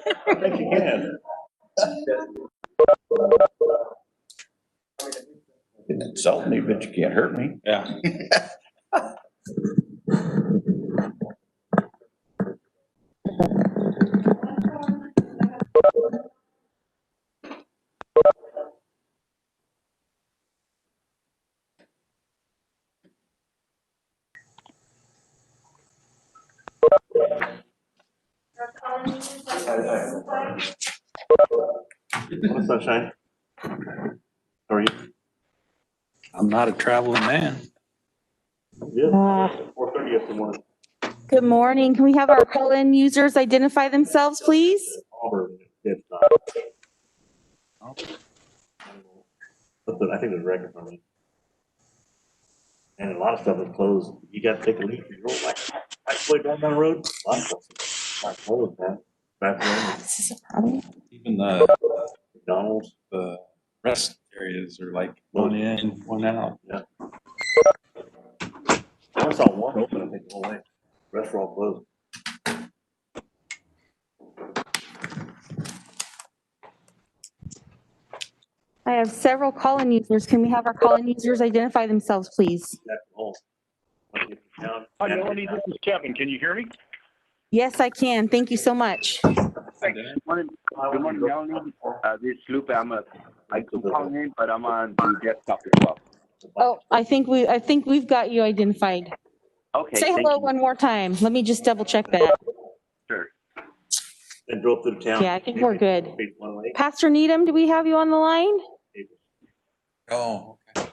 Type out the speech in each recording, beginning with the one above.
I think you can. You can insult me, but you can't hurt me. Yeah. What's up, Shane? How are you? I'm not a traveling man. Yeah. 4:30 after morning. Good morning. Can we have our call-in users identify themselves, please? Auburn, it's but I think there's a record from me. And a lot of stuff is closed. You got to take a leak. You roll like way down the road. A lot of stuff is closed, man. This is a problem. Even the McDonald's. rest areas are like one in, one out. Yeah. I saw one open, I think, the whole way. Restaurant closed. I have several call-in users. Can we have our call-in users identify themselves, please? That's all. Hi, Melanie, this is Kevin. Can you hear me? Yes, I can. Thank you so much. Good morning, Melanie. This is Lupe. I can call in, but I'm on the desktop as well. Oh, I think we've got you identified. Okay. Say hello one more time. Let me just double check that. Sure. And drove through the town. Yeah, I think we're good. Pastor Needham, do we have you on the line? Oh, okay.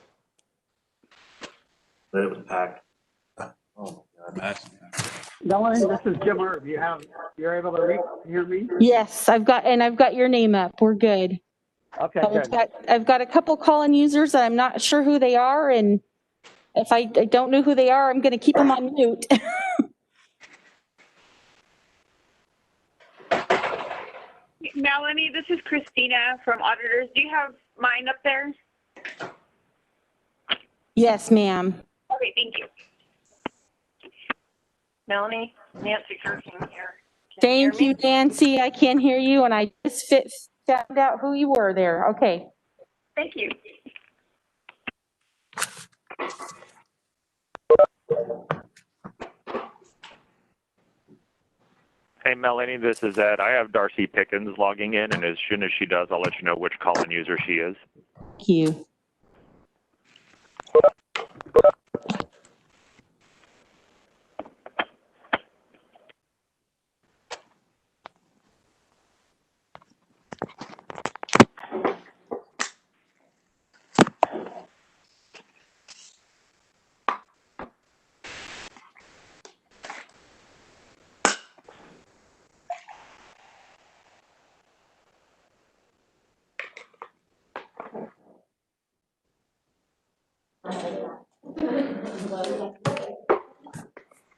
But it was packed. Oh, God. Melanie, this is Jim Irv. You're able to hear me? Yes, I've got your name up. We're good. Okay, But good. I've got a couple call-in users that I'm not sure who they are, and if I don't know who they are, I'm going to keep them on mute. Melanie, this is Christina from Auditors. Do you have mine up there? Yes, ma'am. Okay, thank you. Melanie, Nancy Kirking here. Thank you, Nancy. I can't hear you, and I just found out who you were there. Okay. Thank you. Hey, Melanie, this is Ed. I have Darcy Pickens logging in, and as soon as she does, I'll let you know which call-in user she is. Thank you.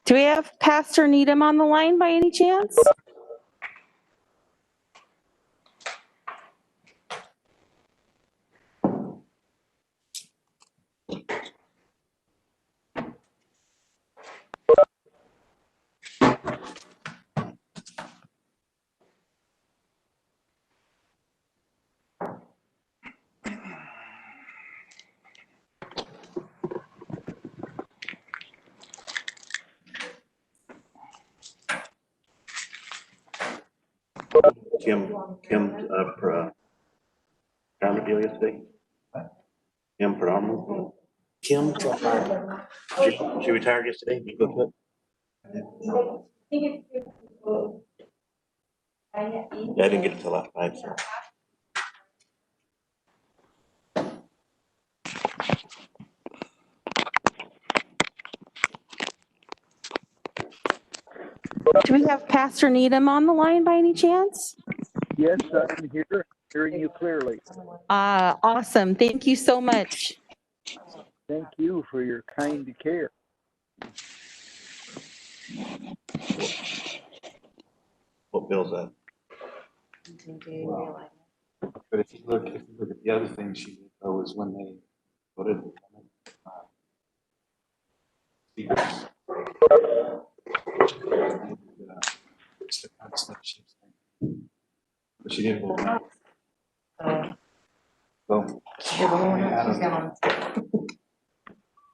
Do we have Pastor Needham on the line by any chance? Kim, Armor deal yesterday? Kim for Armor? Kim from Armor. She retired yesterday? You go to it? Yeah, I didn't get it till last night, so. Do we have Pastor Needham on the line by any chance? Yes, I'm hearing you clearly. Awesome. Thank you so much. Thank you for your kind care. What bill's that? But if you look at the other thing she did, though, is when they voted speakers. It's the kind of stuff she was saying. But she didn't vote no. So,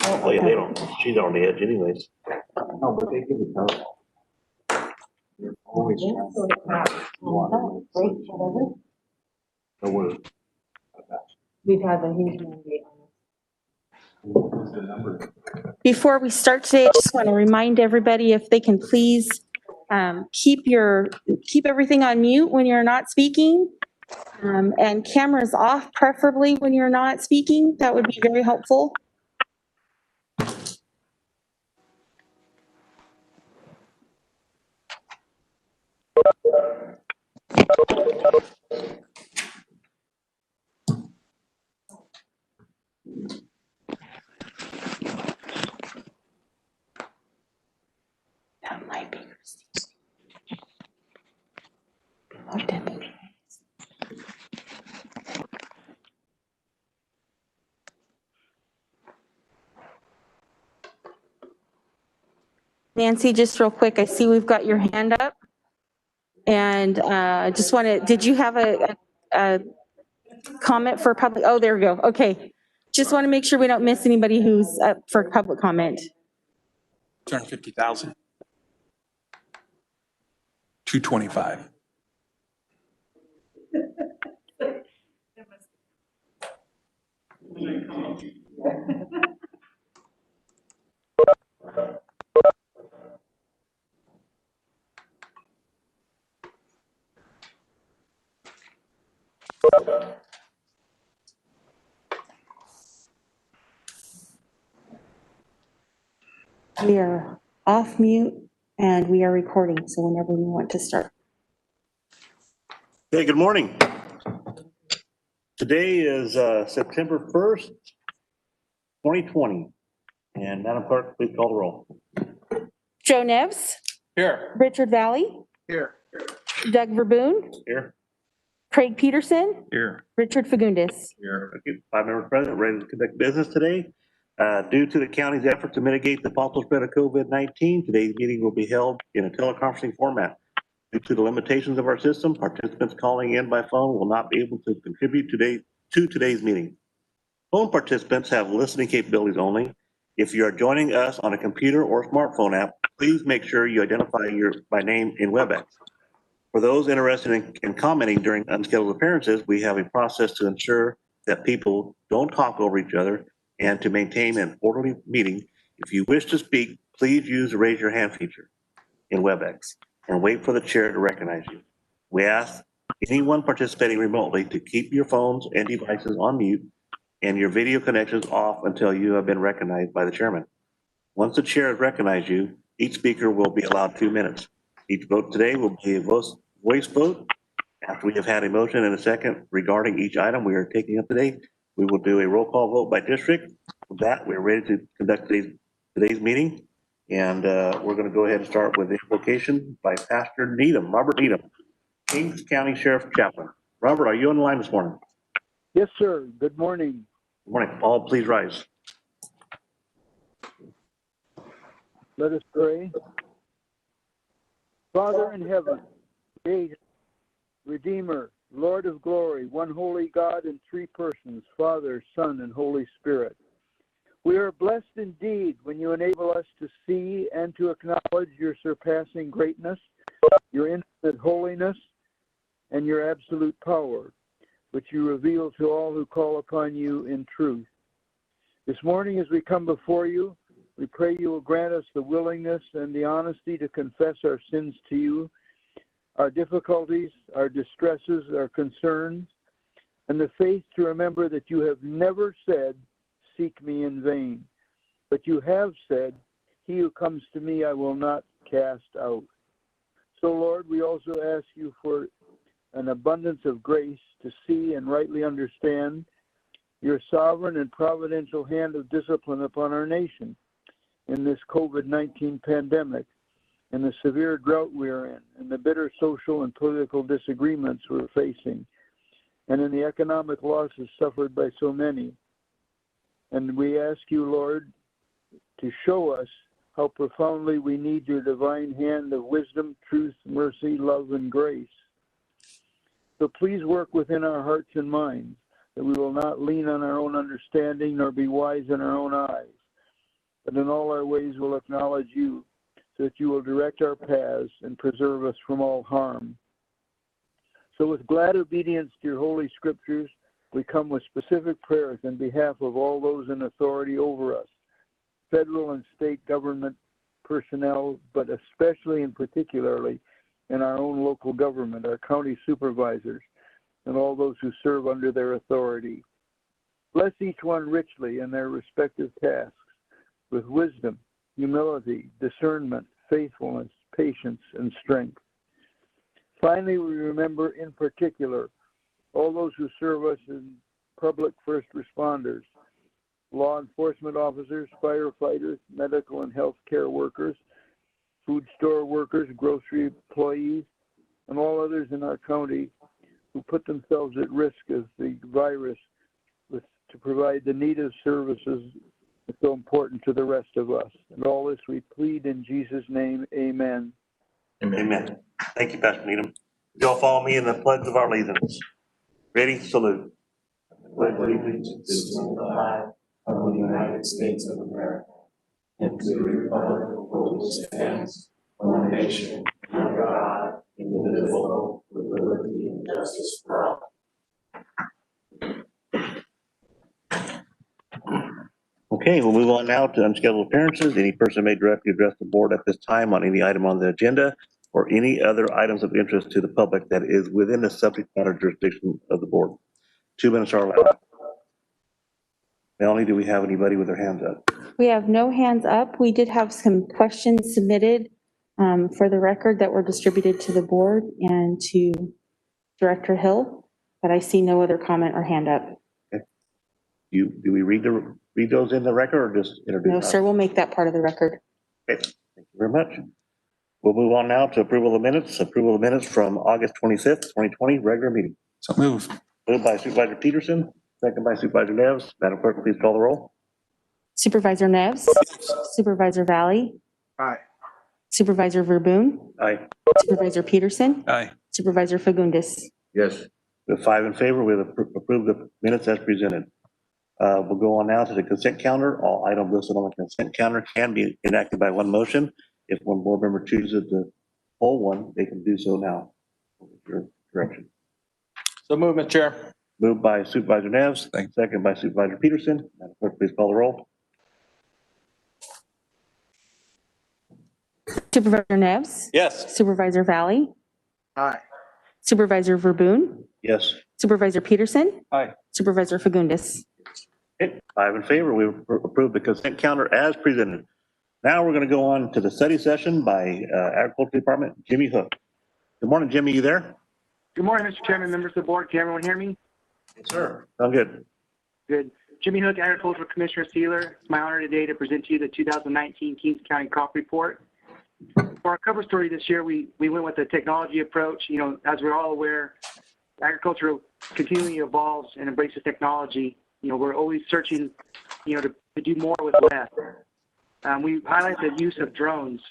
Oh, yeah, they don't, she's on the edge anyways. no, but they give it to her. They're always trying to want the word. We've had a huge mandate on What's the number? Before we start today, I just want to remind everybody if they can please keep everything on mute when you're not speaking, and cameras off preferably when you're not speaking. That would be very helpful. That might be Christine. Nancy, just real quick, I see we've got your hand up. And just want to, did you have a comment for public? Oh, there we go. Okay. Just want to make sure we don't miss anybody who's up for public comment. 250,000. 225. We are off mute and we are recording. So whenever you want to start. Hey, good morning. Today is September 1st, 2020. And Madam Clerk, please call the roll. Joe Nevs, Here. Richard Valley, Here. Doug Verboon, Here. Craig Peterson, Here. Richard Fagundes. Here. Okay, 5 members present, ready to conduct business today. Due to the county's effort to mitigate the possible spread of COVID-19, today's meeting will be held in a teleconferencing format. Due to the limitations of our system, participants calling in by phone will not be able to contribute to today's meeting. Phone participants have listening capabilities only. If you are joining us on a computer or smartphone app, please make sure you identify by name in WebEx. For those interested in commenting during unscheduled appearances, we have a process to ensure that people don't talk over each other and to maintain an orderly meeting. If you wish to speak, please use the raise your hand feature in WebEx and wait for the chair to recognize you. We ask anyone participating remotely to keep your phones and devices on mute and your video connections off until you have been recognized by the chairman. Once the chair has recognized you, each speaker will be allowed 2 minutes. Each vote today will be a voice vote. After we have had a motion and a second regarding each item we are taking up today, we will do a roll call vote by district. With that, we're ready to conduct today's meeting. And we're going to go ahead and start with the invocation by Pastor Needham, Robert Needham, Kings County Sheriff Chaplain. Robert, are you on the line this morning? Yes, sir. Good morning. Good morning. All please rise. Let us pray. Father in heaven, Creator, Redeemer, Lord of glory, one holy God in three persons, Father, Son, and Holy Spirit. We are blessed indeed when you enable us to see and to acknowledge your surpassing greatness, your infinite holiness, and your absolute power, which you reveal to all who call upon you in truth. This morning as we come before you, we pray you will grant us the willingness and the honesty to confess our sins to you, our difficulties, our distresses, our concerns, and the faith to remember that you have never said, "Seek me in vain," but you have said, "He who comes to me I will not cast out." So, Lord, we also ask you for an abundance of grace to see and rightly understand your sovereign and providential hand of discipline upon our nation in this COVID-19 pandemic, in the severe drought we are in, in the bitter social and political disagreements we're facing, and in the economic losses suffered by so many. And we ask you, Lord, to show us how profoundly we need your divine hand of wisdom, truth, mercy, love, and grace. So please work within our hearts and minds, that we will not lean on our own understanding nor be wise in our own eyes, but in all our ways will acknowledge you, so that you will direct our paths and preserve us from all harm. So with glad obedience to your holy scriptures, we come with specific prayers on behalf of all those in authority over us, federal and state government personnel, but especially and particularly in our own local government, our county supervisors, and all those who serve under their authority. Bless each one richly in their respective tasks with wisdom, humility, discernment, faithfulness, patience, and strength. Finally, we remember in particular all those who serve us in public first responders, law enforcement officers, firefighters, medical and health care workers, food store workers, grocery employees, and all others in our county who put themselves at risk as the virus to provide the needed services that's so important to the rest of us. And all this we plead in Jesus' name, amen. Amen. Thank you, Pastor Needham. You all follow me in the pledge of our allegiance. Ready? Salute. Pledge allegiance to the flag of the United States of America and to the republic for which it stands, one nation, under God, indivisible, with liberty and justice for all. Okay, we'll move on now to unscheduled appearances. Any person may directly address the board at this time on any item on the agenda or any other items of interest to the public that is within the subject matter jurisdiction of the board. 2 minutes are allowed. Melanie, do we have anybody with their hands up? We have no hands up. We did have some questions submitted for the record that were distributed to the board and to Director Hill, but I see no other comment or hand up. Okay. Do we read those in the record or just introduce? No, sir, we'll make that part of the record. Okay, thank you very much. We'll move on now to approval of minutes. Approval of minutes from August 25th, 2020, regular meeting. So move. Moved by Supervisor Peterson, second by Supervisor Neves. Madam Clerk, please call the roll. Supervisor Neves, Supervisor Valley, Aye. Supervisor Verboen, Aye. Supervisor Peterson, Aye. Supervisor Fagundes. Yes. With 5 in favor, we have approved the minutes as presented. We'll go on now to the consent calendar. All items listed on the consent calendar can be enacted by one motion. If one board member chooses to pull one, they can do so now. Your direction. So move, Mr. Chair. Moved by Supervisor Neves, second by Supervisor Peterson. Madam Clerk, please call the roll. Supervisor Neves, Yes. Supervisor Valley, Aye. Supervisor Verboen, Yes. Supervisor Peterson, Aye. Supervisor Fagundes. Okay, 5 in favor. We approve the consent calendar as presented. Now we're going to go on to the study session by Agriculture Department, Jimmy Hook. Good morning, Jimmy. You there? Good morning, Mr. Chairman, members of the board. Can everyone hear me? Yes, sir. Sound good. Good. Jimmy Hook, Agricultural Commissioner Sealer. It's my honor today to present to you the 2019 Kings County Crop Report. For our cover story this year, we went with a technology approach. You know, as we're all aware, agriculture continually evolves and embraces technology. You know, we're always searching, you know, to do more with less. We highlight the use of drones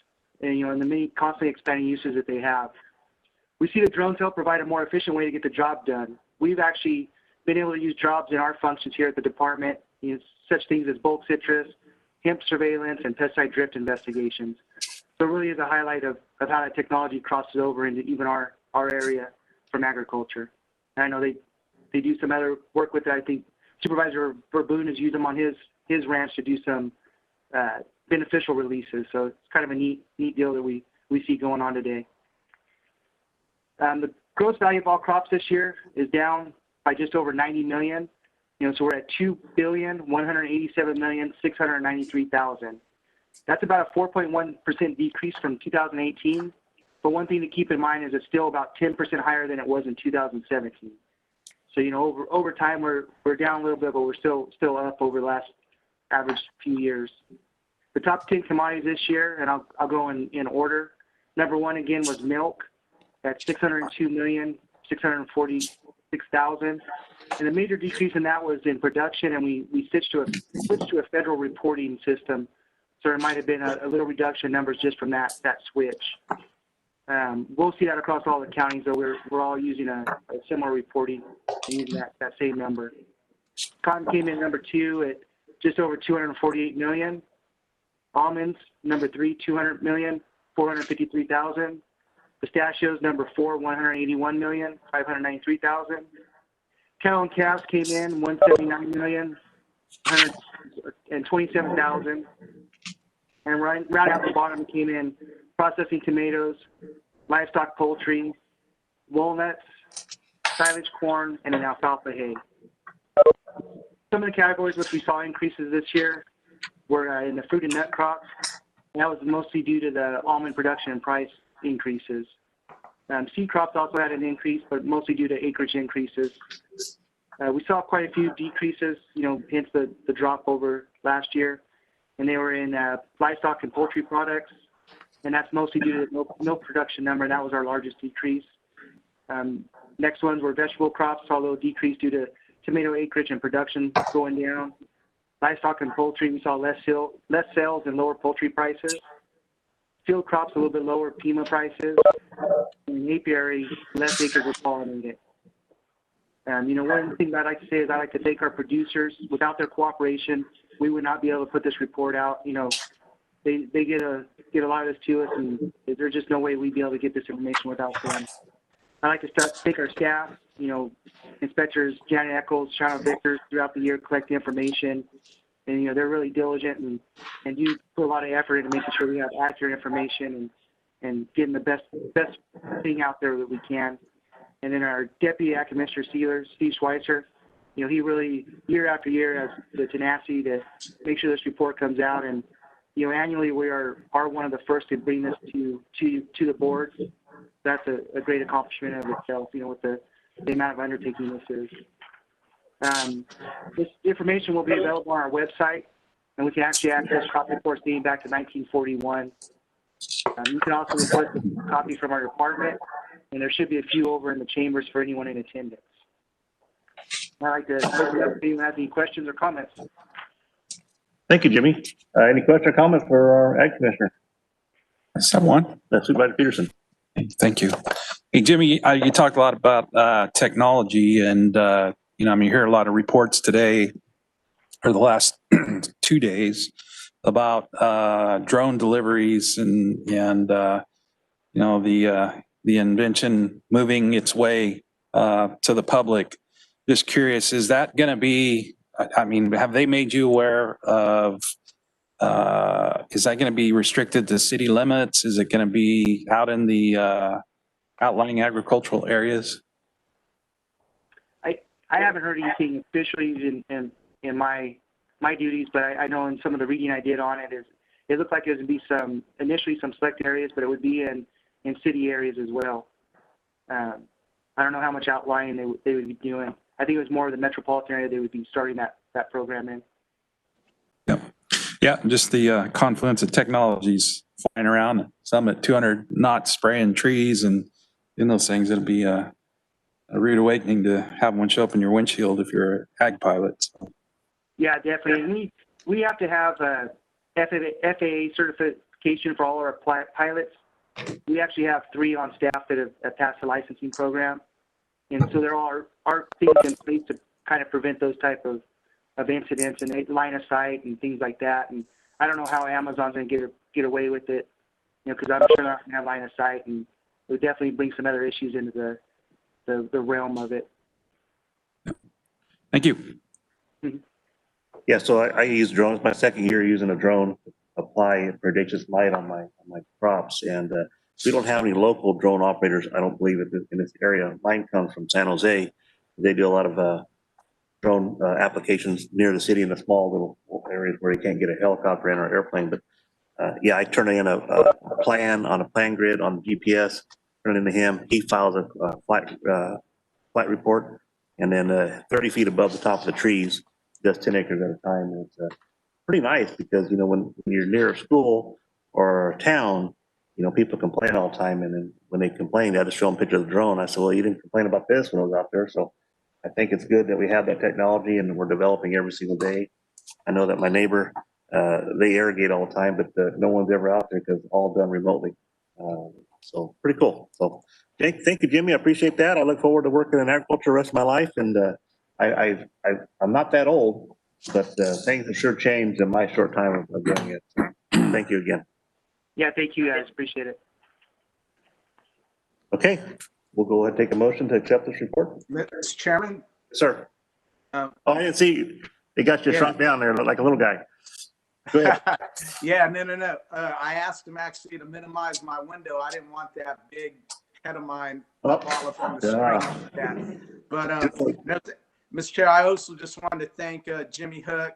and, you know, and the many constantly expanding uses that they have. We see that drones help provide a more efficient way to get the job done. We've actually been able to use drones in our functions here at the department, you know, such things as bulk citrus, hemp surveillance, and pesticide drift investigations. So it really is a highlight of how that technology crosses over into even our area from agriculture. And I know they do some other work with it. I think Supervisor Verboen has used them on his ranch to do some beneficial releases. So it's kind of a neat deal that we see going on today. The gross value of all crops this year is down by just over 90 million. You know, so we're at 2,187,693,000. That's about a 4.1% decrease from 2018. But one thing to keep in mind is it's still about 10% higher than it was in 2017. So, you know, over time we're down a little bit, but we're still up over the last average few years. The top 10 commodities this year, and I'll go in order. Number one again was milk at 602,646,000, and the major decrease in that was in production, and we switched to a federal reporting system, so there might have been a little reduction in numbers just from that switch. We'll see that across all the counties, though we're all using a similar reporting and using that same number. Cotton came in number 2 at just over 248 million. Almonds, number 3, 200 million, 453,000. Pistachios, number 4, 181 million, 593,000. Cattle and calves came in 179 million, 127,000. And right out the bottom came in processing tomatoes, livestock poultry, walnuts, silage corn, and an alfalfa hay. Some of the categories which we saw increases this year were in the fruit and nut crops. And that was mostly due to the almond production and price increases. Seed crops also had an increase, but mostly due to acreage increases. We saw quite a few decreases, hence the drop over last year. And they were in livestock and poultry products. And that's mostly due to the milk production number, and that was our largest decrease. Next ones were vegetable crops, saw a little decrease due to tomato acreage and production going down. Livestock and poultry, we saw less sales and lower poultry prices. Field crops, a little bit lower Pima prices. And apiary, less acres were pollinated. One thing that I like to say is I like to thank our producers. Without their cooperation, we would not be able to put this report out. They get a lot of this to us, and there's just no way we'd be able to get this information without them. I like to thank our staff, inspectors, Janet Eccles, Shauna Vickers, throughout the year collect information. And, they're really diligent and do put a lot of effort into making sure we have accurate information and getting the best thing out there that we can. And then our Deputy Ag Commissioner Sealer, Steve Schweitzer, he really, year after year, has the tenacity to make sure this report comes out. And, annually we are one of the first to bring this to the board. That's a great accomplishment of itself, with the amount of undertaking this is. This information will be available on our website, and we can actually access crop reports dating back to 1941. You can also request a copy from our department, and there should be a few over in the chambers for anyone in attendance. I'd like to open up if anyone has any questions or comments. Thank you, Jimmy. Any question or comment for our Ag Commissioner? Someone. Supervisor Peterson. Thank you. Hey, Jimmy, you talked a lot about technology, and you hear a lot of reports today or the last 2 days about drone deliveries and the invention moving its way to the public. Just curious, is that going to be? Have they made you aware of? Is that going to be restricted to city limits? Is it going to be out in the outlying agricultural areas? I haven't heard anything officially in my duties, but I know in some of the reading I did on it, it looked like there would be initially some select areas, but it would be in city areas as well. I don't know how much outlying they would be doing. I think it was more of the metropolitan area they would be starting that program in. Yeah, just the confluence of technologies flying around, some at 200 knots spraying trees and in those things. It'll be a rude awakening to have one show up in your windshield if you're an ag pilot. So. Yeah, definitely. And we have to have FAA certification for all our pilots. We actually have 3 on staff that have passed the licensing program. And so there are things in place to kind of prevent those type of incidents and line of sight and things like that. And I don't know how Amazon's going to get away with it, because I'm sure they're not going to have line of sight, and it would definitely bring some other issues into the realm of it. Thank you. Mm-hmm. Yeah, so I use drones. My second year using a drone to apply predictive light on my crops, and we don't have any local drone operators, I don't believe, in this area. Mine comes from San Jose. They do a lot of drone applications near the city in the small little areas where you can't get a helicopter in or airplane. But yeah, I turn in a plan on a plan grid on the GPS, turn it into him. He files a flight report, and then 30 feet above the top of the trees, just 10 acres at a time. And it's pretty nice because, when you're near a school or a town, people complain all the time. And then when they complain, I just show them a picture of the drone. I said, well, you didn't complain about this when I was out there. So I think it's good that we have that technology and we're developing every single day. I know that my neighbor, they irrigate all the time, but no one's ever out there because it's all done remotely. So pretty cool. So thank you, Jimmy. I appreciate that. I look forward to working in agriculture the rest of my life. And I'm not that old, but things have sure changed in my short time of doing it. So, thank you again. Yeah, thank you guys. Appreciate it. Okay, we'll go ahead and take a motion to accept this report. Mr. Chairman? Sir. Um, Oh, I didn't see you. They got you Yeah. shrunk down there like a little guy. Go ahead. Yeah, no. I asked him actually to minimize my window. I didn't want that big head of mine up all up on the screen like that. But, no, Mr. Chair, I also just wanted to thank Jimmy Hook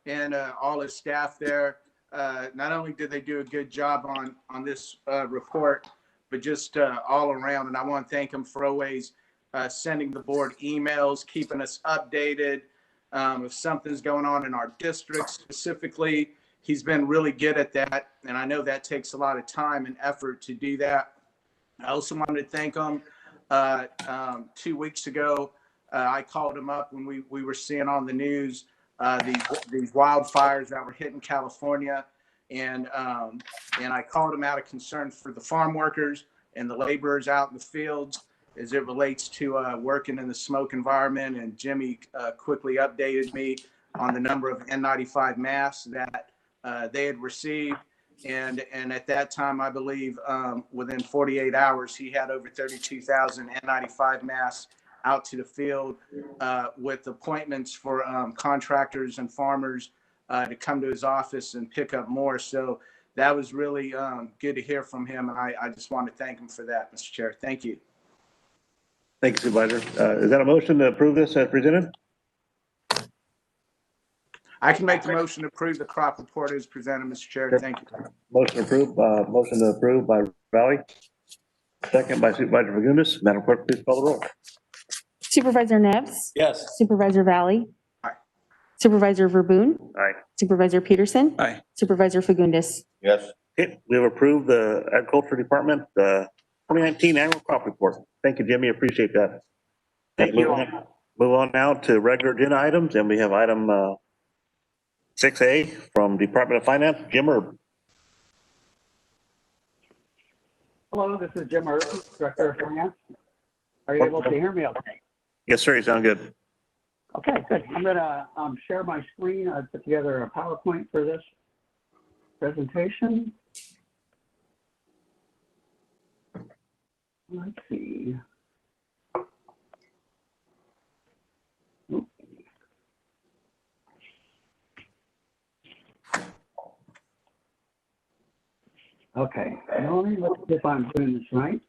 and all his staff there. Not only did they do a good job on this report, but just all around. And I want to thank him for always sending the board emails, keeping us updated. If something's going on in our district specifically, he's been really good at that. And I know that takes a lot of time and effort to do that. I also wanted to thank him. 2 weeks ago, I called him up when we were seeing on the news these wildfires that were hitting California. And I called him out of concern for the farm workers and the laborers out in the fields as it relates to working in the smoke environment. And Jimmy quickly updated me on the number of N95 masks that they had received. And at that time, I believe within 48 hours, he had over 32,000 N95 masks out to the field with appointments for contractors and farmers to come to his office and pick up more. So that was really good to hear from him. And I just want to thank him for that, Mr. Chair. Thank you. Thank you, Supervisor. Is that a motion to approve this as presented? I can make the motion to approve the crop report as presented, Mr. Chair. Thank you. Motion approved. Motion to approve by Valley. Second by Supervisor Fagundes. Madam Clerk, please call the roll. Supervisor Neves? Yes. Supervisor Valley? Aye. Supervisor Verboen? Aye. Supervisor Peterson? Aye. Supervisor Fagundes? Yes. Okay, we have approved the Agriculture Department 2019 Annual Crop Report. Thank you, Jimmy. Appreciate that. Thank you. Move on now to regular agenda items, and we have item 6A from Department of Finance. Jim Erb. Hello, this is Jim Erb, Director of Finance. Are you able to hear me okay? Yes, sir. You sound good. Okay, good. I'm going to share my screen. I put together a PowerPoint for this presentation. Let's see. Oop. Okay, Melanie, let's see if I'm doing this right.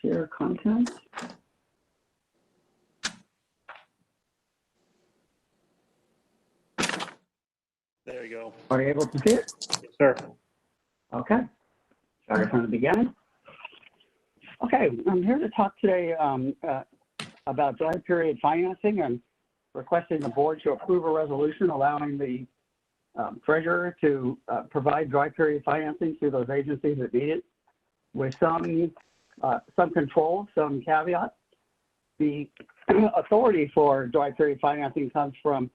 Share content. There you go. Are you able to see it? Yes, sir. Okay. Start from the beginning. Okay, I'm here to talk today about dry period financing and requesting the board to approve a resolution allowing the treasurer to provide dry period financing to those agencies that need it with some control, some caveats. The authority for dry period financing comes from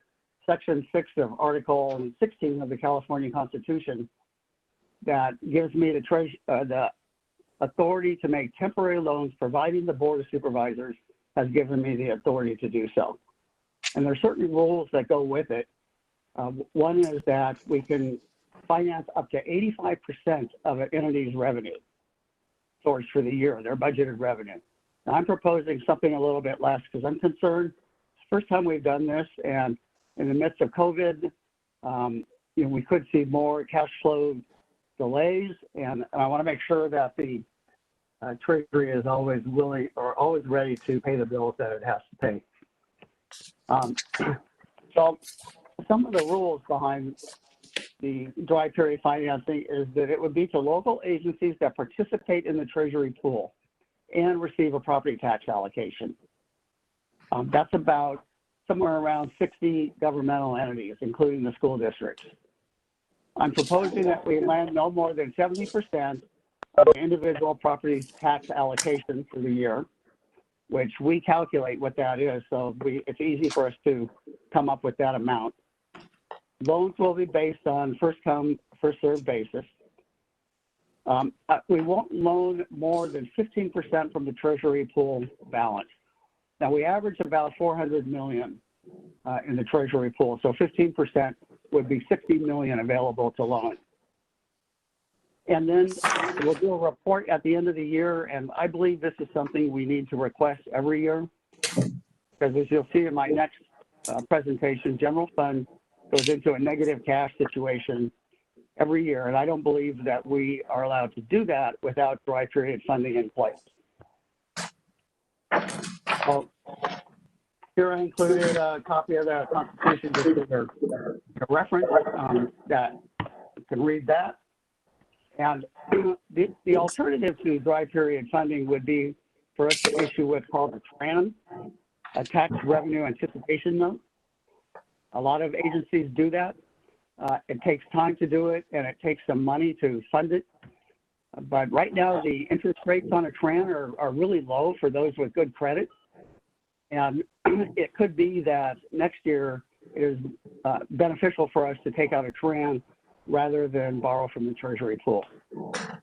Section 6 of Article 16 of the California Constitution that gives me the authority to make temporary loans, providing the Board of Supervisors has given me the authority to do so. And there are certain rules that go with it. One is that we can finance up to 85% of an entity's revenue source for the year, their budgeted revenue. Now, I'm proposing something a little bit less because I'm concerned. It's the first time we've done this, and in the midst of COVID, we could see more cash flow delays, and I want to make sure that the Treasury is always willing or always ready to pay the bills that it has to pay. So some of the rules behind the dry period financing is that it would be to local agencies that participate in the Treasury pool and receive a property tax allocation. That's about somewhere around 60 governmental entities, including the school districts. I'm proposing that we lend no more than 70% of the individual property tax allocation for the year, which we calculate what that is. So it's easy for us to come up with that amount. Loans will be based on first come, first served basis. We won't loan more than 15% from the treasury pool balance. Now, we average about 400 million in the treasury pool, so 15% would be 60 million available to loan. And then we'll do a report at the end of the year, and I believe this is something we need to request every year, because as you'll see in my next presentation, general fund goes into a negative cash situation every year, and I don't believe that we are allowed to do that without dry period funding in place. Well, here I included a copy of the Constitution just for your reference, that you can read that. And the alternative to dry period funding would be for us to issue what's called a TRAN, a tax revenue anticipation note. A lot of agencies do that. It takes time to do it, and it takes some money to fund it. But right now, the interest rates on a TRAN are really low for those with good credit. And it could be that next year it is beneficial for us to take out a TRAN rather than borrow from the treasury pool.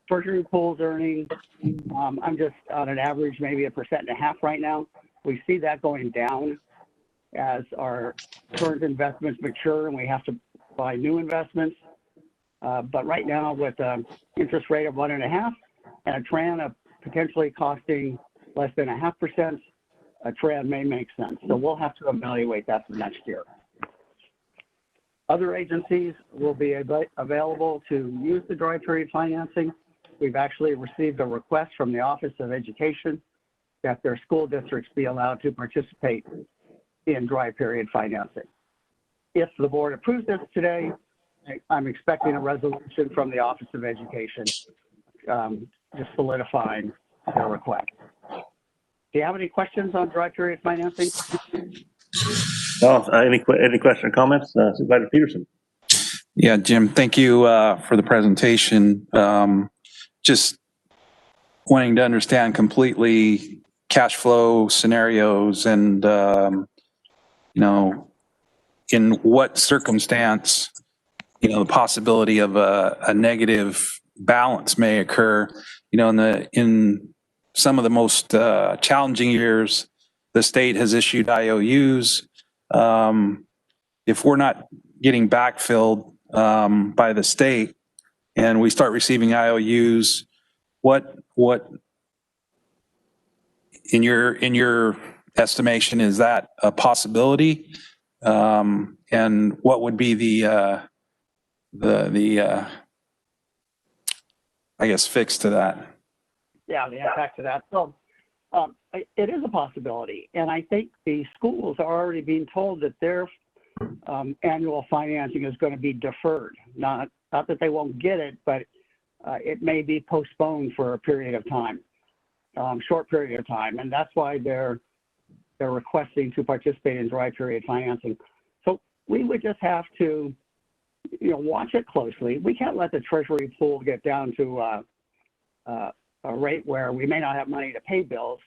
Treasury pool's earning, I'm just on an average, maybe 1.5% right now. We see that going down as our current investments mature and we have to buy new investments. But right now with an interest rate of 1.5% and a TRAN of potentially costing less than 0.5%, a TRAN may make sense. So we'll have to evaluate that for next year. Other agencies will be available to use the dry period financing. We've actually received a request from the Office of Education that their school districts be allowed to participate in dry period financing. If the board approves this today, I'm expecting a resolution from the Office of Education just solidifying their request. Do you have any questions on dry period financing? No, any question or comments? Supervisor Peterson. Yeah, Jim, thank you for the presentation. Just wanting to understand completely cash flow scenarios and, you know, in what circumstance, you know, the possibility of a negative balance may occur, you know, in some of the most challenging years, the state has issued IOUs. If we're not getting backfilled by the state and we start receiving IOUs, what in your estimation is that a possibility? And what would be the I guess fix to that? Yeah, the impact of that. So it is a possibility. And I think the schools are already being told that their annual financing is going to be deferred. Not that they won't get it, but it may be postponed for a period of time, short period of time. And that's why they're requesting to participate in dry period financing. So we would just have to, you know, watch it closely. We can't let the treasury pool get down to a rate where we may not have money to pay bills.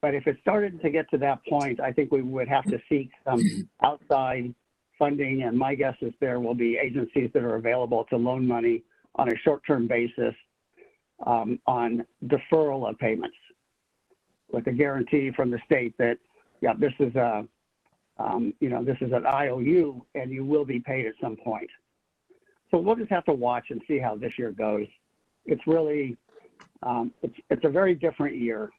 But if it started to get to that point, I think we would have to seek some outside funding. And my guess is there will be agencies that are available to loan money on a short-term basis on deferral of payments with a guarantee from the state that, yeah, this is you know, this is an IOU and you will be paid at some point. So we'll just have to watch and see how this year goes. It's really, it's a very different year.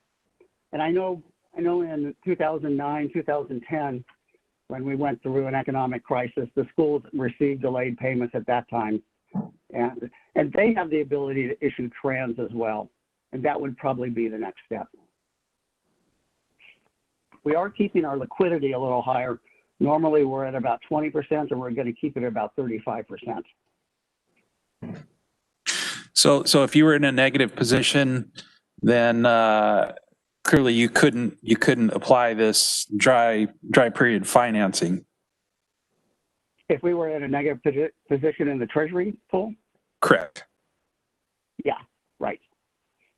And I know in 2009, 2010, when we went through an economic crisis, the schools received delayed payments at that time. And they have the ability to issue TRANs as well. And that would probably be the next step. We are keeping our liquidity a little higher. Normally we're at about 20%, and we're going to keep it at about 35%. So if you were in a negative position, then clearly you couldn't apply this dry period financing. If we were in a negative position in the treasury pool? Correct. Yeah, right.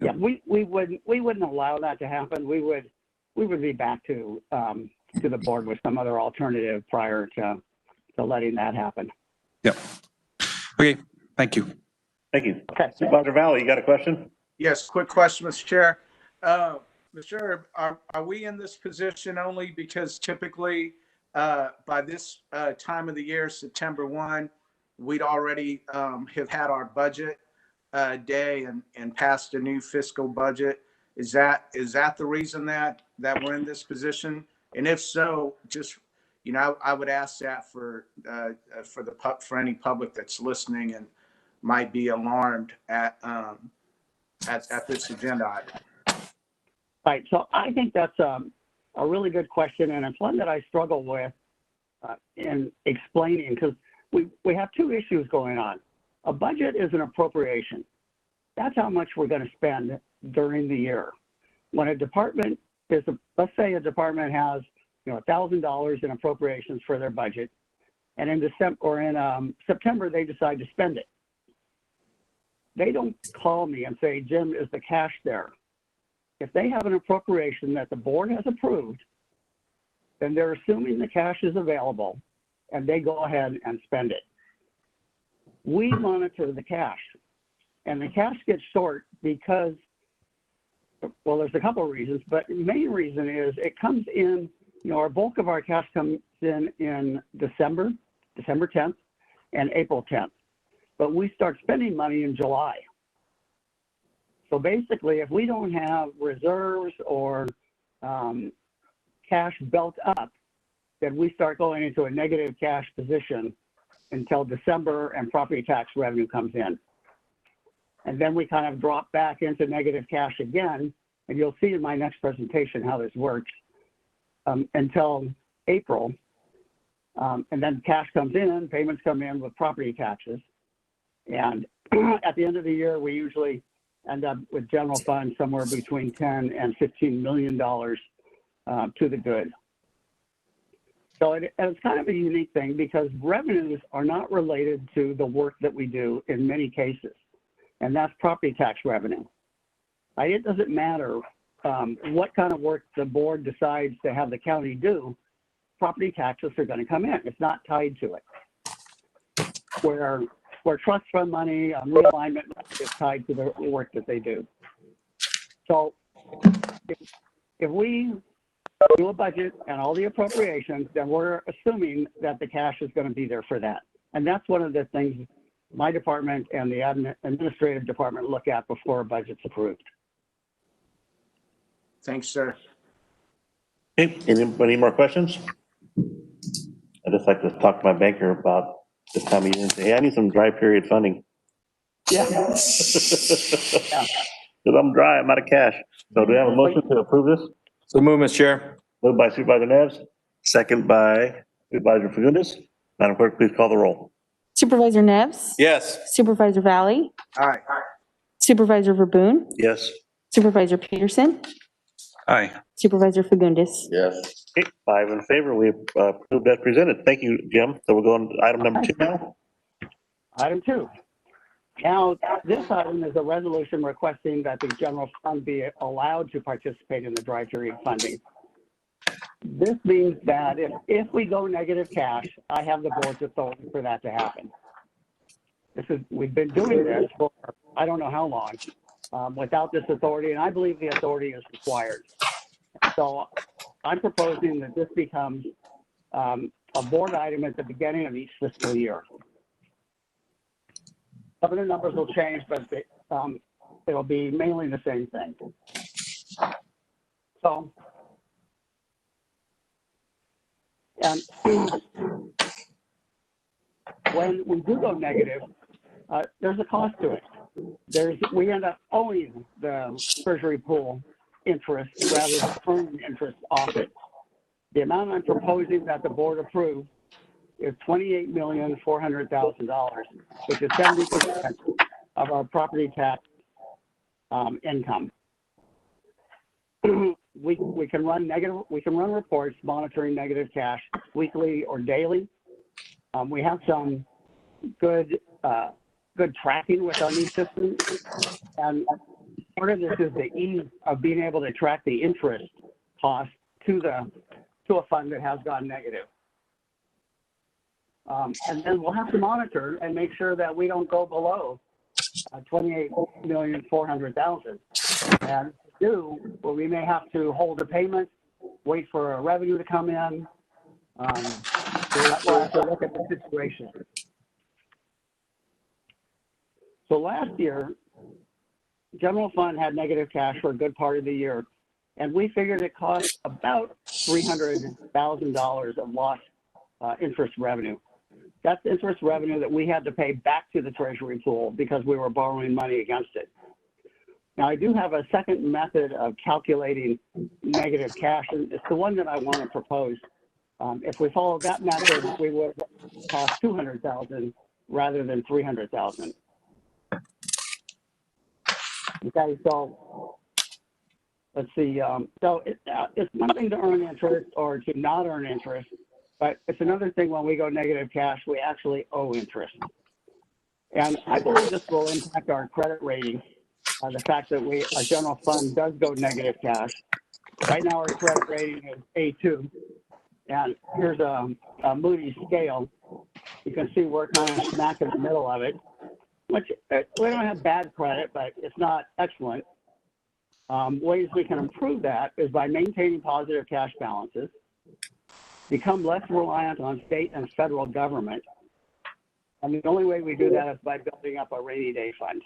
Yeah, we wouldn't allow that to happen. We would be back to the board with some other alternative prior to letting that happen. Yep. Okay, thank you. Thank you. Okay. Supervisor Valley, you got a question? Yes, quick question, Mr. Chair. Mr. Chair, are we in this position only because typically by this time of the year, September 1, we'd already have had our budget day and passed a new fiscal budget? Is that the reason that we're in this position? And if so, just, I would ask that for any public that's listening and might be alarmed at this agenda item. Right. So I think that's a really good question, and it's one that I struggle with in explaining, because we have two issues going on. A budget is an appropriation. That's how much we're going to spend during the year. When a department let's say a department has $1,000 in appropriations for their budget, and in September they decide to spend it. They don't call me and say, Jim, is the cash there? If they have an appropriation that the board has approved, then they're assuming the cash is available and they go ahead and spend it. We monitor the cash, and the cash gets short because, well, there's a couple of reasons, but the main reason is it comes in, our bulk of our cash comes in December 10th and April 10th. But we start spending money in July. So basically, if we don't have reserves or cash built up, then we start going into a negative cash position until December and property tax revenue comes in. And then we kind of drop back into negative cash again, and you'll see in my next presentation how this works, until April. And then cash comes in, payments come in with property taxes. And at the end of the year, we usually end up with general fund somewhere between $10 and $15 million to the good. So it's kind of a unique thing because revenues are not related to the work that we do in many cases, and that's property tax revenue. It doesn't matter what kind of work the board decides to have the county do, property taxes are going to come in. It's not tied to it. Where trust fund money, realignment is tied to the work that they do. So if we do a budget and all the appropriations, then we're assuming that the cash is going to be there for that. And that's one of the things my department and the administrative department look at before a budget's approved. Thanks, sir. Okay, any more questions? I'd just like to talk to my banker about this time of year and say, hey, I need some dry period funding. Yeah. Because I'm dry, I'm out of cash. So do we have a motion to approve this? So move, Mr. Chair. Moved by Supervisor Neves, second by Supervisor Fagundes. Madam Clerk, please call the roll. Supervisor Neves? Yes. Supervisor Valley? Aye. Supervisor Verboen? Yes. Supervisor Peterson? Aye. Supervisor Fagundes? Yes. Okay, 5 in favor. We approved as presented. Thank you, Jim. So we'll go on to item number 2 now. Item 2. Now, this item is a resolution requesting that the general fund be allowed to participate in the dry period funding. This means that if we go negative cash, I have the board's authority for that to happen. We've been doing this for I don't know how long without this authority, and I believe the authority is required. So I'm proposing that this becomes a board item at the beginning of each fiscal year. Some of the numbers will change, but it'll be mainly the same thing. So, and when we do go negative, there's a cost to it. We end up owing the treasury pool interest rather than earning interest off it. The amount I'm proposing that the board approve is $28,400,000, which is 70% of our property tax income. We can run reports monitoring negative cash weekly or daily. We have some good tracking with our new system, and part of this is the ease of being able to track the interest cost to a fund that has gone negative. And then we'll have to monitor and make sure that we don't go below $28,400,000. And well, we may have to hold a payment, wait for a revenue to come in. We'll have to look at the situation. So last year, general fund had negative cash for a good part of the year, and we figured it cost about $300,000 of lost interest revenue. That's interest revenue that we had to pay back to the Treasury pool because we were borrowing money against it. Now, I do have a second method of calculating negative cash, and it's the one that I want to propose. If we followed that method, we would cost $200,000 rather than $300,000. Okay, so let's see. So it's one thing to earn interest or to not earn interest, but it's another thing when we go negative cash, we actually owe interest. And I believe this will impact our credit rating. The fact that our general fund does go negative cash. Right now, our credit rating is A2. And here's a Moody's scale. You can see we're kind of smack in the middle of it. Which we don't have bad credit, but it's not excellent. Ways we can improve that is by maintaining positive cash balances, become less reliant on state and federal government. And the only way we do that is by building up a rainy day fund.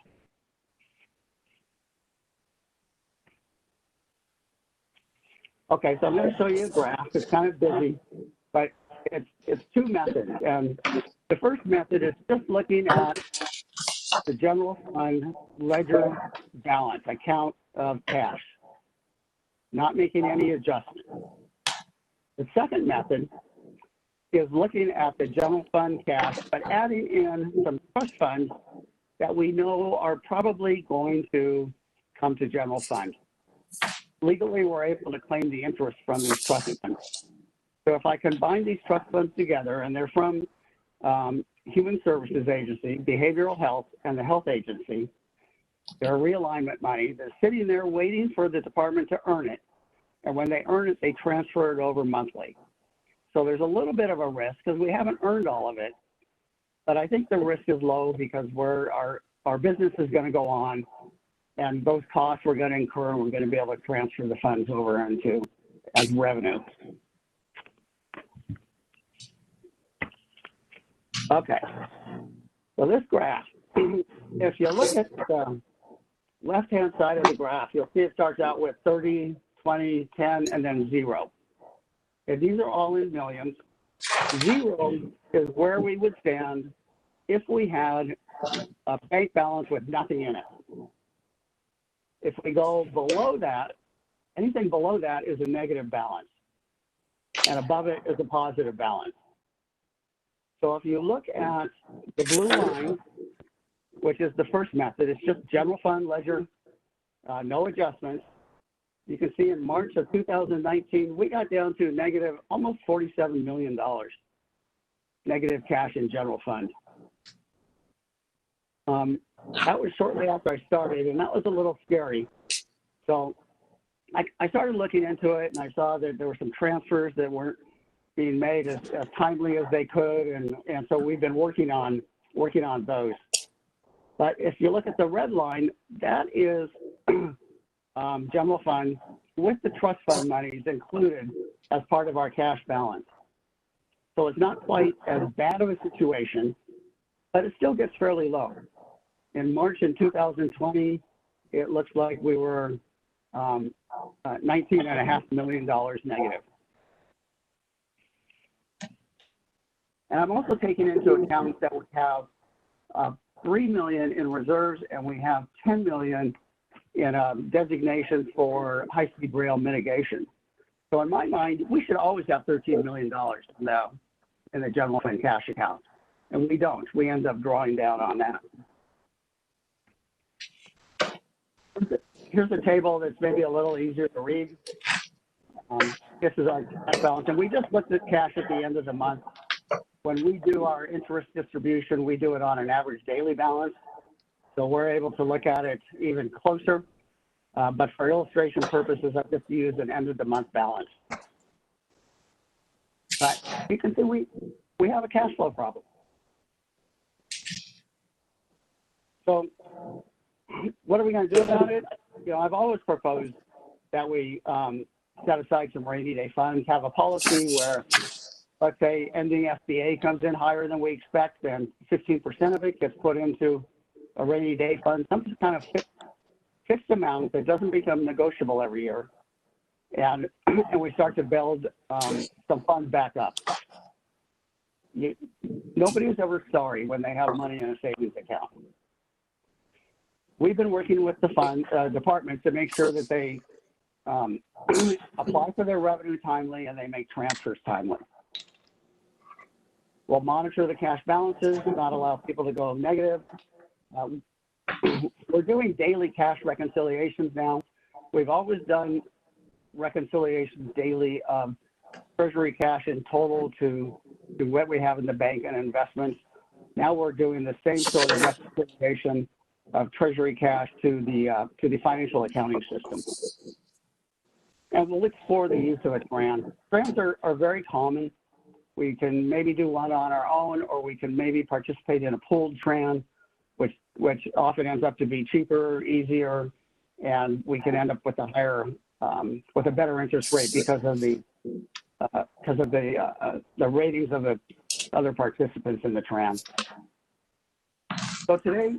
Okay, so I'm going to show you a graph. It's kind of busy, but it's two methods. And the first method is just looking at the general fund ledger balance, account of cash, not making any adjustments. The second method is looking at the general fund cash, but adding in some trust funds that we know are probably going to come to general fund. Legally, we're able to claim the interest from these trust funds. So if I combine these trust funds together, and they're from Human Services Agency, Behavioral Health, and the Health Agency, they're realignment money. They're sitting there waiting for the department to earn it. And when they earn it, they transfer it over monthly. So there's a little bit of a risk because we haven't earned all of it. But I think the risk is low because our business is going to go on, and those costs we're going to incur, and we're going to be able to transfer the funds over into as revenue. Okay, so this graph, if you look at the left-hand side of the graph, you'll see it starts out with 30, 20, 10, and then 0. And these are all in millions. 0 is where we would stand if we had a bank balance with nothing in it. If we go below that, anything below that is a negative balance, and above it is a positive balance. So if you look at the blue line, which is the first method, it's just general fund ledger, no adjustments. You can see in March of 2019, we got down to negative almost $47 million, negative cash in general fund. That was shortly after I started, and that was a little scary. So I started looking into it, and I saw that there were some transfers that weren't being made as timely as they could, and so we've been working on those. But if you look at the red line, that is general fund with the trust fund monies included as part of our cash balance. So it's not quite as bad of a situation, but it still gets fairly low. In March in 2020, it looks like we were $19.5 million negative. And I'm also taking into account that we have $3 million in reserves, and we have $10 million in designations for high-speed rail mitigation. So in my mind, we should always have $13 million now in the general fund cash account, and we don't. We end up drawing down on that. Here's a table that's maybe a little easier to read. This is our cash balance, and we just looked at cash at the end of the month. When we do our interest distribution, we do it on an average daily balance. So we're able to look at it even closer. But for illustration purposes, I just use an end of the month balance. But you can see we have a cash flow problem. So what are we going to do about it? You know, I've always proposed that we set aside some rainy day funds, have a policy where, let's say, ending SBA comes in higher than we expect, and 15% of it gets put into a rainy day fund, some kind of fixed amount that doesn't become negotiable every year. And we start to build some funds back up. Nobody is ever sorry when they have money in a savings account. We've been working with the fund department to make sure that they apply for their revenue timely and they make transfers timely. We'll monitor the cash balances, not allow people to go negative. We're doing daily cash reconciliations now. We've always done reconciliations daily of treasury cash in total to what we have in the bank and investments. Now we're doing the same sort of reconciliation of treasury cash to the financial accounting system. And we'll explore the use of a TRAN. TRANs are very common. We can maybe do one on our own, or we can maybe participate in a pooled TRAN, which often ends up to be cheaper, easier, and we can end up with a higher, with a better interest rate because of the ratings of the other participants in the TRAN. So today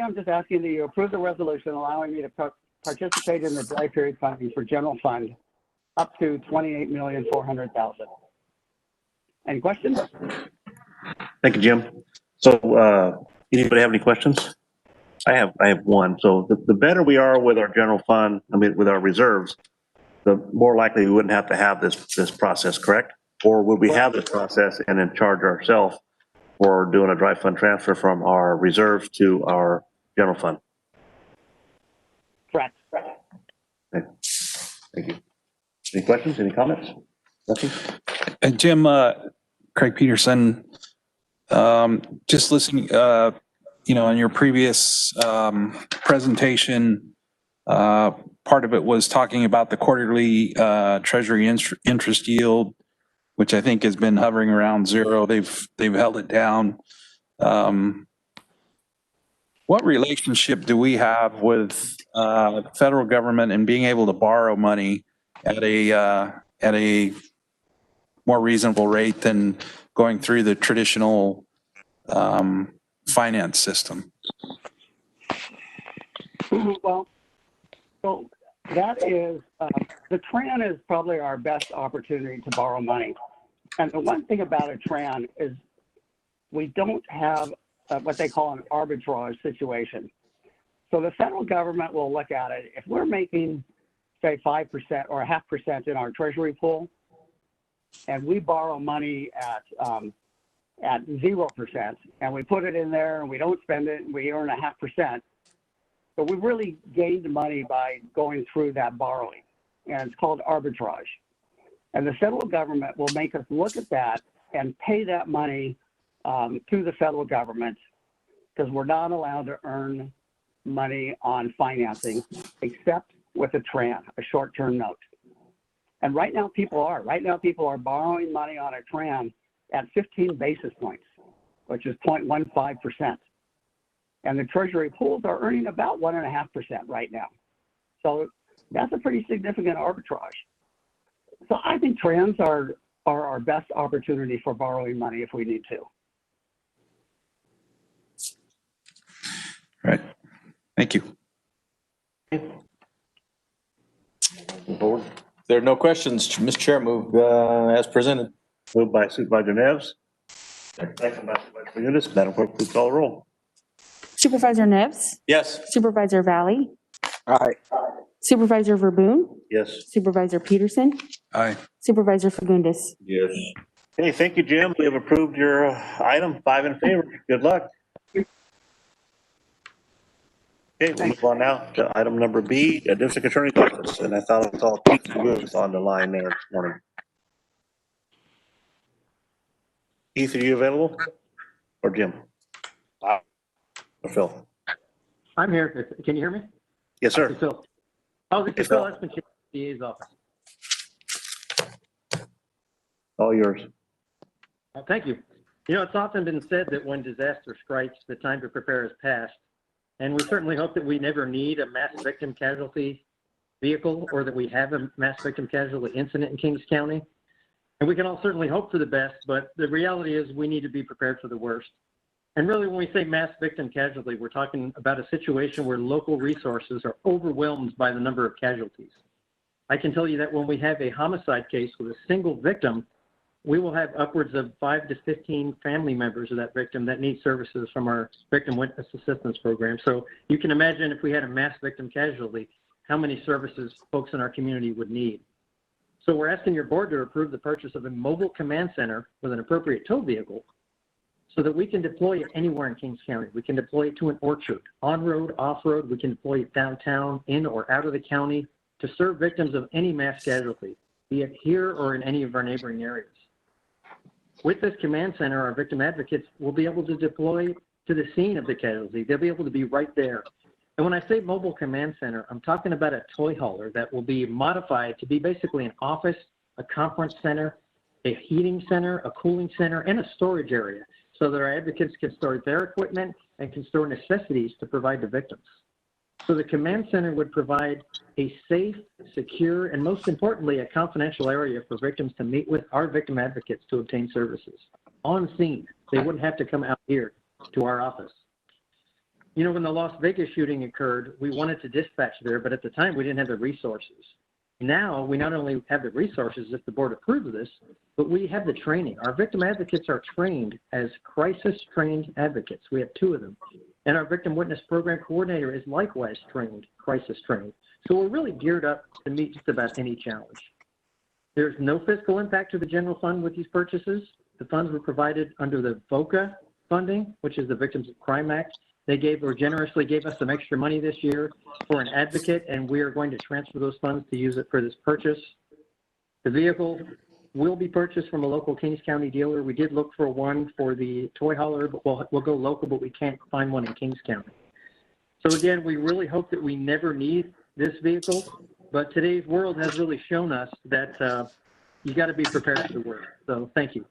I'm just asking that you approve the resolution allowing me to participate in the dry period funding for general fund up to $28,400,000. Any questions? Thank you, Jim. So, anybody have any questions? I have one. So the better we are with our general fund, I mean, with our reserves, the more likely we wouldn't have to have this process, correct? Or would we have this process and then charge ourselves for doing a dry fund transfer from our reserves to our general fund? Correct. Okay. Thank you. Any questions? Any comments? Nothing? And Jim, Craig Peterson, just listening, on your previous presentation, part of it was talking about the quarterly Treasury interest yield, which I think has been hovering around zero. They've held it down. What relationship do we have with the federal government and being able to borrow money at a more reasonable rate than going through the traditional finance system? Well, so that is, the TRAN is probably our best opportunity to borrow money. And the one thing about a TRAN is we don't have what they call an arbitrage situation. So the federal government will look at it. If we're making, say, 5% or 0.5% in our treasury pool, and we borrow money at 0%, and we put it in there and we don't spend it and we earn 0.5%, but we really gained money by going through that borrowing, and it's called arbitrage. And the federal government will make us look at that and pay that money to the federal government, because we're not allowed to earn money on financing except with a TRAN, a short-term note. And right now people are borrowing money on a TRAN at 15 basis points, which is 0.15%. And the treasury pools are earning about 1.5% right now. So that's a pretty significant arbitrage. So I think TRANs are our best opportunity for borrowing money if we need to. All right. Thank you. Board. There are no questions. Mr. Chair, move as presented. Moved by Supervisor Neves. Second by Supervisor Fagundes. Madam Clerk, please call the roll. Supervisor Neves? Yes. Supervisor Valley? Aye. Supervisor Verboen? Yes. Supervisor Peterson? Aye. Supervisor Fagundes? Yes. Hey, thank you, Jim. We have approved your item, 5 in favor. Good luck. Okay, we'll move on now to item number B, District Attorney's Office. And I thought I saw Keith Lewis on the line there this morning. Keith, are you available? Or Jim? Or Phil? I'm here. Can you hear me? Yes, sir. Phil. Oh, this is Phil Espenchak, DA's office. All yours. Thank you. You know, it's often been said that when disaster strikes, the time to prepare is past. And we certainly hope that we never need a mass victim casualty vehicle or that we have a mass victim casualty incident in Kings County. And we can all certainly hope for the best, but the reality is we need to be prepared for the worst. And really, when we say mass victim casualty, we're talking about a situation where local resources are overwhelmed by the number of casualties. I can tell you that when we have a homicide case with a single victim, we will have upwards of 5 to 15 family members of that victim that need services from our Victim Witness Assistance Program. So you can imagine if we had a mass victim casualty, how many services folks in our community would need. So we're asking your board to approve the purchase of a mobile command center with an appropriate tow vehicle so that we can deploy it anywhere in Kings County. We can deploy it to an orchard, on-road, off-road. We can deploy it downtown, in or out of the county to serve victims of any mass casualty, be it here or in any of our neighboring areas. With this command center, our victim advocates will be able to deploy to the scene of the casualty. They'll be able to be right there. And when I say mobile command center, I'm talking about a toy hauler that will be modified to be basically an office, a conference center, a heating center, a cooling center, and a storage area so that our advocates can store their equipment and can store necessities to provide to victims. So the command center would provide a safe, secure, and most importantly, a confidential area for victims to meet with our victim advocates to obtain services on scene. They wouldn't have to come out here to our office. You know, when the Las Vegas shooting occurred, we wanted to dispatch there, but at the time we didn't have the resources. Now we not only have the resources if the board approves this, but we have the training. Our victim advocates are trained as crisis-trained advocates. We have 2 of them. And our Victim Witness Program Coordinator is likewise trained, crisis-trained. So we're really geared up to meet just about any challenge. There's no fiscal impact to the general fund with these purchases. The funds were provided under the VOCA funding, which is the Victims of Crime Act. They generously gave us some extra money this year for an advocate, and we are going to transfer those funds to use it for this purchase. The vehicle will be purchased from a local Kings County dealer. We did look for one for the toy hauler, but we'll go local, but we can't find one in Kings County. So again, we really hope that we never need this vehicle, but today's world has really shown us that you got to be prepared for the worst. So thank you.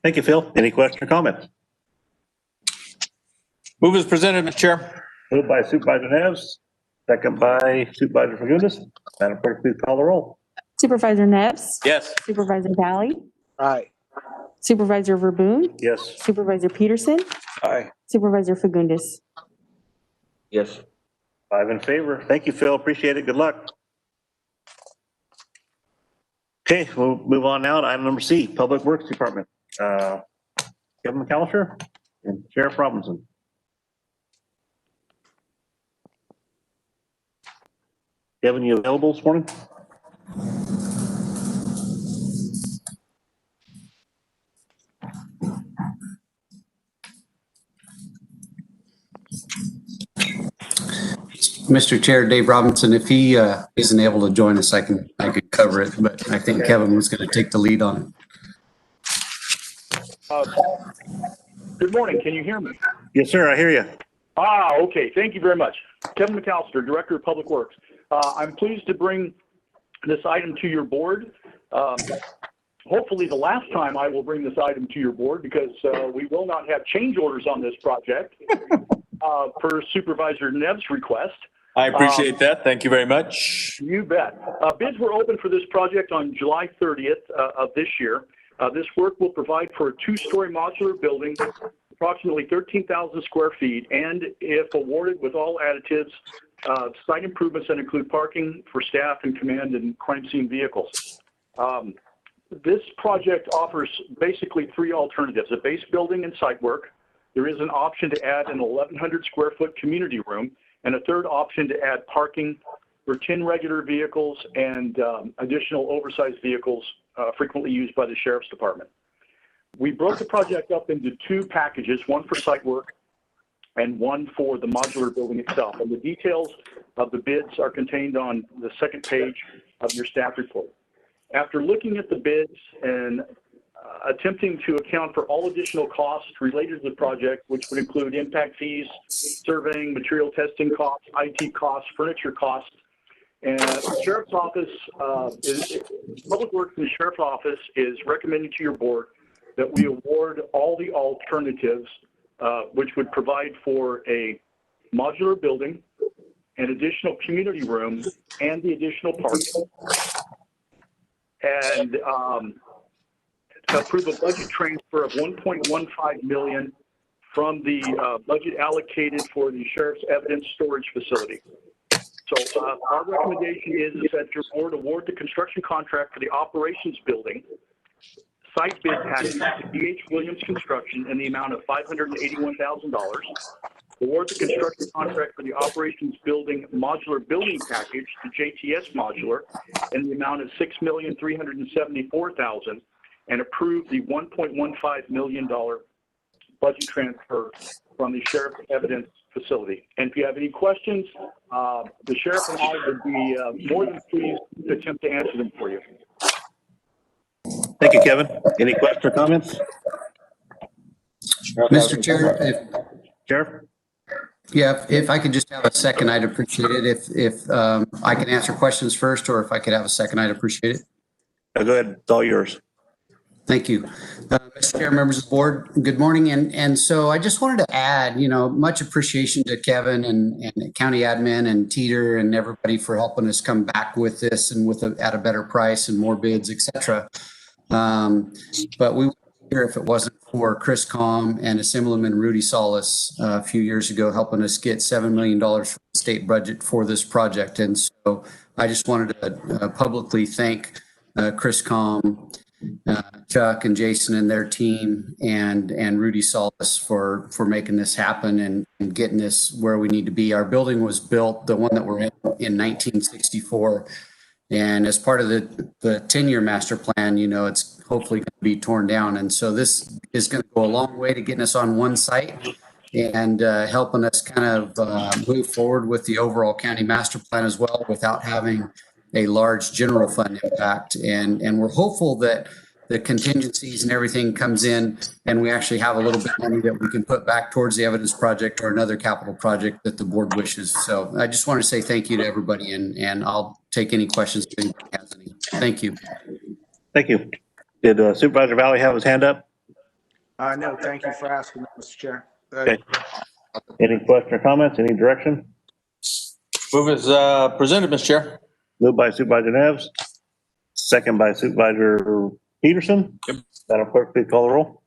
Thank you, Phil. Any questions or comments? Move as presented, Mr. Chair. Moved by Supervisor Neves, second by Supervisor Fagundes. Madam Clerk, please call the roll. Supervisor Neves? Yes. Supervisor Valley? Aye. Supervisor Verboen? Yes. Supervisor Peterson? Aye. Supervisor Fagundes? Yes. 5 in favor. Thank you, Phil. Appreciate it. Good luck. Okay, we'll move on now to item number C, Public Works Department. Kevin McAllister and Sheriff Robinson. Kevin, you available this morning? Mr. Chair, Dave Robinson, if he isn't able to join us, I could cover it, but I think Kevin was going to take the lead on it. Good morning. Can you hear me? Yes, sir. I hear you. Okay. Thank you very much. Kevin McAllister, Director of Public Works. I'm pleased to bring this item to your board. Hopefully the last time I will bring this item to your board because we will not have change orders on this project per Supervisor Neves' request. I appreciate that. Thank you very much. You bet. Bids were open for this project on July 30th of this year. This work will provide for a 2-story modular building, approximately 13,000 square feet, and if awarded with all additives, site improvements that include parking for staff and command and crime scene vehicles. This project offers basically 3 alternatives: a base building and site work. There is an option to add an 1,100 square foot community room, and a third option to add parking for 10 regular vehicles and additional oversized vehicles frequently used by the Sheriff's Department. We broke the project up into 2 packages, one for site work and one for the modular building itself. And the details of the bids are contained on the 2nd page of your staff report. After looking at the bids and attempting to account for all additional costs related to the project, which would include impact fees, surveying, material testing costs, IT costs, furniture costs, and the Sheriff's Office, Public Works and the Sheriff's Office is recommending to your board that we award all the alternatives, which would provide for a modular building, an additional community room, and the additional parking. And approve a budget transfer of $1.15 million from the budget allocated for the Sheriff's Evidence Storage Facility. So our recommendation is that your board award the construction contract for the operations building, site bid package to D.H. Williams Construction in the amount of $581,000, award the construction contract for the operations building modular building package to JTS Modular in the amount of $6,374,000, and approve the $1.15 million budget transfer from the Sheriff's Evidence Facility. And if you have any questions, the Sheriff and I would be more than pleased to attempt to answer them for you. Thank you, Kevin. Any questions or comments? Mr. Chair, Sheriff? Yeah, if I could just have a second, I'd appreciate it. If I can answer questions first, or if I could have a second, I'd appreciate it. Go ahead, it's all yours. Thank you. Mr. Chair, members of the board, good morning. And so I just wanted to add, much appreciation to Kevin and county admin and Teeter and everybody for helping us come back with this and at a better price and more bids, et cetera. But we wouldn't be here if it wasn't for Chris Calm and Assemblyman Rudy Solis a few years ago helping us get $7 million from the state budget for this project. And so I just wanted to publicly thank Chris Calm, Chuck and Jason and their team, and Rudy Solis for making this happen and getting this where we need to be. Our building was built, the one that we're in 1964. And as part of the 10-year master plan, it's hopefully going to be torn down. And so this is going to go a long way to getting us on one site and helping us kind of move forward with the overall county master plan as well without having a large general fund impact. And we're hopeful that the contingencies and everything comes in and we actually have a little bit of money that we can put back towards the evidence project or another capital project that the board wishes. So I just want to say thank you to everybody, and I'll take any questions if anybody has any. Thank you. Thank you. Did Supervisor Valley have his hand up? No, thank you for asking, Mr. Chair. Okay. Any question or comments? Any direction? Move as presented, Mr. Chair. Moved by Supervisor Neves, second by Supervisor Peterson. Yep. Madam Clerk, please call the roll.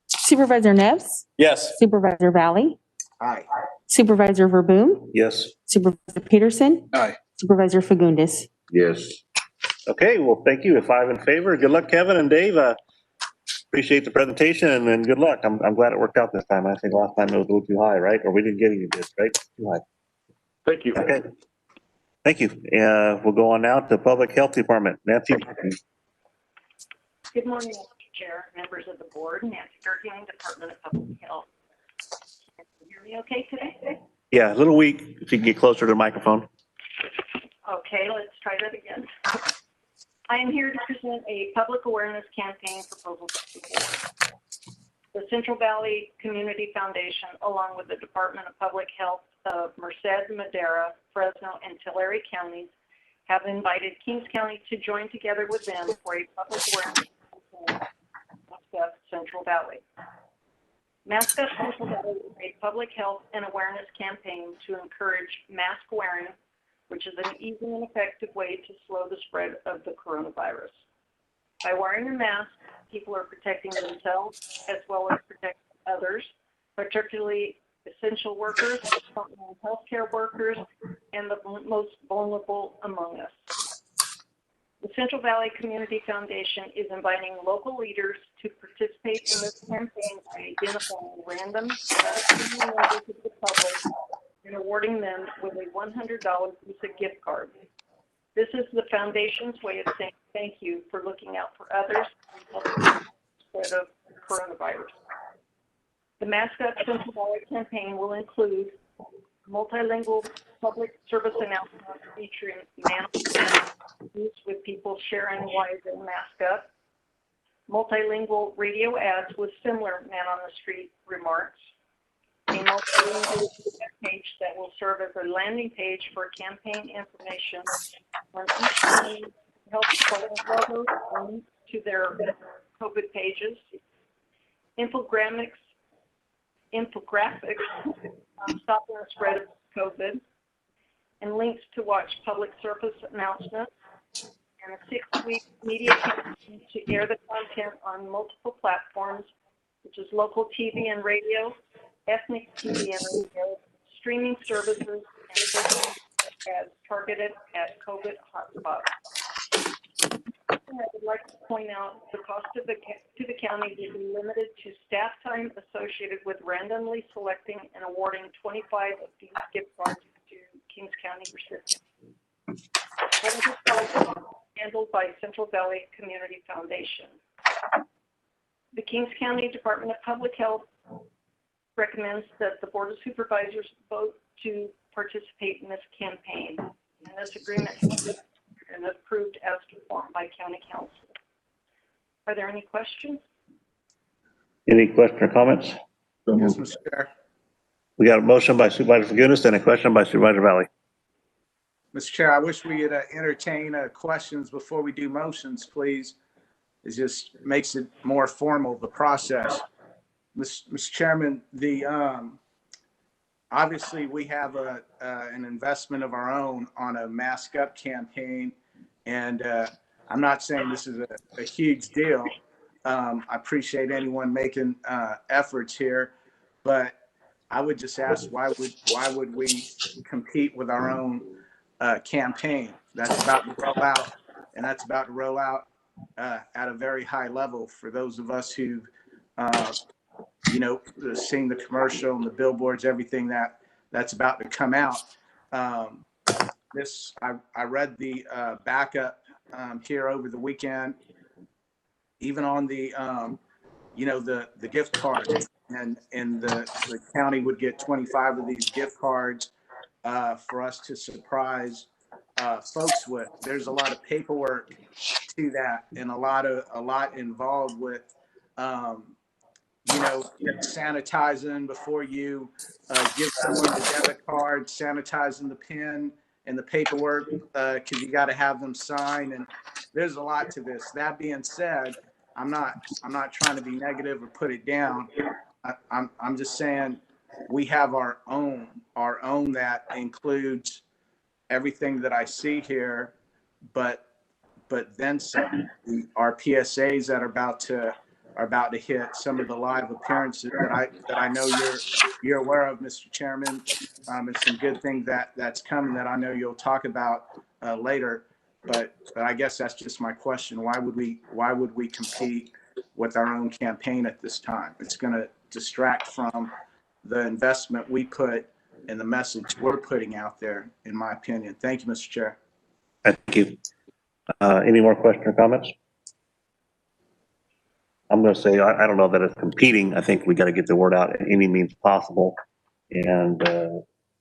Supervisor Neves? Yes. Supervisor Valley? Aye. Supervisor Verboen? Yes. Supervisor Peterson? Aye. Supervisor Fagundes? Yes. Okay, well, thank you. 5 in favor. Good luck, Kevin and Dave. Appreciate the presentation and good luck. I'm glad it worked out this time. I think last time it was a little too high, right? Or we didn't get any bids, right? Too high. Thank you. Okay. Thank you. We'll go on now to Public Health Department. Nancy. Good morning, Mr. Chair, members of the board. Nancy Gerking, Department of Public Health. Can you hear me okay today? Yeah, a little weak. If you can get closer to the microphone. Okay, let's try that again. I am here to present a public awareness campaign proposal to the board. The Central Valley Community Foundation, along with the Department of Public Health of Merced, Madera, Fresno, and Tulare counties, have invited Kings County to join together with them for a public awareness campaign, Mascot Central Valley. Mascot Central Valley is a public health and awareness campaign to encourage mask wearing, which is an easy and effective way to slow the spread of the coronavirus. By wearing a mask, people are protecting themselves as well as protecting others, particularly essential workers, frontline healthcare workers, and the most vulnerable among us. The Central Valley Community Foundation is inviting local leaders to participate in this campaign by identifying random members of the public and awarding them with a $100 Visa gift card. This is the foundation's way of saying thank you for looking out for others and helping the spread of coronavirus. The Mascot Central Valley campaign will include multilingual public service announcements featuring man-on-man with people sharing why they're Mascot, multilingual radio ads with similar man-on-the-street remarks, a multilingual page that will serve as a landing page for campaign information on each county health department logos and to their COVID pages, infographics stopping the spread of COVID, and links to watch public service announcements, and a 6-week media campaign to air the content on multiple platforms, such as local TV and radio, ethnic TV and radio, streaming services, and social ads targeted at COVID hotspots. I would like to point out the cost to the county will be limited to staff time associated with randomly selecting and awarding 25 of these gift cards to Kings County recipients. Handled by Central Valley Community Foundation. The Kings County Department of Public Health recommends that the Board of Supervisors vote to participate in this campaign, and this agreement has been and approved as performed by County Council. Are there any questions? Any question or comments? Yes, Mr. Chair. We got a motion by Supervisor Fagundes and a question by Supervisor Valley. Mr. Chair, I wish we could entertain questions before we do motions, please. It just makes it more formal, the process. Mr. Chairman, obviously we have an investment of our own on a Mask Up campaign, and I'm not saying this is a huge deal. I appreciate anyone making efforts here, but I would just ask, why would we compete with our own campaign that's about to roll out, and that's about to roll out at a very high level for those of us who've seen the commercial and the billboards, everything that's about to come out. I read the backup here over the weekend, even on the the gift cards, and the county would get 25 of these gift cards for us to surprise folks with. There's a lot of paperwork to that, and a lot involved with sanitizing before you give someone the debit card, sanitizing the pen and the paperwork, because you got to have them sign, and there's a lot to this. That being said, I'm not trying to be negative or put it down. I'm just saying we have our own that includes everything that I see here, but then some. Our PSAs that are about to hit, some of the live appearances that I know you're aware of, Mr. Chairman, and some good things that's coming that I know you'll talk about later. But I guess that's just my question. Why would we compete with our own campaign at this time? It's going to distract from the investment we put and the message we're putting out there, in my opinion. Thank you, Mr. Chair. Thank you. Any more questions or comments? I'm going to say, I don't know that it's competing. I think we got to get the word out at any means possible, and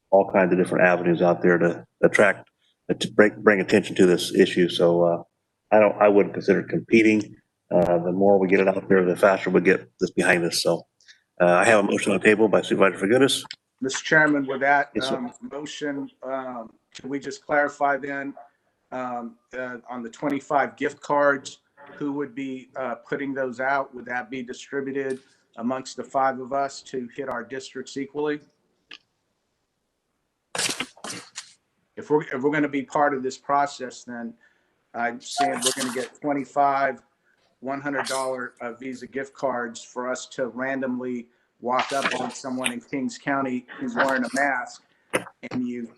all kinds of different avenues out there to attract, to bring attention to this issue. So I wouldn't consider it competing. The more we get it out there, the faster we get this behind us. So I have a motion on the table by Supervisor Fagundes. Mr. Chairman, with that motion, can we just clarify then on the 25 gift cards, who would be putting those out? Would that be distributed amongst the 5 of us to hit our districts equally? If we're going to be part of this process, then I'm saying we're going to get 25 $100 Visa gift cards for us to randomly walk up on someone in Kings County who's wearing a mask, and you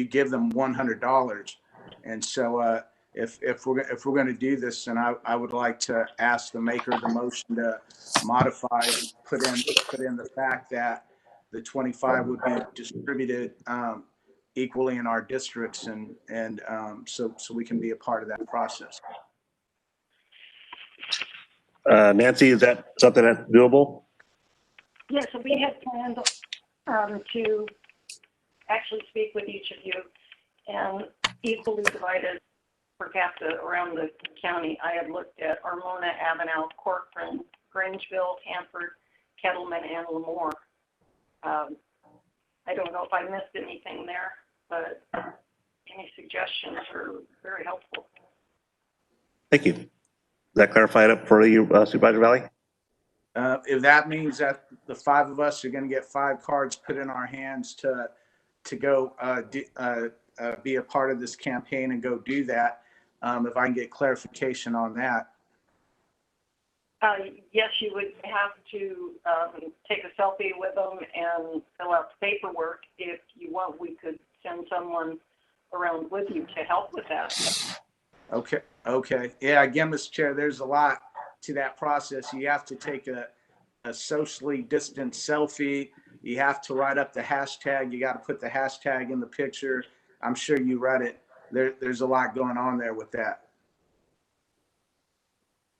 give them $100. And so if we're going to do this, then I would like to ask the maker of the motion to modify and put in the fact that the 25 would be distributed equally in our districts, and so we can be a part of that process. Nancy, is that something that's doable? Yes, so we had planned to actually speak with each of you and equally divided per capita around the county. I had looked at Armona, Avenel, Corcoran, Grangeville, Hanford, Kettleman, and Lemoore. I don't know if I missed anything there, but any suggestions are very helpful. Thank you. that clarify it up for you, Supervisor Valley? If that means that the 5 of us are going to get 5 cards put in our hands to go be a part of this campaign and go do that, if I can get clarification on that. Yes, you would have to take a selfie with them and fill out the paperwork. If you want, we could send someone around with you to help with that. Okay. Yeah, again, Mr. Chair, there's a lot to that process. You have to take a socially distant selfie. You have to write up the hashtag. You got to put the hashtag in the picture. I'm sure you read it. There's a lot going on there with that.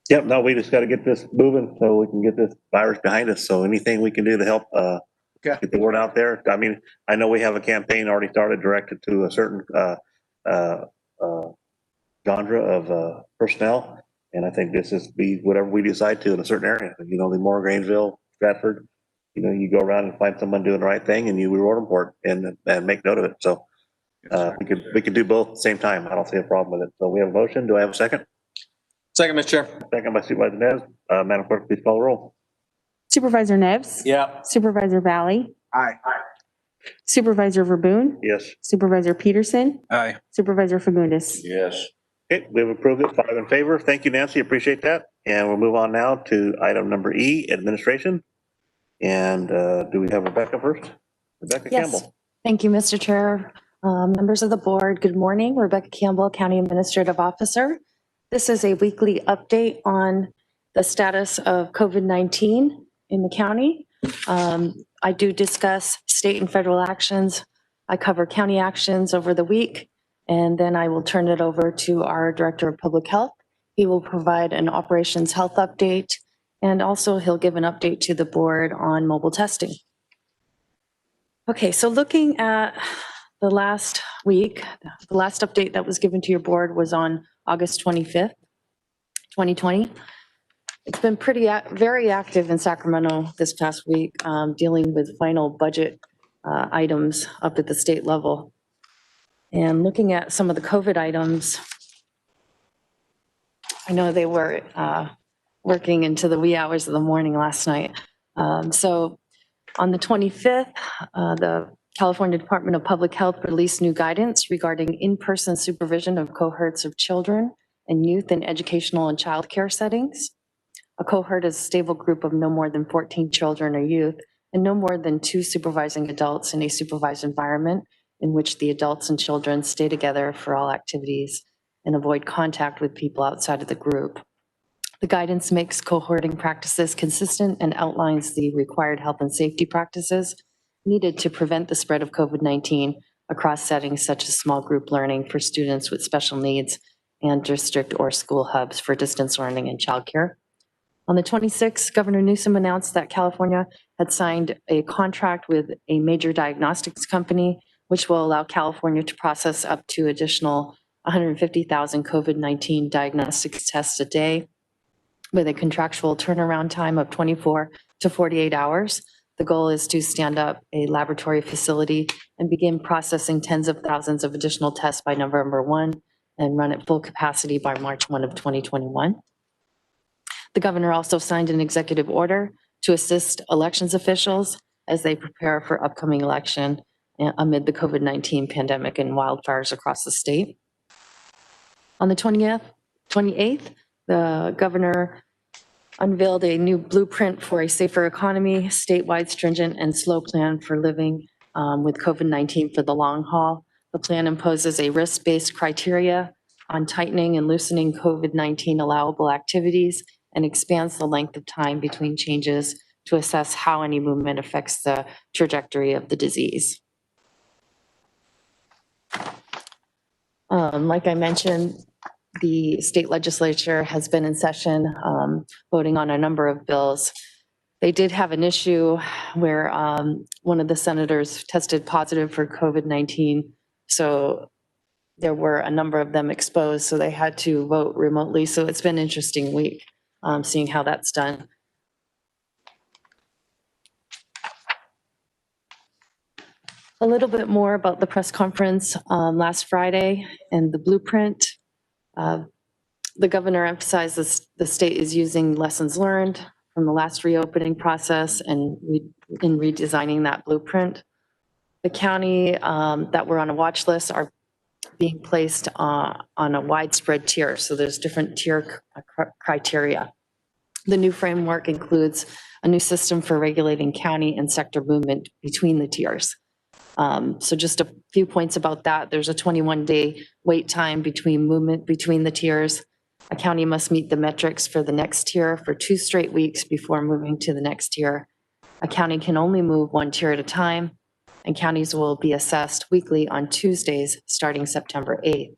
Yep, no, we just got to get this moving so we can get this virus behind us. So anything we can do to help get the word out there. I mean, I know we have a campaign already started directed to a certain genre of personnel. And I think this is be whatever we decide to in a certain area. You know, Lemoore, Grangeville, Stratford, you know, you go around and find someone doing the right thing and you reward them for it and make note of it. So we could do both at the same time. I don't see a problem with it. So we have a motion. Do I have a second? Second, Mr. Chair. Second by Supervisor Neves. Madam Clerk, please call the roll. Supervisor Neves? Yeah. Supervisor Valley? Aye. Supervisor Verboen? Yes. Supervisor Peterson? Aye. Supervisor Fagundes? Yes. Okay, we've approved it, 5 in favor. Thank you, Nancy, appreciate that. And we'll move on now to item number E, administration. And do we have Rebecca first? Rebecca Yes. Campbell. Thank you, Mr. Chair. Members of the board, good morning. Rebecca Campbell, County Administrative Officer. This is a weekly update on the status of COVID-19 in the county. I do discuss state and federal actions. I cover county actions over the week, and then I will turn it over to our Director of Public Health. He will provide an operations health update, and also he'll give an update to the board on mobile testing. Okay, so looking at the last week, the last update that was given to your board was on August 25th, 2020. It's been very active in Sacramento this past week, dealing with final budget items up at the state level. And looking at some of the COVID items, I know they were working into the wee hours of the morning last night. So on the 25th, the California Department of Public Health released new guidance regarding in-person supervision of cohorts of children and youth in educational and childcare settings. A cohort is a stable group of no more than 14 children or youth and no more than 2 supervising adults in a supervised environment in which the adults and children stay together for all activities and avoid contact with people outside of the group. The guidance makes cohorting practices consistent and outlines the required health and safety practices needed to prevent the spread of COVID-19 across settings such as small group learning for students with special needs and district or school hubs for distance learning and childcare. On the 26th, Governor Newsom announced that California had signed a contract with a major diagnostics company, which will allow California to process up to additional 150,000 COVID-19 diagnostics tests a day with a contractual turnaround time of 24 to 48 hours. The goal is to stand up a laboratory facility and begin processing tens of thousands of additional tests by November 1 and run at full capacity by March 1 of 2021. The governor also signed an executive order to assist elections officials as they prepare for upcoming election amid the COVID-19 pandemic and wildfires across the state. On the 28th, the governor unveiled a new blueprint for a safer economy, statewide stringent and slow plan for living with COVID-19 for the long haul. The plan imposes a risk-based criteria on tightening and loosening COVID-19 allowable activities and expands the length of time between changes to assess how any movement affects the trajectory of the disease. Like I mentioned, the state legislature has been in session voting on a number of bills. They did have an issue where one of the senators tested positive for COVID-19, so there were a number of them exposed, so they had to vote remotely. So it's been an interesting week seeing how that's done. A little bit more about the press conference last Friday and the blueprint. The governor emphasizes the state is using lessons learned from the last reopening process and in redesigning that blueprint. The county that were on a watch list are being placed on a widespread tier. So there's different tier criteria. The new framework includes a new system for regulating county and sector movement between the tiers. So just a few points about that. There's a 21-day wait time between movement between the tiers. A county must meet the metrics for the next tier for 2 straight weeks before moving to the next tier. A county can only move 1 tier at a time, and counties will be assessed weekly on Tuesdays starting September 8th.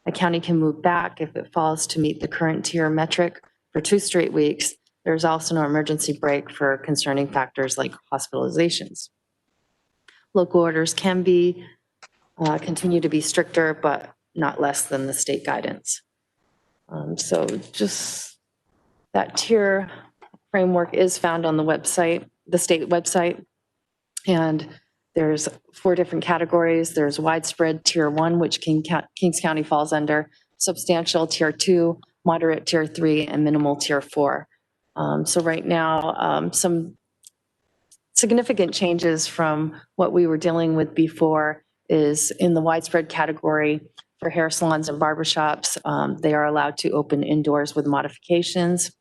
A county can move back if it falls to meet the current tier metric for 2 straight weeks. There's also no emergency break for concerning factors like hospitalizations. Local orders can be continue to be stricter, but not less than the state guidance. So just that tier framework is found on the website, the state website, and there's 4 different categories. There's widespread tier 1, which Kings County falls under, substantial tier 2, moderate tier 3, and minimal tier 4. So right now, some significant changes from what we were dealing with before is in the widespread category for hair salons and barbershops. They are allowed to open indoors with modifications.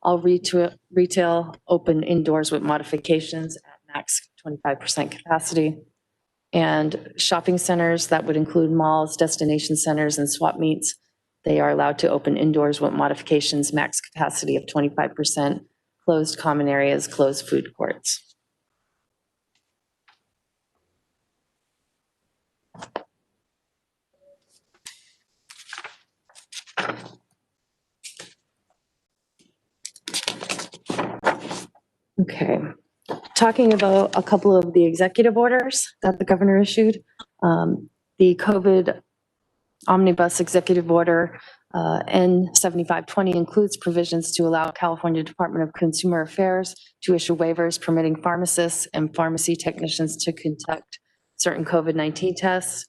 All retail open indoors with modifications at max 25% capacity. And shopping centers, that would include malls, destination centers, and swap meets. They are allowed to open indoors with modifications, max capacity of 25%, closed common areas, closed food courts. Okay, talking about a couple of the executive orders that the governor issued. The COVID Omnibus Executive Order N7520 includes provisions to allow California Department of Consumer Affairs to issue waivers permitting pharmacists and pharmacy technicians to conduct certain COVID-19 tests.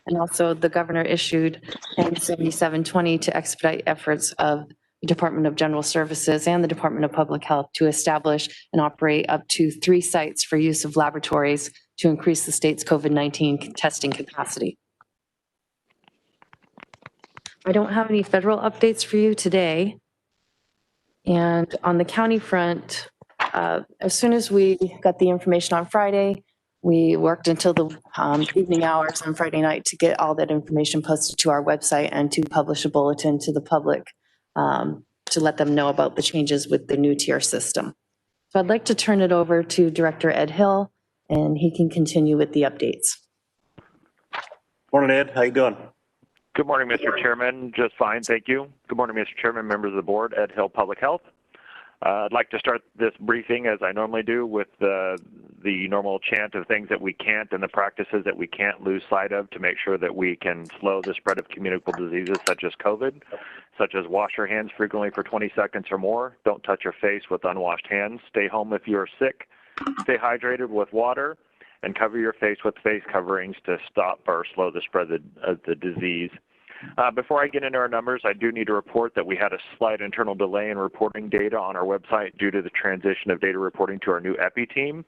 And also the governor issued N7720 to expedite efforts of the Department of General Services and the Department of Public Health to establish and operate up to 3 sites for use of laboratories to increase the state's COVID-19 testing capacity. I don't have any federal updates for you today. And on the county front, as soon as we got the information on Friday, we worked until the evening hours on Friday night to get all that information posted to our website and to publish a bulletin to the public to let them know about the changes with the new tier system. So I'd like to turn it over to Director Ed Hill, and he can continue with the updates. Morning, Ed. How you doing? Good morning, Mr. Chairman. Just fine, thank you. Good morning, Mr. Chairman, members of the board. Ed Hill, Public Health. I'd like to start this briefing, as I normally do, with the normal chant of things that we can't and the practices that we can't lose sight of to make sure that we can slow the spread of communicable diseases such as COVID, such as wash your hands frequently for 20 seconds or more, don't touch your face with unwashed hands, stay home if you're sick, stay hydrated with water, and cover your face with face coverings to stop or slow the spread of the disease. Before I get into our numbers, I do need to report that we had a slight internal delay in reporting data on our website due to the transition of data reporting to our new EPI team.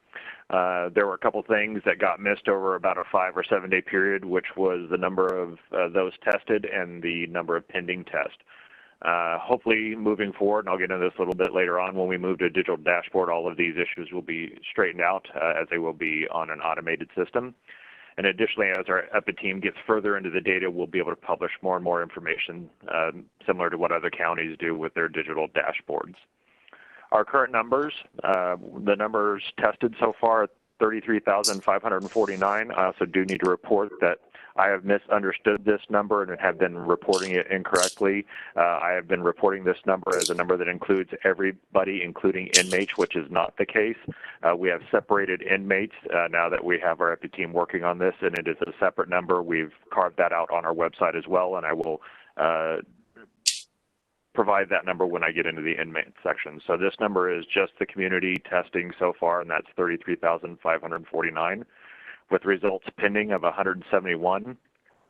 There were a couple things that got missed over about a 5 or 7 day period, which was the number of those tested and the number of pending tests. Hopefully moving forward, and I'll get into this a little bit later on, when we move to a digital dashboard, all of these issues will be straightened out as they will be on an automated system. And additionally, as our EPI team gets further into the data, we'll be able to publish more and more information similar to what other counties do with their digital dashboards. Our current numbers, the numbers tested so far, 33,549. I also do need to report that I have misunderstood this number and have been reporting it incorrectly. I have been reporting this number as a number that includes everybody, including inmates, which is not the case. We have separated inmates now that we have our EPI team working on this, and it is a separate number. We've carved that out on our website as well, and I will provide that number when I get into the inmate section. So this number is just the community testing so far, and that's 33,549. With results pending of 171,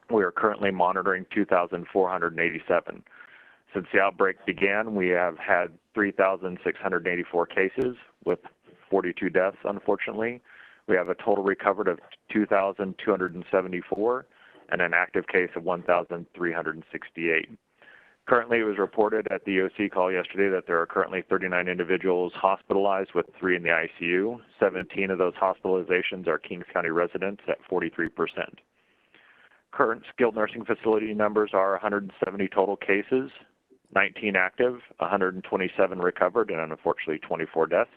we are currently monitoring 2,487. Since the outbreak began, we have had 3,684 cases with 42 deaths, unfortunately. We have a total recovered of 2,274 and an active case of 1,368. Currently, it was reported at the EOC call yesterday that there are currently 39 individuals hospitalized with 3 in the ICU. 17 of those hospitalizations are Kings County residents at 43%. Current skilled nursing facility numbers are 170 total cases, 19 active, 127 recovered, and unfortunately 24 deaths.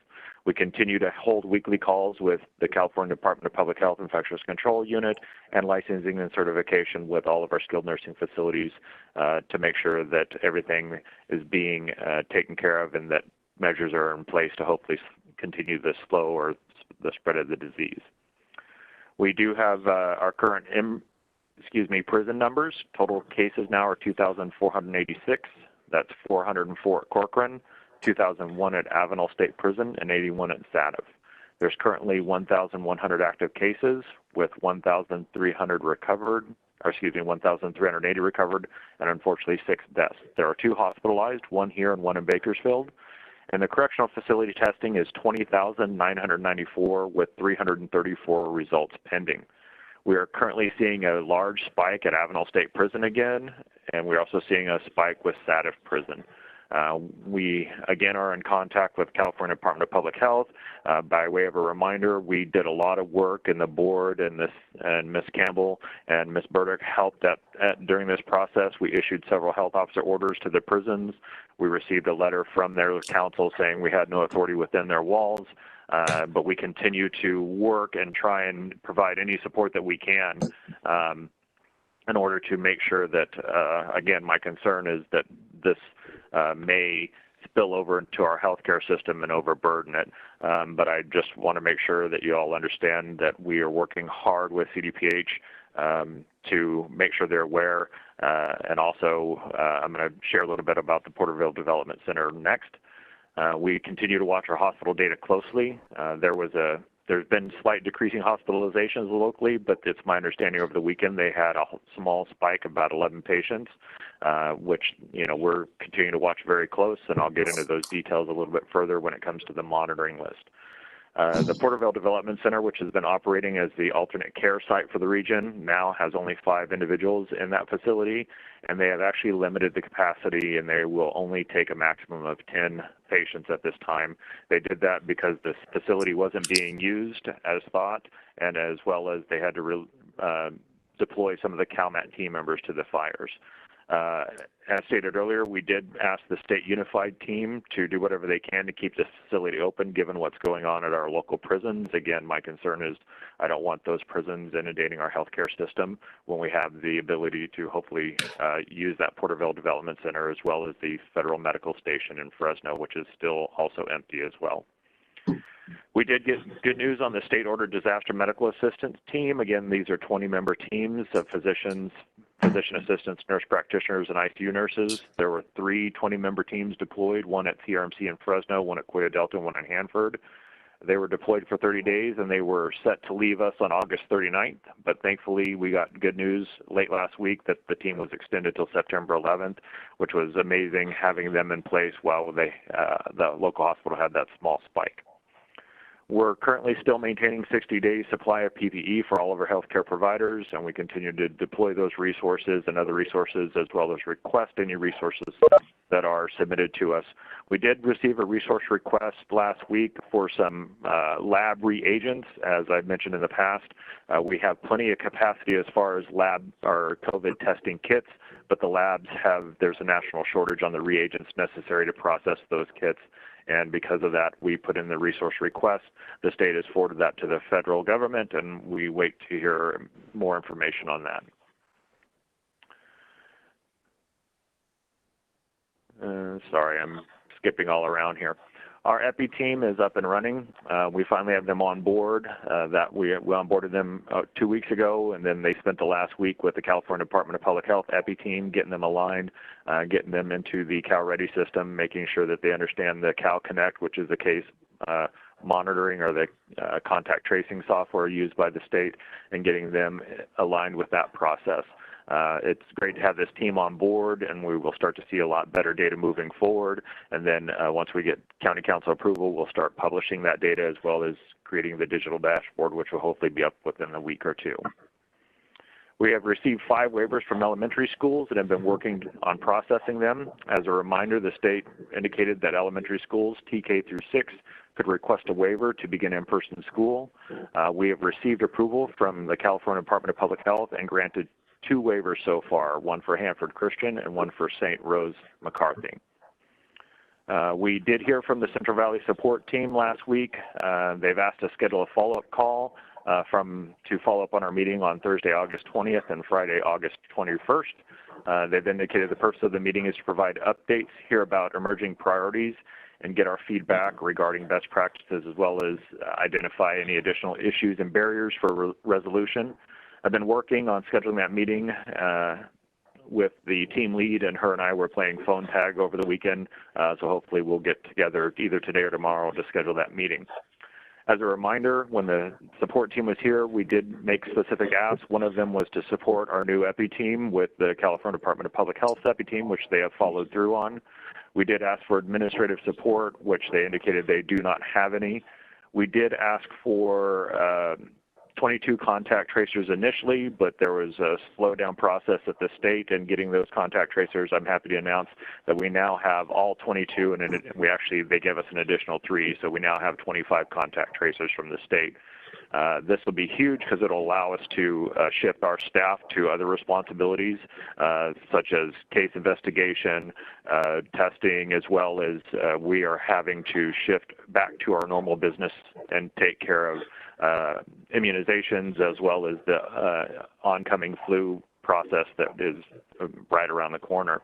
We continue to hold weekly calls with the California Department of Public Health Infectious Control Unit and licensing and certification with all of our skilled nursing facilities to make sure that everything is being taken care of and that measures are in place to hopefully continue the slow or the spread of the disease. We do have our current prison numbers. Total cases now are 2,486. That's 404 at Corcoran, 2,001 at Avenal State Prison, and 81 at Sativ. There's currently 1,100 active cases with 1,300 recovered, 1,380 recovered, and unfortunately 6 deaths. There are 2 hospitalized, 1 here and 1 in Bakersfield. And the correctional facility testing is 20,994 with 334 results pending. We are currently seeing a large spike at Avenal State Prison again, and we're also seeing a spike with Sativ Prison. We, again, are in contact with California Department of Public Health. By way of a reminder, we did a lot of work in the board, and Ms. Campbell and Ms. Burdick helped during this process. We issued several health officer orders to the prisons. We received a letter from their council saying we had no authority within their walls. But we continue to work and try and provide any support that we can in order to make sure that, again, my concern is that this may spill over into our healthcare system and overburden it. But I just want to make sure that you all understand that we are working hard with CDPH to make sure they're aware. And also, I'm going to share a little bit about the Porterville Development Center next. We continue to watch our hospital data closely. There's been slight decreasing hospitalizations locally, but it's my understanding over the weekend they had a small spike, about 11 patients, which we're continuing to watch very close, and I'll get into those details a little bit further when it comes to the monitoring list. The Porterville Development Center, which has been operating as the alternate care site for the region, now has only 5 individuals in that facility, and they have actually limited the capacity, and they will only take a maximum of 10 patients at this time. They did that because this facility wasn't being used as thought, and as well as they had to deploy some of the CalMat team members to the fires. As stated earlier, we did ask the state unified team to do whatever they can to keep this facility open given what's going on at our local prisons. Again, my concern is I don't want those prisons inundating our healthcare system when we have the ability to hopefully use that Porterville Development Center as well as the Federal Medical Station in Fresno, which is still also empty as well. We did get good news on the state-ordered disaster medical assistance team. Again, these are 20-member teams of physicians, physician assistants, nurse practitioners, and ICU nurses. There were 3 20-member teams deployed, one at CRMC in Fresno, one at Coya Delta, and one in Hanford. They were deployed for 30 days, and they were set to leave us on August 39th. But thankfully, we got good news late last week that the team was extended till September 11th, which was amazing having them in place while the local hospital had that small spike. We're currently still maintaining 60-day supply of PPE for all of our healthcare providers, and we continue to deploy those resources and other resources as well as request any resources that are submitted to us. We did receive a resource request last week for some lab reagents. As I've mentioned in the past, we have plenty of capacity as far as lab or COVID testing kits, but the labs there's a national shortage on the reagents necessary to process those kits. And because of that, we put in the resource request. The state has forwarded that to the federal government, and we wait to hear more information on that. Sorry, I'm skipping all around here. Our EPI team is up and running. We finally have them on board. We onboarded them 2 weeks ago, and then they spent the last week with the California Department of Public Health EPI team, getting them aligned, getting them into the CalReady system, making sure that they understand the Cal Connect, which is the case monitoring or the contact tracing software used by the state, and getting them aligned with that process. It's great to have this team on board, and we will start to see a lot better data moving forward. And then once we get county council approval, we'll start publishing that data as well as creating the digital dashboard, which will hopefully be up within a week or two. We have received 5 waivers from elementary schools and have been working on processing them. As a reminder, the state indicated that elementary schools, TK through 6, could request a waiver to begin in-person school. We have received approval from the California Department of Public Health and granted 2 waivers so far, one for Hanford Christian and one for St. Rose McCarthy. We did hear from the Central Valley support team last week. They've asked to schedule a follow-up call to follow up on our meeting on Thursday, August 20th and Friday, August 21st. They've indicated the purpose of the meeting is to provide updates, hear about emerging priorities, and get our feedback regarding best practices, as well as identify any additional issues and barriers for resolution. I've been working on scheduling that meeting with the team lead, and her and I were playing phone tag over the weekend, so hopefully we'll get together either today or tomorrow to schedule that meeting. As a reminder, when the support team was here, we did make specific asks. One of them was to support our new EPI team with the California Department of Public Health EPI team, which they have followed through on. We did ask for administrative support, which they indicated they do not have any. We did ask for 22 contact tracers initially, but there was a slowdown process at the state in getting those contact tracers. I'm happy to announce that we now have all 22, and they gave us an additional 3, so we now have 25 contact tracers from the state. This will be huge because it'll allow us to shift our staff to other responsibilities, such as case investigation, testing, as well as we are having to shift back to our normal business and take care of immunizations, as well as the oncoming flu process that is right around the corner.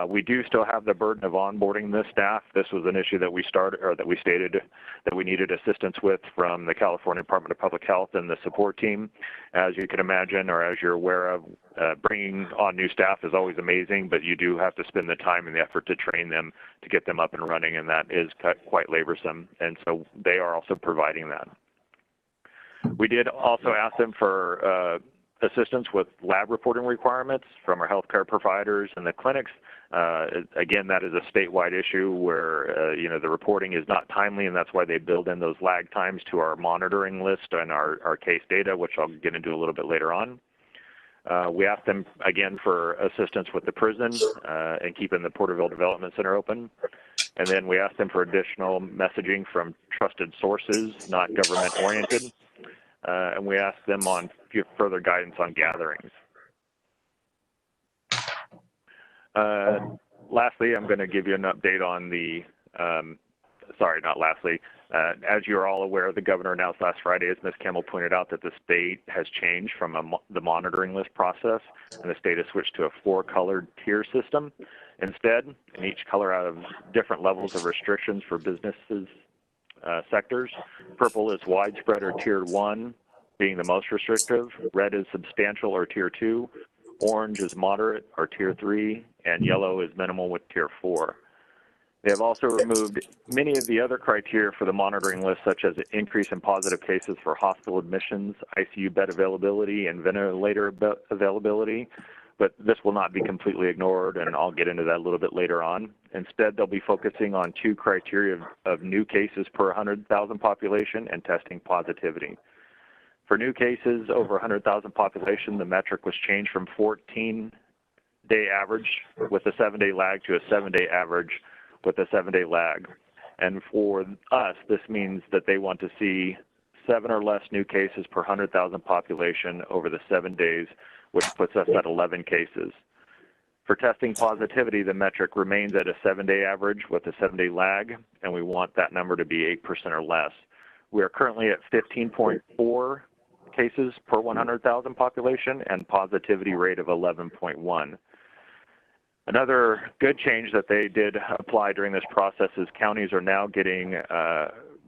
We do still have the burden of onboarding this staff. This was an issue that we stated that we needed assistance with from the California Department of Public Health and the support team. As you can imagine, or as you're aware of, bringing on new staff is always amazing, but you do have to spend the time and the effort to train them to get them up and running, and that is quite laborsome. And so they are also providing that. We did also ask them for assistance with lab reporting requirements from our healthcare providers and the clinics. Again, that is a statewide issue where the reporting is not timely, and that's why they build in those lag times to our monitoring list and our case data, which I'll get into a little bit later on. We asked them again for assistance with the prison and keeping the Porterville Development Center open. And then we asked them for additional messaging from trusted sources, not government oriented. And we asked them on further guidance on gatherings. Lastly, I'm going to give you an update on the, sorry, not lastly. As you're all aware, the governor announced last Friday, as Ms. Campbell pointed out, that the state has changed from the monitoring list process, and the state has switched to a 4-colored tier system. Instead, in each color out of different levels of restrictions for businesses, sectors. Purple is widespread or tier 1, being the most restrictive. Red is substantial or tier 2. Orange is moderate or tier 3, and yellow is minimal with tier 4. They have also removed many of the other criteria for the monitoring list, such as an increase in positive cases for hospital admissions, ICU bed availability, and ventilator availability. But this will not be completely ignored, and I'll get into that a little bit later on. Instead, they'll be focusing on 2 criteria of new cases per 100,000 population and testing positivity. For new cases over 100,000 population, the metric was changed from 14-day average with a 7-day lag to a 7-day average with a 7-day lag. And for us, this means that they want to see 7 or less new cases per 100,000 population over the 7 days, which puts us at 11 cases. For testing positivity, the metric remains at a 7-day average with a 7-day lag, and we want that number to be 8% or less. We are currently at 15.4 cases per 100,000 population and positivity rate of 11.1. Another good change that they did apply during this process is counties are now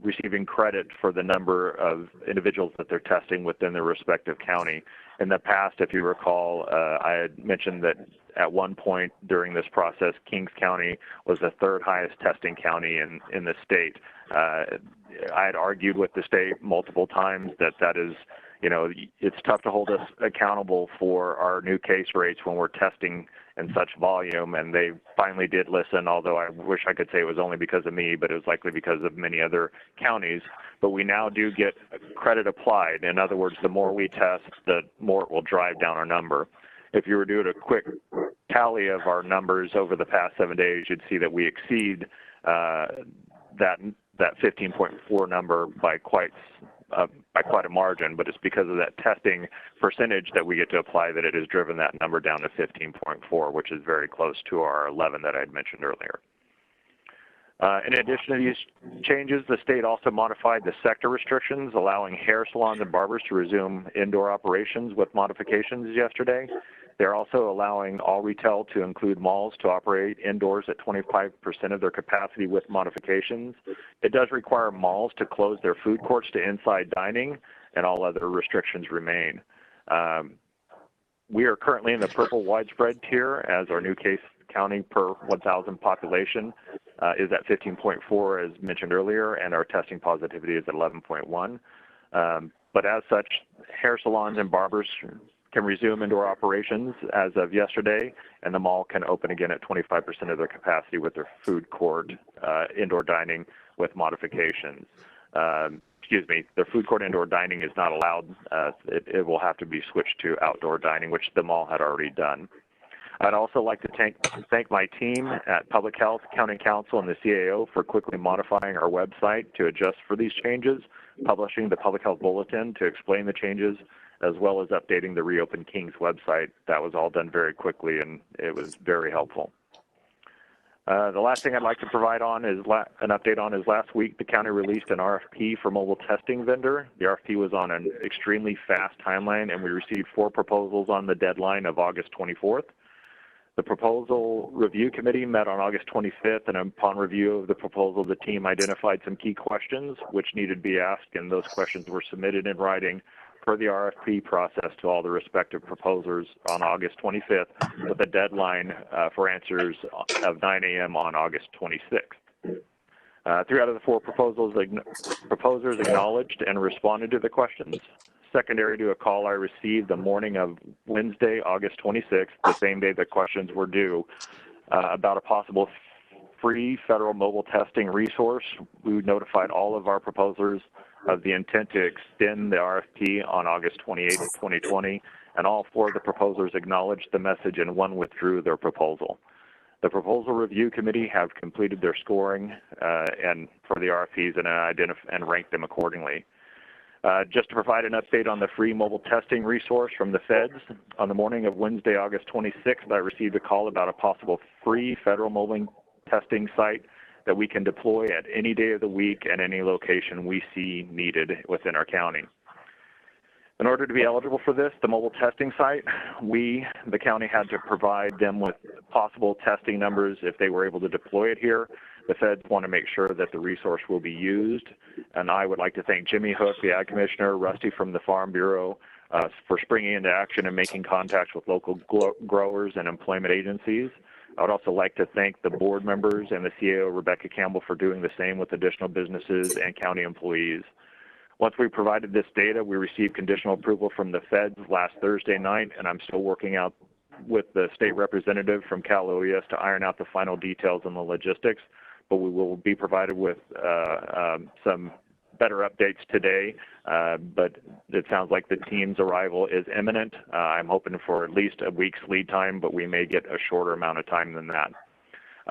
receiving credit for the number of individuals that they're testing within their respective county. In the past, if you recall, I had mentioned that at one point during this process, Kings County was the 3rd highest testing county in the state. I had argued with the state multiple times that is it's tough to hold us accountable for our new case rates when we're testing in such volume, and they finally did listen, although I wish I could say it was only because of me, but it was likely because of many other counties. But we now do get credit applied. In other words, the more we test, the more it will drive down our number. If you were doing a quick tally of our numbers over the past 7 days, you'd see that we exceed that 15.4 number by quite a margin, but it's because of that testing percentage that we get to apply that it has driven that number down to 15.4, which is very close to our 11 that I had mentioned earlier. In addition to these changes, the state also modified the sector restrictions, allowing hair salons and barbers to resume indoor operations with modifications yesterday. They're also allowing all retail to include malls to operate indoors at 25% of their capacity with modifications. It does require malls to close their food courts to inside dining, and all other restrictions remain. We are currently in the purple widespread tier, as our new case county per 1,000 population is at 15.4, as mentioned earlier, and our testing positivity is at 11.1. But as such, hair salons and barbers can resume indoor operations as of yesterday, and the mall can open again at 25% of their capacity with their food court indoor dining with modifications. Their food court indoor dining is not allowed. It will have to be switched to outdoor dining, which the mall had already done. I'd also like to thank my team at Public Health, County Council, and the CAO for quickly modifying our website to adjust for these changes, publishing the Public Health Bulletin to explain the changes, as well as updating the Reopen Kings website. That was all done very quickly, and it was very helpful. The last thing I'd like to provide on is an update on is last week the county released an RFP for mobile testing vendor. The RFP was on an extremely fast timeline, and we received 4 proposals on the deadline of August 24th. The proposal review committee met on August 25th, and upon review of the proposal, the team identified some key questions which needed to be asked, and those questions were submitted in writing per the RFP process to all the respective proposers on August 25th, with a deadline for answers of 9 a.m. on August 26th. 3 out of the 4 proposers acknowledged and responded to the questions. Secondary to a call I received the morning of Wednesday, August 26th, the same day the questions were due, about a possible free federal mobile testing resource. We notified all of our proposers of the intent to extend the RFP on August 28, 2020, and all 4 of the proposers acknowledged the message and 1 withdrew their proposal. The proposal review committee have completed their scoring and for the RFPs and ranked them accordingly. Just to provide an update on the free mobile testing resource from the feds, on the morning of Wednesday, August 26th, I received a call about a possible free federal mobile testing site that we can deploy at any day of the week and any location we see needed within our county. In order to be eligible for this, the mobile testing site, the county, had to provide them with possible testing numbers if they were able to deploy it here. The feds want to make sure that the resource will be used, and I would like to thank Jimmy Hook, the Ag Commissioner, Rusty from the Farm Bureau, for springing into action and making contacts with local growers and employment agencies. I would also like to thank the board members and the CAO, Rebecca Campbell, for doing the same with additional businesses and county employees. Once we provided this data, we received conditional approval from the feds last Thursday night, and I'm still working out with the state representative from Cal OES to iron out the final details and the logistics, but we will be provided with some better updates today, but it sounds like the team's arrival is imminent. I'm hoping for at least a week's lead time, but we may get a shorter amount of time than that.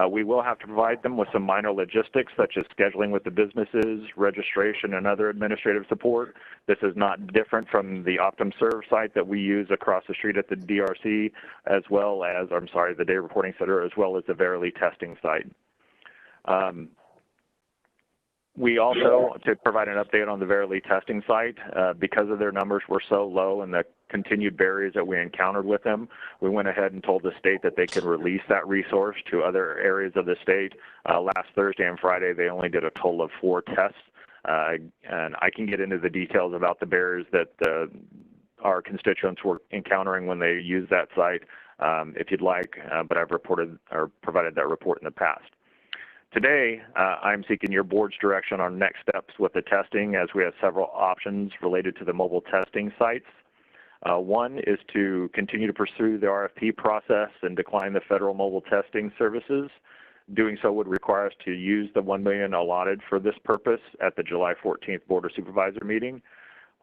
We will have to provide them with some minor logistics, such as scheduling with the businesses, registration, and other administrative support. This is not different from the OptumServe site that we use across the street at the DRC, as well as, the Day Reporting Center, as well as the Verily testing site. We also, to provide an update on the Verily testing site, because of their numbers were so low and the continued barriers that we encountered with them, we went ahead and told the state that they could release that resource to other areas of the state. Last Thursday and Friday, they only did a total of 4 tests, and I can get into the details about the barriers that our constituents were encountering when they used that site if you'd like, but I've reported or provided that report in the past. Today, I'm seeking your board's direction on next steps with the testing, as we have several options related to the mobile testing sites. One is to continue to pursue the RFP process and decline the federal mobile testing services. Doing so would require us to use the $1 million allotted for this purpose at the July 14th Board of Supervisor meeting.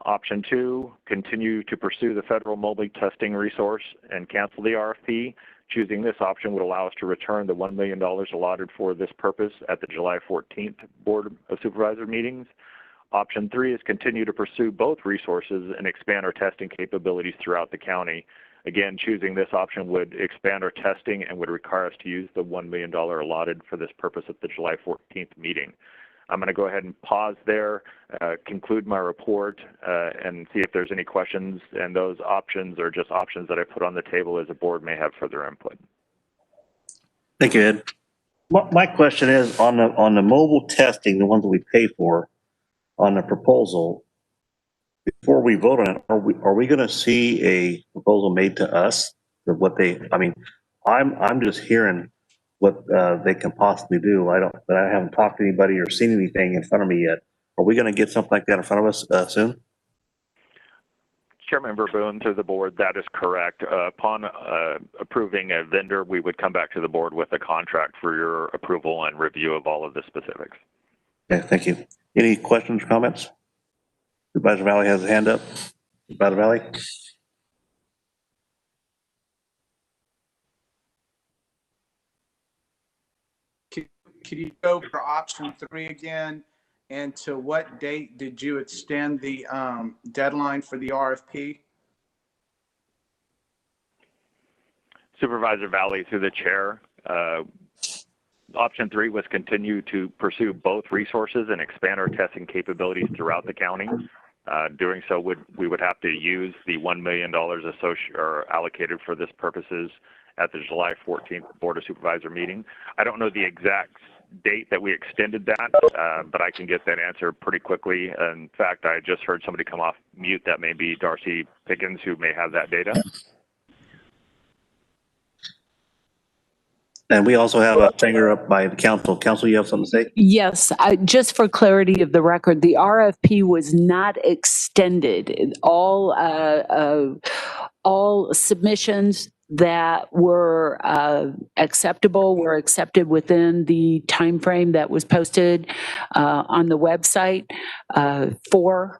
Option 2, continue to pursue the federal mobile testing resource and cancel the RFP. Choosing this option would allow us to return the $1 million allotted for this purpose at the July 14th Board of Supervisor meetings. Option 3 is continue to pursue both resources and expand our testing capabilities throughout the county. Again, choosing this option would expand our testing and would require us to use the $1 million allotted for this purpose at the July 14th meeting. I'm going to go ahead and pause there, conclude my report, and see if there's any questions, and those options are just options that I put on the table as the board may have further input. Thank you, Ed. My question is on the mobile testing, the ones that we pay for on the proposal, before we vote on it, are we going to see a proposal made to us of what they, I mean, I'm just hearing what they can possibly do. But I haven't talked to anybody or seen anything in front of me yet. Are we going to get something like that in front of us soon? Chairman Verboen, to the board, that is correct. Upon approving a vendor, we would come back to the board with a contract for your approval and review of all of the specifics. Okay, thank you. Any questions or comments? Supervisor Valley has a hand up. Supervisor Valley? Could you go for option 3 again? And to what date did you extend the deadline for the RFP? Supervisor Valley, through the chair, option 3 was continue to pursue both resources and expand our testing capabilities throughout the county. Doing so, we would have to use the $1 million allocated for this purposes at the July 14th Board of Supervisor meeting. I don't know the exact date that we extended that, but I can get that answer pretty quickly. In fact, I just heard somebody come off mute. That may be Darcy Pickens, who may have that data. And we also have a finger up by the council. Council, you have something to say? Yes, just for clarity of the record, the RFP was not extended. All submissions that were acceptable were accepted within the time frame that was posted on the website. For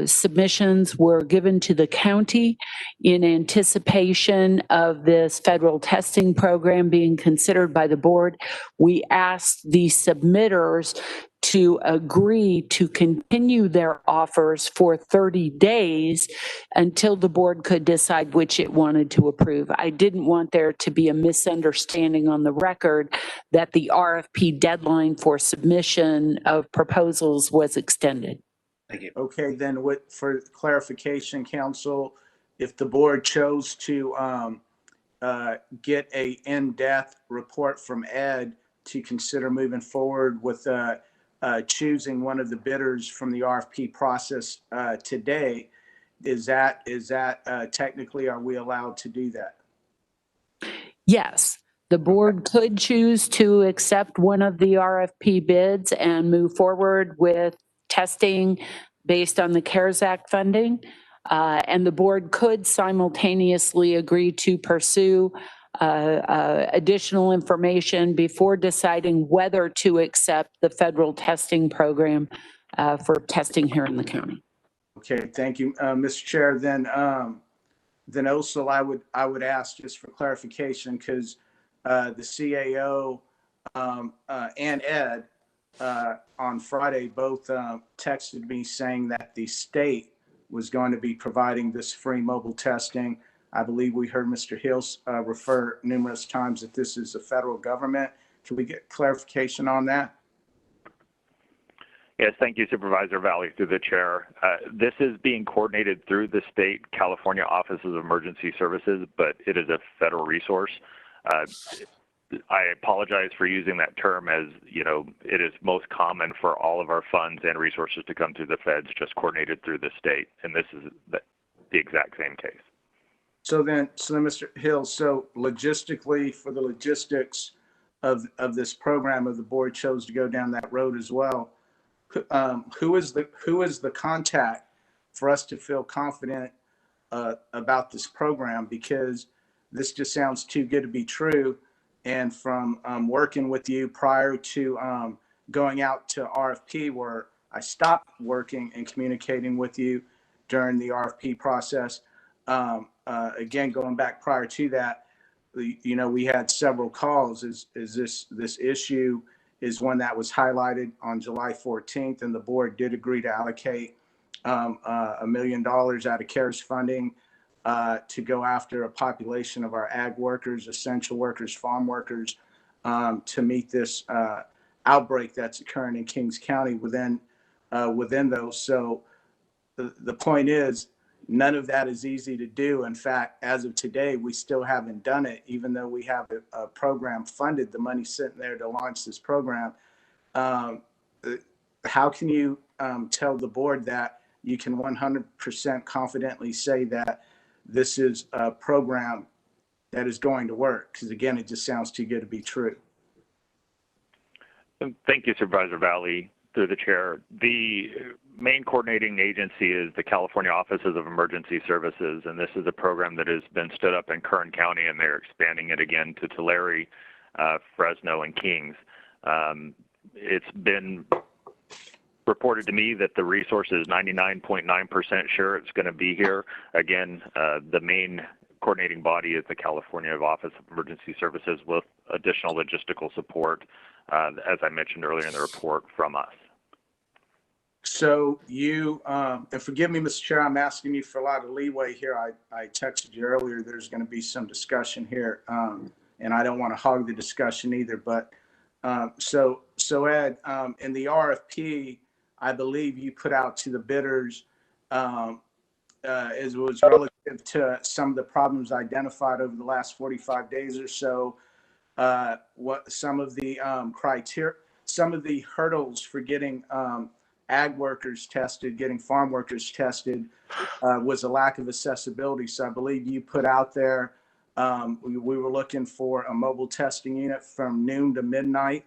submissions were given to the county in anticipation of this federal testing program being considered by the board. We asked the submitters to agree to continue their offers for 30 days until the board could decide which it wanted to approve. I didn't want there to be a misunderstanding on the record that the RFP deadline for submission of proposals was extended. Thank you. Okay, then for clarification, council, if the board chose to get a in-depth report from Ed to consider moving forward with choosing one of the bidders from the RFP process today, is that technically, are we allowed to do that? Yes, the board could choose to accept one of the RFP bids and move forward with testing based on the CARES Act funding. And the board could simultaneously agree to pursue additional information before deciding whether to accept the federal testing program for testing here in the county. Okay, thank you, Mr. Chair. Then also I would ask just for clarification, because the CAO and Ed on Friday both texted me saying that the state was going to be providing this free mobile testing. I believe we heard Mr. Hills refer numerous times that this is the federal government. Can we get clarification on that? Yes, thank you, Supervisor Valley, through the chair. This is being coordinated through the state California Offices of Emergency Services, but it is a federal resource. I apologize for using that term, as you know, it is most common for all of our funds and resources to come through the feds, just coordinated through the state, and this is the exact same case. So then Mr. Hill, so logistically, for the logistics, of this program, if the board chose to go down that road as well, who is the contact for us to feel confident about this program? Because this just sounds too good to be true. And from working with you prior to going out to RFP, where I stopped working and communicating with you during the RFP process, again, going back prior to that, you know, we had several calls. Is this issue is one that was highlighted on July 14th, and the board did agree to allocate $1 million out of CARES funding to go after a population of our ag workers, essential workers, farm workers, to meet this outbreak that's occurring in Kings County within those. So the point is, none of that is easy to do. In fact, as of today, we still haven't done it, even though we have a program funded, the money sitting there to launch this program. How can you tell the board that you can 100% confidently say that this is a program that is going to work? Because again, it just sounds too good to be true. Thank you, Supervisor Valley, through the chair. The main coordinating agency is the California Offices of Emergency Services, and this is a program that has been stood up in Kern County, and they're expanding it again to Tulare, Fresno, and Kings. It's been reported to me that the resource is 99.9% sure it's going to be here. Again, the main coordinating body is the California Office of Emergency Services with additional logistical support, as I mentioned earlier in the report, from us. So you, and forgive me, Mr. Chair, I'm asking you for a lot of leeway here. I texted you earlier, there's going to be some discussion here, and I don't want to hog the discussion either. But so Ed, in the RFP, I believe you put out to the bidders as was relative to some of the problems identified over the last 45 days or so. What some of the criteria, some of the hurdles for getting ag workers tested, getting farm workers tested, was a lack of accessibility. So I believe you put out there, we were looking for a mobile testing unit from noon to midnight.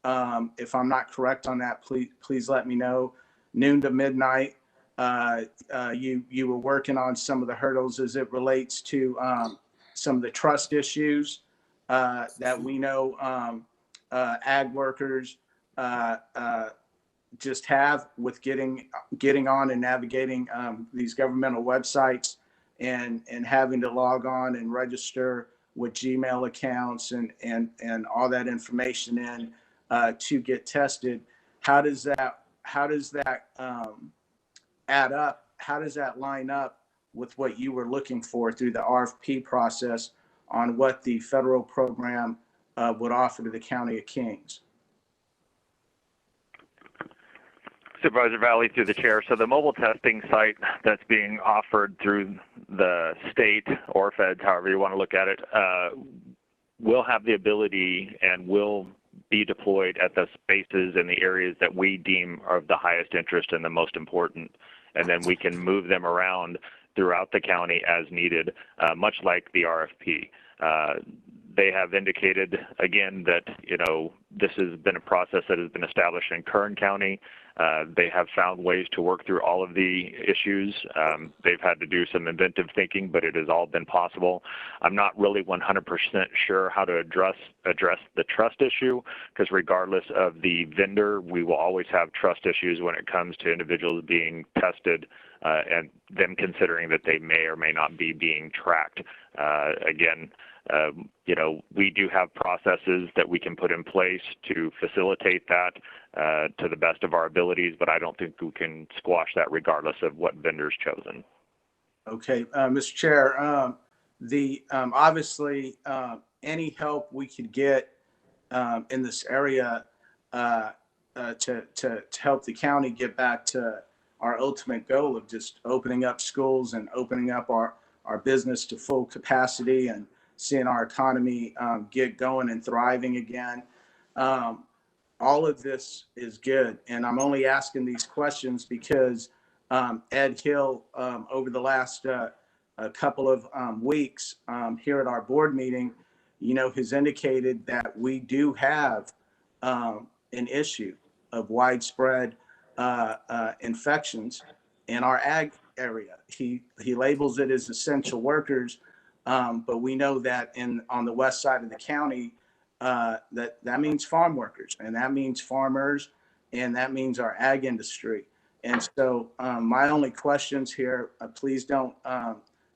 If I'm not correct on that, please let me know. Noon to midnight. You were working on some of the hurdles as it relates to some of the trust issues that we know ag workers just have with getting on and navigating these governmental websites and having to log on and register with Gmail accounts and all that information in to get tested. How does that add up? How does that line up with what you were looking for through the RFP process on what the federal program would offer to the County of Kings? Supervisor Valley, through the chair. So the mobile testing site that's being offered through the state or feds, however you want to look at it, will have the ability and will be deployed at the spaces and the areas that we deem are of the highest interest and the most important. And then we can move them around throughout the county as needed, much like the RFP. They have indicated, again, that, you know, this has been a process that has been established in Kern County. They have found ways to work through all of the issues. They've had to do some inventive thinking, but it has all been possible. I'm not really 100% sure how to address the trust issue, because regardless of the vendor, we will always have trust issues when it comes to individuals being tested and them considering that they may or may not be being tracked. Again, you know, we do have processes that we can put in place to facilitate that to the best of our abilities, but I don't think we can squash that regardless of what vendor's chosen. Okay, Mr. Chair, obviously any help we could get in this area to help the county get back to our ultimate goal of just opening up schools and opening up our business to full capacity and seeing our economy get going and thriving again. All of this is good. And I'm only asking these questions because Ed Hill, over the last couple of weeks here at our board meeting, has indicated that we do have an issue of widespread infections in our ag area. He labels it as essential workers, but we know that on the west side of the county, that means farm workers, and that means farmers, and that means our ag industry. And so my only questions here, please don't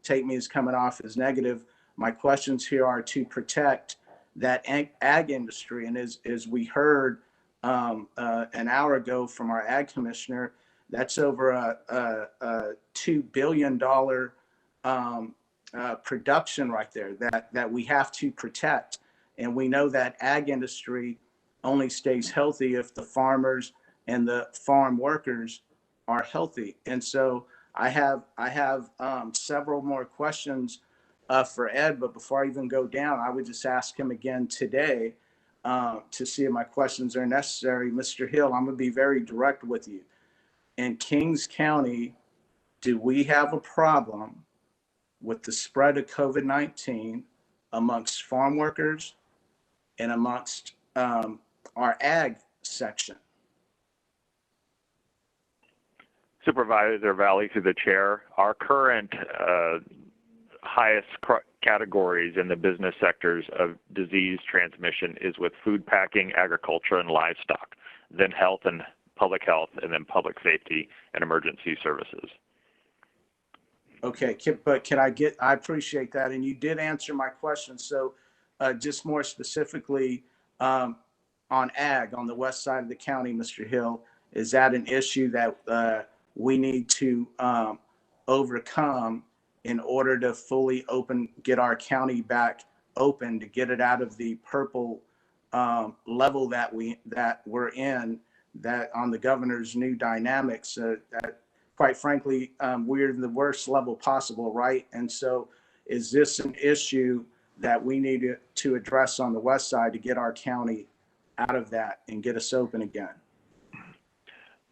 take me as coming off as negative. My questions here are to protect that ag industry. And as we heard an hour ago from our ag commissioner, that's over a $2 billion production right there that we have to protect. And we know that ag industry only stays healthy if the farmers and the farm workers are healthy. And so I have several more questions for Ed, but before I even go down, I would just ask him again today to see if my questions are necessary. Mr. Hill, I'm going to be very direct with you. In Kings County, do we have a problem with the spread of COVID-19 amongst farm workers and amongst our ag section? Supervisor Valley, through the chair, our current highest categories in the business sectors of disease transmission is with food packing, agriculture, and livestock, then health and public health, and then public safety and emergency services. Okay, but I appreciate that. And you did answer my question. So just more specifically on ag on the west side of the county, Mr. Hill, is that an issue that we need to overcome in order to fully get our county back open, to get it out of the purple level that we're in, that on the governor's new dynamics, that quite frankly, we're in the worst level possible, right? And so is this an issue that we need to address on the west side to get our county out of that and get us open again?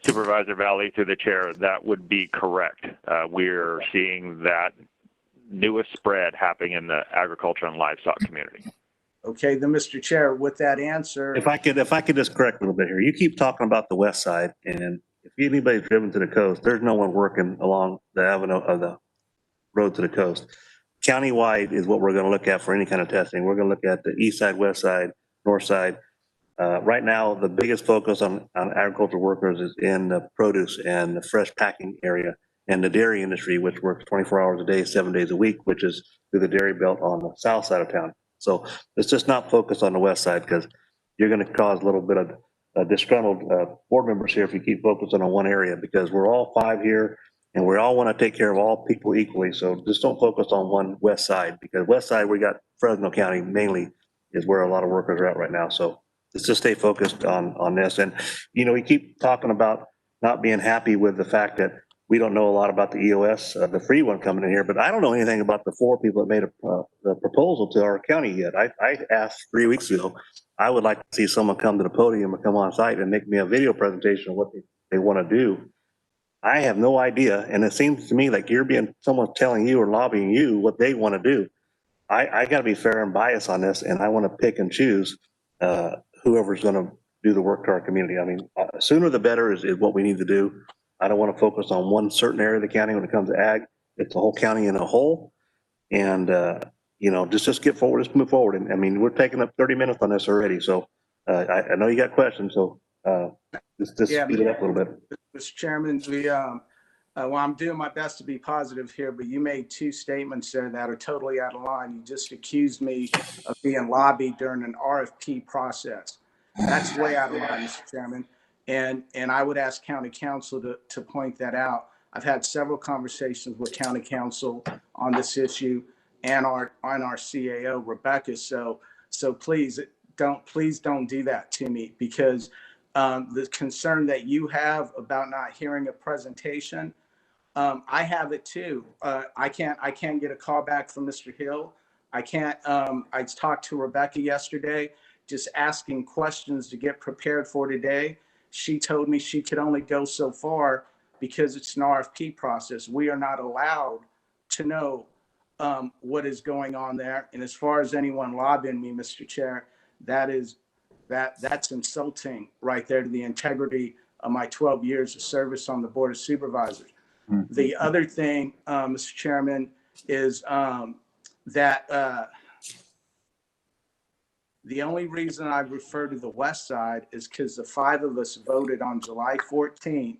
Supervisor Valley, through the chair, that would be correct. We're seeing that newest spread happening in the agriculture and livestock community. Okay, then, Mr. Chair, with that answer. If I could just correct a little bit here. You keep talking about the west side, and if anybody's driven to the coast, there's no one working along the avenue of the road to the coast. Countywide is what we're going to look at for any kind of testing. We're going to look at the east side, west side, north side. Right now, the biggest focus on agricultural workers is in the produce and the fresh packing area and the dairy industry, which works 24 hours a day, 7 days a week, which is through the dairy belt on the south side of town. So it's just not focused on the west side, because you're going to cause a little bit of disgruntled board members here if you keep focusing on one area, because we're all five here and we all want to take care of all people equally. So just don't focus on one west side, because west side, we got Fresno County mainly is where a lot of workers are at right now. So let's just stay focused on this. And, we keep talking about not being happy with the fact that we don't know a lot about the EOS, the free one coming in here, but I don't know anything about the 4 people that made the proposal to our county yet. I asked 3 weeks ago, I would like to see someone come to the podium or come on site and make me a video presentation of what they want to do. I have no idea. And it seems to me like someone's telling you or lobbying you what they want to do. I got to be fair and biased on this, and I want to pick and choose whoever's going to do the work to our community. I mean, sooner the better is what we need to do. I don't want to focus on one certain area of the county when it comes to ag. It's the whole county in a whole. And, just get forward, just move forward. And I mean, we're taking up 30 minutes on this already. So I know you got questions. So just speed it up a little bit. Mr. Chairman, I'm doing my best to be positive here, but you made 2 statements there that are totally out of line. You just accused me of being lobbied during an RFP process. That's way out of line, Mr. Chairman. And I would ask County Council to point that out. I've had several conversations with County Council on this issue and our CAO, Rebecca. So please don't do that to me, because the concern that you have about not hearing a presentation, I have it too. I can't get a call back from Mr. Hill. I talked to Rebecca yesterday, just asking questions to get prepared for today. She told me she could only go so far because it's an RFP process. We are not allowed to know what is going on there. And as far as anyone lobbying me, Mr. Chair, that's insulting right there to the integrity of my 12 years of service on the Board of Supervisors. The other thing, Mr. Chairman, is that the only reason I refer to the West Side is because the 5 of us voted on July 14th,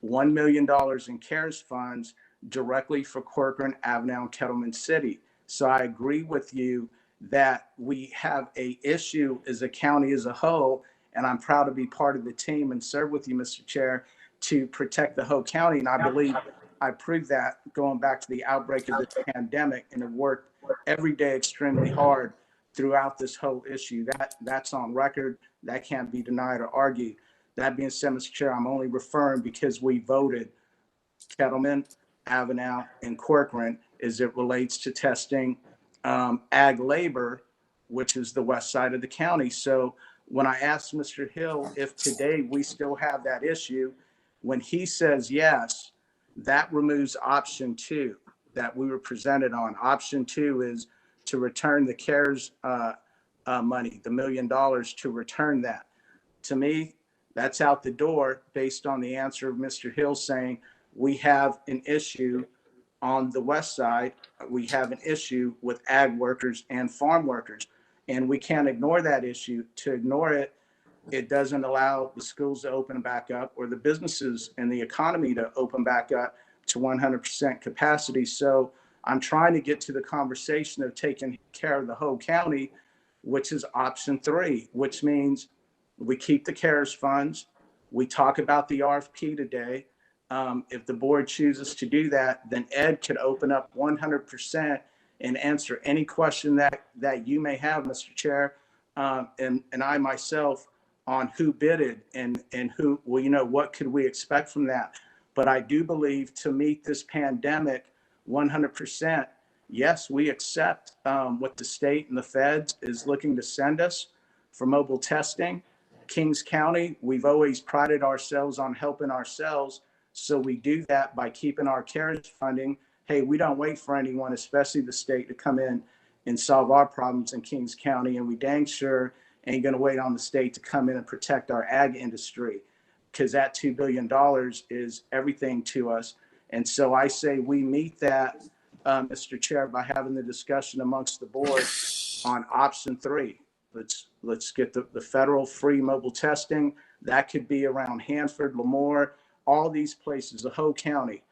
$1 million in CARES funds directly for Corcoran, Avenel, and Kettleman City. So I agree with you that we have a issue as a county as a whole, and I'm proud to be part of the team and serve with you, Mr. Chair, to protect the whole county. And I believe I proved that going back to the outbreak of this pandemic, and have worked every day extremely hard throughout this whole issue. That's on record. That can't be denied or argued. That being said, Mr. Chair, I'm only referring because we voted Kettleman, Avenel, and Corcoran as it relates to testing ag labor, which is the west side of the county. So when I asked Mr. Hill if today we still have that issue, when he says yes, that removes option 2 that we were presented on. Option 2 is to return the CARES money, the $1 million, to return that. To me, that's out the door based on the answer of Mr. Hill saying we have an issue on the west side. We have an issue with ag workers and farm workers, and we can't ignore that issue. To ignore it, it doesn't allow the schools to open back up or the businesses and the economy to open back up to 100% capacity. So I'm trying to get to the conversation of taking care of the whole county, which is option 3, which means we keep the CARES funds. We talk about the RFP today. If the board chooses to do that, then Ed could open up 100% and answer any question that you may have, Mr. Chair, and I myself on who bidded and who, well, what could we expect from that? But I do believe to meet this pandemic 100%, yes, we accept what the state and the feds is looking to send us for mobile testing. Kings County, we've always prided ourselves on helping ourselves. So we do that by keeping our CARES funding. Hey, we don't wait for anyone, especially the state, to come in and solve our problems in Kings County. And we dang sure ain't going to wait on the state to come in and protect our ag industry, because that $2 billion is everything to us. And so I say we meet that, Mr. Chair, by having the discussion amongst the board on option 3. Let's get the federal free mobile testing. That could be around Hanford, Lemoore, all these places, the whole county.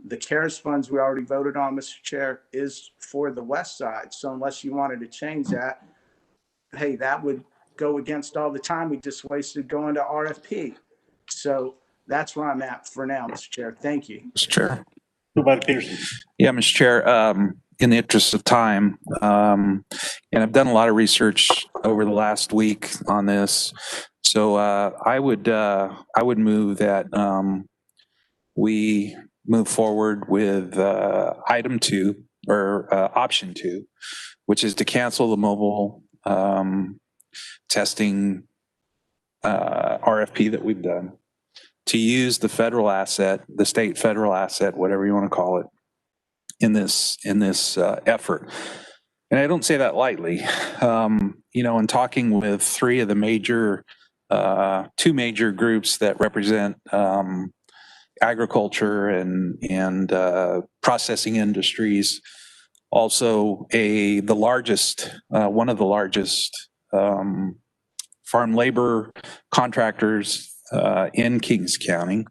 The CARES funds we already voted on, Mr. Chair, is for the west side. So unless you wanted to change that, hey, that would go against all the time we just wasted going to RFP. So that's where I'm at for now, Mr. Chair. Thank you. Mr. Chair. Supervisor Peterson. Yeah, Mr. Chair, in the interest of time, and I've done a lot of research over the last week on this. So I would move that we move forward with item 2 or option 2, which is to cancel the mobile testing RFP that we've done, to use the federal asset, the state federal asset, whatever you want to call it, in this effort. And I don't say that lightly. In talking with 3 of the major, 2 major groups that represent agriculture and processing industries, also one of the largest farm labor contractors in Kings County.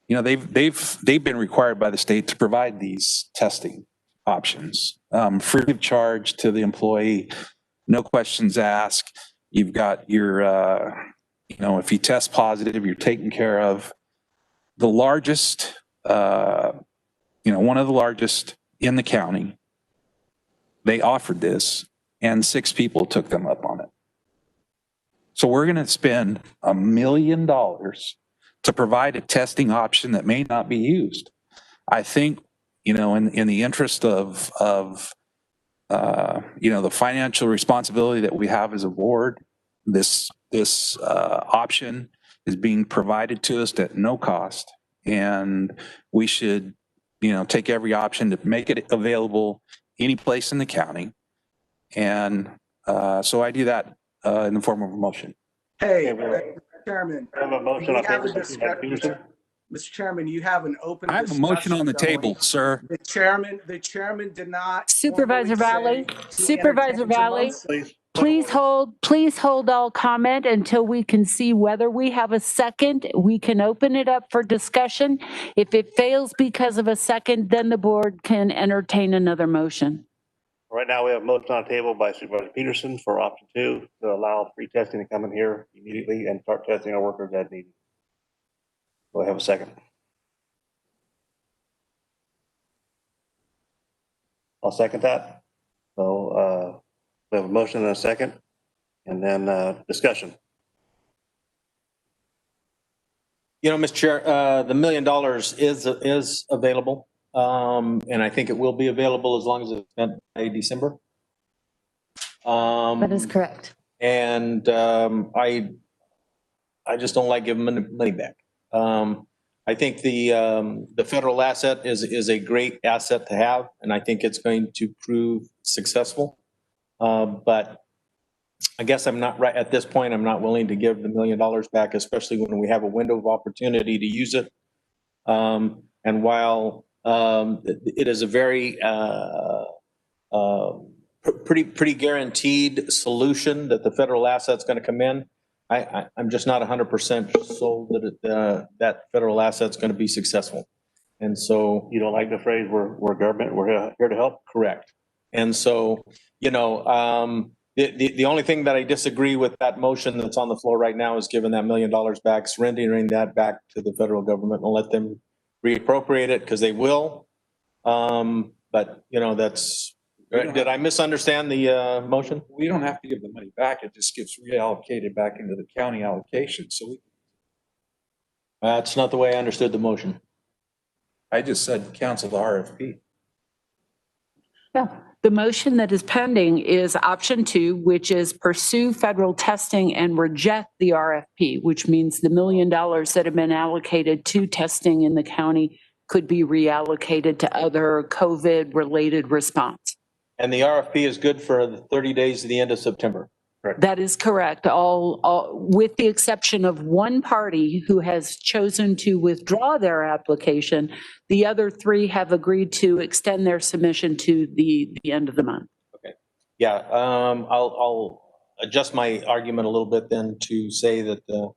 They've been required by the state to provide these testing options, free of charge to the employee, no questions asked. You've got your, if you test positive, you're taken care of. The largest, one of the largest in the county, they offered this, and 6 people took them up on it. So we're going to spend $1 million to provide a testing option that may not be used. I think, in the interest of the financial responsibility that we have as a board, this option is being provided to us at no cost, and we should take every option to make it available any place in the county. And so I do that in the form of a motion. Hey, Okay, Chairman, I have a motion you on have a table. discussion. Mr. Chairman, you have an open I have a discussion motion on the going. table, sir. The chairman did not. Supervisor formally Valley, say he Supervisor entertains a Valley, motion. please hold all comment until we can see whether we have a second. We can open it up for discussion. If it fails because of a second, then the board can entertain another motion. Right now, we have a motion on the table by Supervisor Peterson for option 2 to allow free testing to come in here immediately and start testing our workers as needed. Do I have a second? I'll second that. So we have a motion and a second, and then discussion. Mr. Chair, the $1 million is available. And I think it will be available as long as it's spent by December. That is correct. And I just don't like giving money back. I think the federal asset is a great asset to have, and I think it's going to prove successful. But I guess I'm not right at this point. I'm not willing to give the $1 million back, especially when we have a window of opportunity to use it. And while it is a very pretty guaranteed solution that the federal asset's going to come in, I'm just not 100% sold that that federal asset's going to be successful. And so you don't like the phrase "we're government, we're here to help"? Correct. And so the only thing that I disagree with that motion that's on the floor right now is giving that $1 million back, surrendering that back to the federal government and let them reappropriate it, because they will. But that's. Did I misunderstand the motion? We don't have to give the money back. It just gets reallocated back into the county allocation. So that's not the way I understood the motion. I just said cancel the RFP. Yeah. The motion that is pending is option 2, which is pursue federal testing and reject the RFP, which means the $1 million that have been allocated to testing in the county could be reallocated to other COVID-related response. And the RFP is good for the 30 days to the end of September. Correct. That is correct. All with the exception of one party who has chosen to withdraw their application, the other 3 have agreed to extend their submission to the end of the month. Okay. Yeah. I'll adjust my argument a little bit then to say that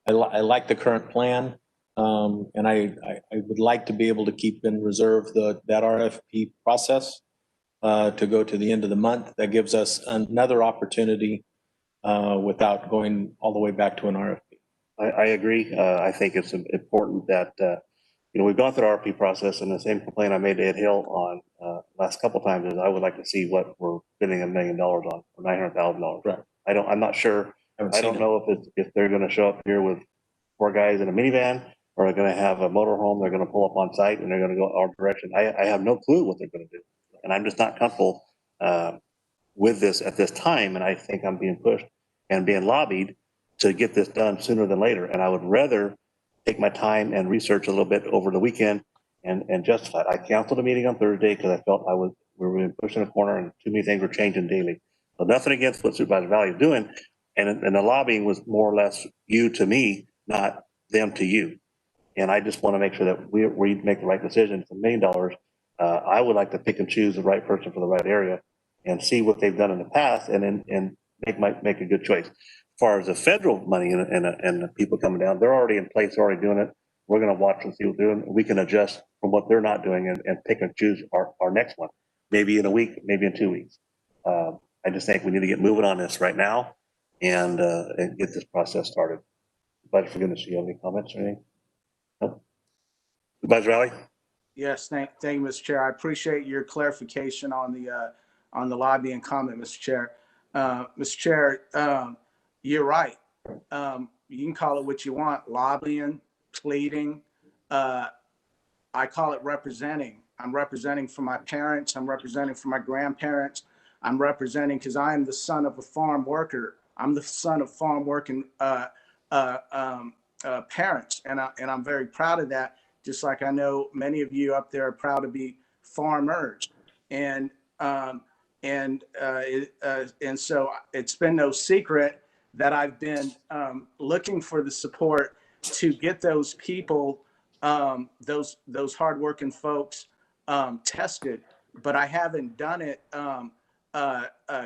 I like the current plan. And I would like to be able to keep in reserve that RFP process to go to the end of the month. That gives us another opportunity without going all the way back to an RFP. I agree. I think it's important that, we've gone through the RFP process, and the same complaint I made to Ed Hill on last couple times is I would like to see what we're spending $1 million on, or $900,000. Right. I'm not sure. I don't know if they're going to show up here with 4 guys in a minivan, or they're going to have a motorhome they're going to pull up on site and they're going to go our direction. I have no clue what they're going to do. And I'm just not comfortable with this at this time. And I think I'm being pushed and being lobbied to get this done sooner than later. And I would rather take my time and research a little bit over the weekend and justify it. I canceled a meeting on Thursday because I felt we were being pushed in a corner and too many things were changing daily. So nothing against what Supervisor Valley is doing. And the lobbying was more or less you to me, not them to you. And I just want to make sure that we make the right decision. It's $1 million. I would like to pick and choose the right person for the right area and see what they've done in the past, and then make a good choice. As far as the federal money and the people coming down, they're already in place, they're already doing it. We're going to watch and see what they're doing. We can adjust from what they're not doing and pick and choose our next one, maybe in a week, maybe in 2 weeks. I just think we need to get moving on this right now and get this process started. But for goodness, do you have any comments or anything? No? Supervisor Valley? Yes, thank you, Mr. Chair. I appreciate your clarification on the lobbying comment, Mr. Chair. Mr. Chair, you're right. You can call it what you want, lobbying, pleading. I call it representing. I'm representing for my parents. I'm representing for my grandparents. I'm representing because I am the son of a farm worker. I'm the son of farm working parents, and I'm very proud of that. just like I know many of you up there are proud to be farmers. And so it's been no secret that I've been looking for the support to get those people, those hardworking folks tested, but I haven't done it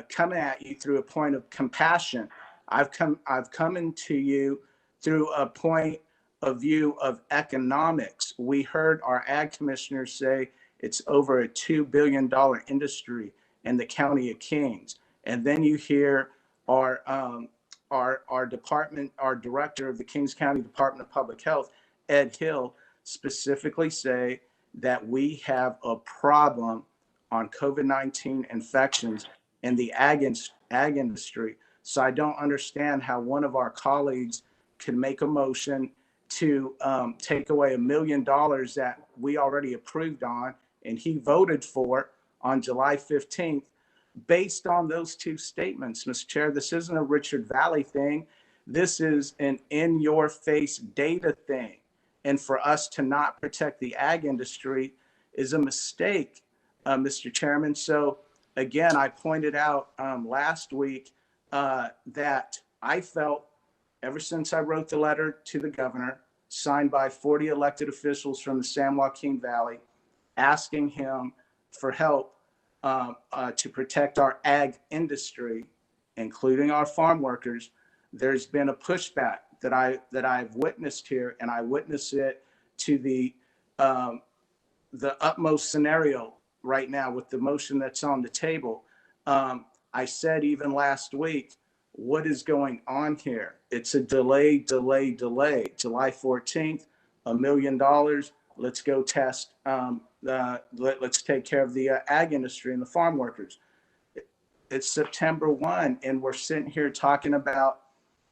coming at you through a point of compassion. I've come into you through a point of view of economics. We heard our ag commissioner say it's over a $2 billion industry in the County of Kings. And then you hear our department, our director of the Kings County Department of Public Health, Ed Hill, specifically say that we have a problem on COVID-19 infections in the ag industry. So I don't understand how one of our colleagues can make a motion to take away $1 million that we already approved on and he voted for on July 15th based on those two statements. Mr. Chair, this isn't a Richard Valley thing. This is an in-your-face data thing. And for us to not protect the ag industry is a mistake, Mr. Chairman. So again, I pointed out last week that I felt ever since I wrote the letter to the governor, signed by 40 elected officials from the San Joaquin Valley, asking him for help to protect our ag industry, including our farm workers, there's been a pushback that I've witnessed here, and I witness it to the utmost scenario right now with the motion that's on the table. I said even last week, what is going on here? It's a delay. July 14th, $1 million. Let's go test. Let's take care of the ag industry and the farm workers. It's September 1, and we're sitting here talking about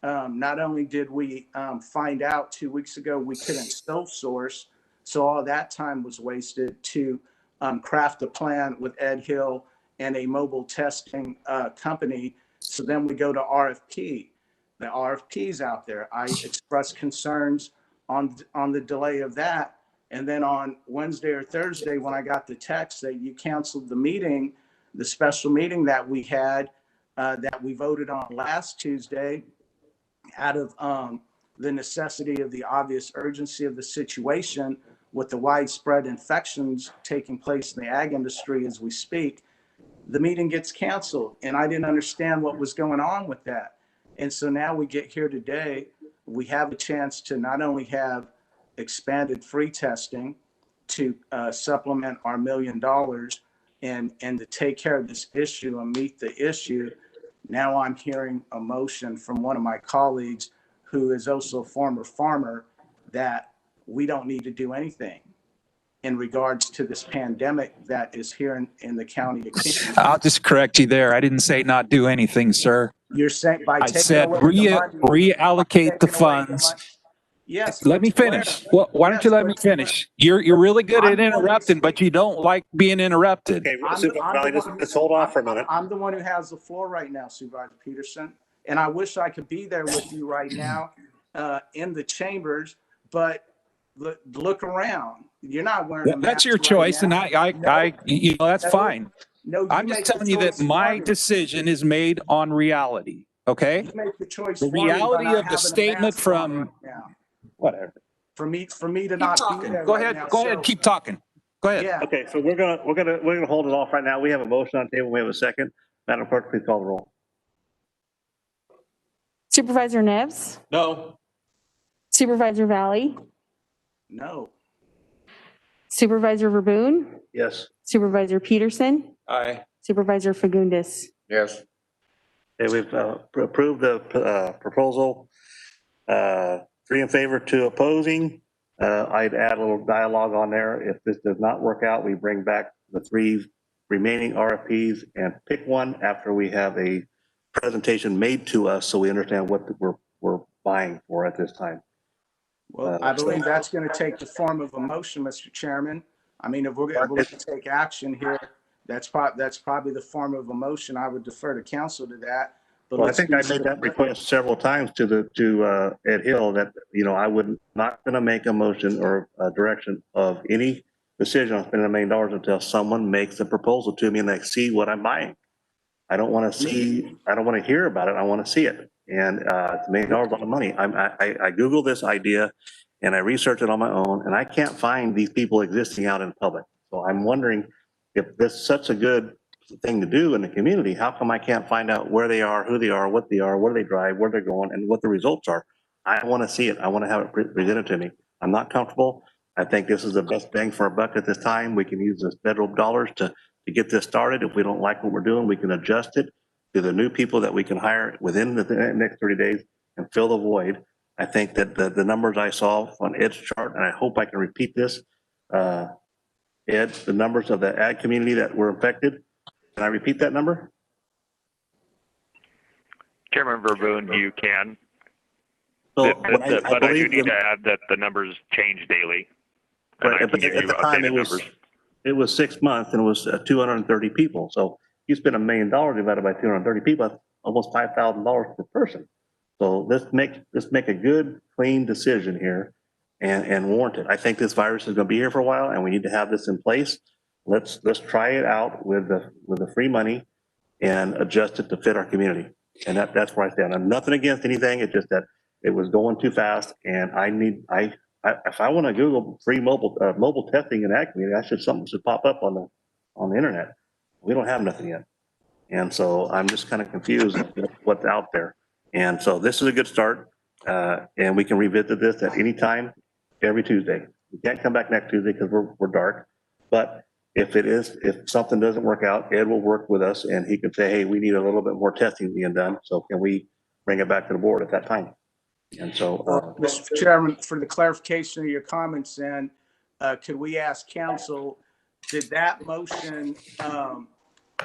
not only did we find out 2 weeks ago we couldn't self-source, so all that time was wasted to craft a plan with Ed Hill and a mobile testing company. So then we go to RFP. The RFP's out there. I expressed concerns on the delay of that. And then on Wednesday or Thursday, when I got the text that you canceled the meeting, the special meeting that we had, that we voted on last Tuesday, out of the necessity of the obvious urgency of the situation with the widespread infections taking place in the ag industry as we speak, the meeting gets canceled. And I didn't understand what was going on with that. And so now we get here today, we have a chance to not only have expanded free testing to supplement our $1 million and to take care of this issue and meet the issue. Now I'm hearing a motion from one of my colleagues who is also a former farmer that we don't need to do anything in regards to this pandemic that is here in the county of Kings. I'll just correct you there. I didn't say not do anything, sir. You're saying by I taking said away the money, reallocate the funds. Yes. Let me finish. Well, why don't you let me finish? You're really good at I'm the one interrupting, but you don't like being interrupted. Okay, let's hold on for a minute. I'm the one who has the floor right now, Supervisor Peterson, and I wish I could be there with you right now in the chambers, but look around. You're not wearing a mask. That's your right choice, now. and that's fine. No, I'm just telling you that my decision is made on reality, okay? You make the choice The for me by reality not of the having a statement mask on from, right now. whatever. For me to Keep not be talking. there Go right ahead, now. go ahead, keep talking. Go ahead. Yeah. Okay, so we're gonna hold it off right now. We have a motion on the table. We have a second. Madam Clerk, please call the roll. Supervisor Neves, No. Supervisor Valley, No. Supervisor Verboen, Yes. Supervisor Peterson, Aye. Supervisor Fagundes. Yes. Okay, we've approved the proposal. 3 in favor, 2 opposing. I'd add a little dialogue on there. If this does not work out, we bring back the 3 remaining RFPs and pick one after we have a presentation made to us so we understand what we're buying for at this time. Well, I believe that's going to take the form of a motion, Mr. Chairman. I mean, if we're going to take action here, that's probably the form of a motion. I would defer to council to that. but Well, I let's think do I made so. that request several times to Ed Hill that, I would not going to make a motion or a direction of any decision on spending $1 million until someone makes a proposal to me and they see what I'm buying. I don't want to hear about it. I want to see it. And it's $1 million, a lot of money. I Googled this idea and I researched it on my own and I can't find these people existing out in public. So I'm wondering if this is such a good thing to do in the community, how come I can't find out where they are, who they are, what they are, where they drive, where they're going, and what the results are? I want to see it. I want to have it presented to me. I'm not comfortable. I think this is the best bang for our buck at this time. We can use the federal dollars to get this started. If we don't like what we're doing, we can adjust it to the new people that we can hire within the next 30 days and fill the void. I think that the numbers I saw on Ed's chart, and I hope I can repeat this, Ed, the numbers of the ag community that were affected. Can I repeat that number? Chairman Verboen, you can. So But I do need to add that the numbers change daily. And I can give you updated numbers. It was 6 months and it was 230 people. So you spend $1 million divided by 230 people, that's almost $5,000 per person. So let's make a good, clean decision here and warrant it. I think this virus is going to be here for a while and we need to have this in place. Let's try it out with the free money and adjust it to fit our community. And that's where I stand. I'm nothing against anything. It's just that it was going too fast and if I want to Google free mobile testing in ag community, something should pop up on the internet. We don't have nothing yet. And so I'm just kind of confused with what's out there. And so this is a good start. And we can revisit this at any time, every Tuesday. We can't come back next Tuesday because we're dark. But if something doesn't work out, Ed will work with us and he can say, hey, we need a little bit more testing being done. So can we bring it back to the board at that time? And so, Mr. Chairman, for the clarification of your comments, then, could we ask council, did that motion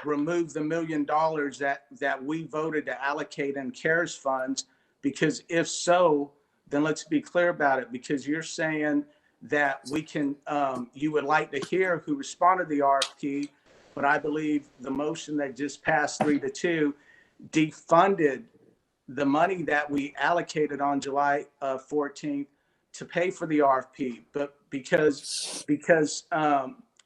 remove the $1 million that we voted to allocate in CARES funds? Because if so, then let's be clear about it, because you're saying that we can, you would like to hear who responded to the RFP, but I believe the motion that just passed 3-2 defunded the money that we allocated on July 14th to pay for the RFP. But because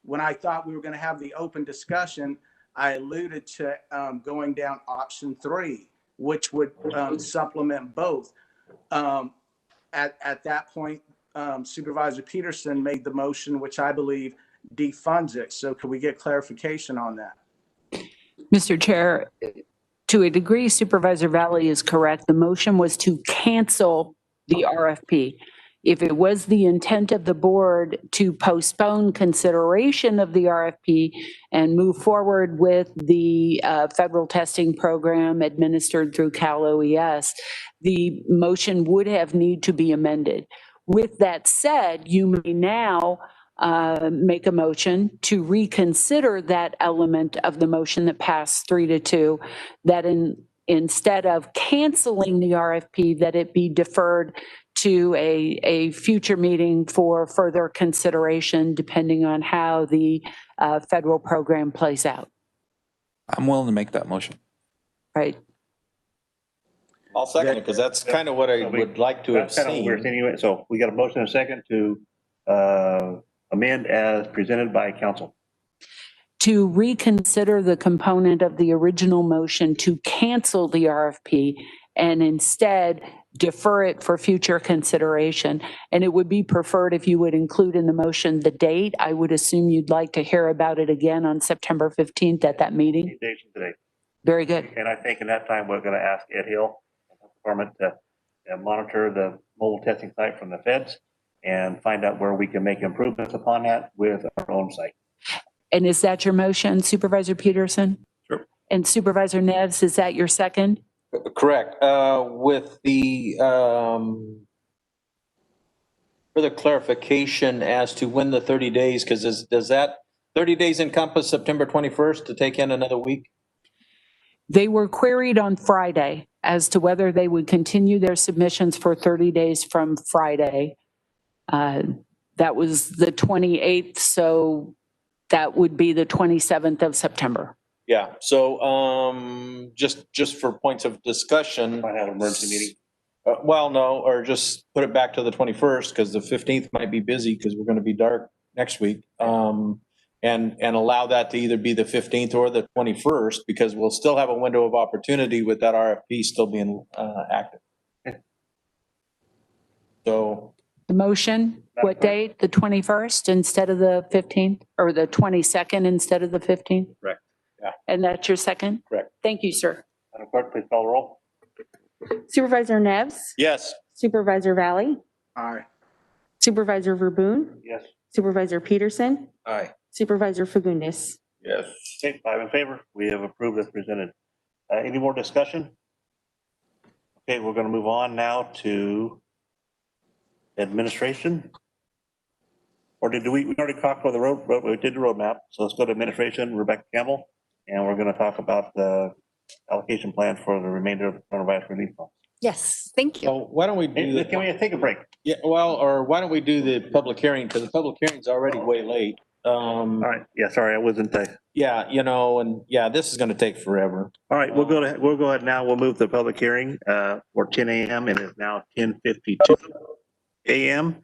when I thought we were going to have the open discussion, I alluded to going down option 3, which would supplement both. At that point, Supervisor Peterson made the motion, which I believe defunds it. So could we get clarification on that? Mr. Chair, to a degree, Supervisor Valley is correct. The motion was to cancel the RFP. If it was the intent of the board to postpone consideration of the RFP and move forward with the federal testing program administered through Cal OES, the motion would have need to be amended. With that said, you may now make a motion to reconsider that element of the motion that passed 3-2, that instead of canceling the RFP, that it be deferred to a future meeting for further consideration, depending on how the federal program plays out. I'm willing to make that motion. Right. I'll second it because that's kind of what I would like to have that's kind of what we're seen. saying anyway. So we got a motion and a second to amend as presented by council. To reconsider the component of the original motion to cancel the RFP and instead defer it for future consideration. And it would be preferred if you would include in the motion the date. I would assume you'd like to hear about it again on September 15th at that meeting. Today. Very good. And I think in that time, we're going to ask Ed Hill, Department, to monitor the mobile testing site from the feds and find out where we can make improvements upon that with our own site. And is that your motion, Supervisor Peterson? Sure. And Supervisor Neves, is that your second? Correct. With the further clarification as to when the 30 days, because does that 30 days encompass September 21st to take in another week? They were queried on Friday as to whether they would continue their submissions for 30 days from Friday. That was the 28th, so that would be the 27th of September. Yeah, so, just for points of discussion. Might have an emergency meeting. Well, no, or just put it back to the 21st, because the 15th might be busy, because we're gonna be dark next week. And allow that to either be the 15th or the 21st, because we'll still have a window of opportunity with that RFP still being, active. So, The motion, what date? The 21st instead of the 15th, or the 22nd instead of the 15th? correct, yeah, And that's your second? correct. Thank you, sir. Madam Clerk, please call the roll. Supervisor Neves, Yes. Supervisor Valley, Aye. Supervisor Verboen, Yes. Supervisor Peterson, Aye. Supervisor Fagundes. Yes. Okay, 5 in favor. We have approved as presented. Any more discussion? Okay, we're going to move on now to administration. Or did we already talk about the road, we did the roadmap, so let's go to administration, Rebecca Campbell, and we're going to talk about the allocation plan for the remainder of the coronavirus relief fund. Yes, thank you. So why don't we do Hey, can we take a break? Yeah, well, or why don't we do the public hearing, because the public hearing's already way late. All right, yeah, sorry, I wasn't, Yeah, and yeah, this is gonna take forever. all right, we'll go ahead now, we'll move to the public hearing, for 10 a.m. and it's now 10:52 a.m.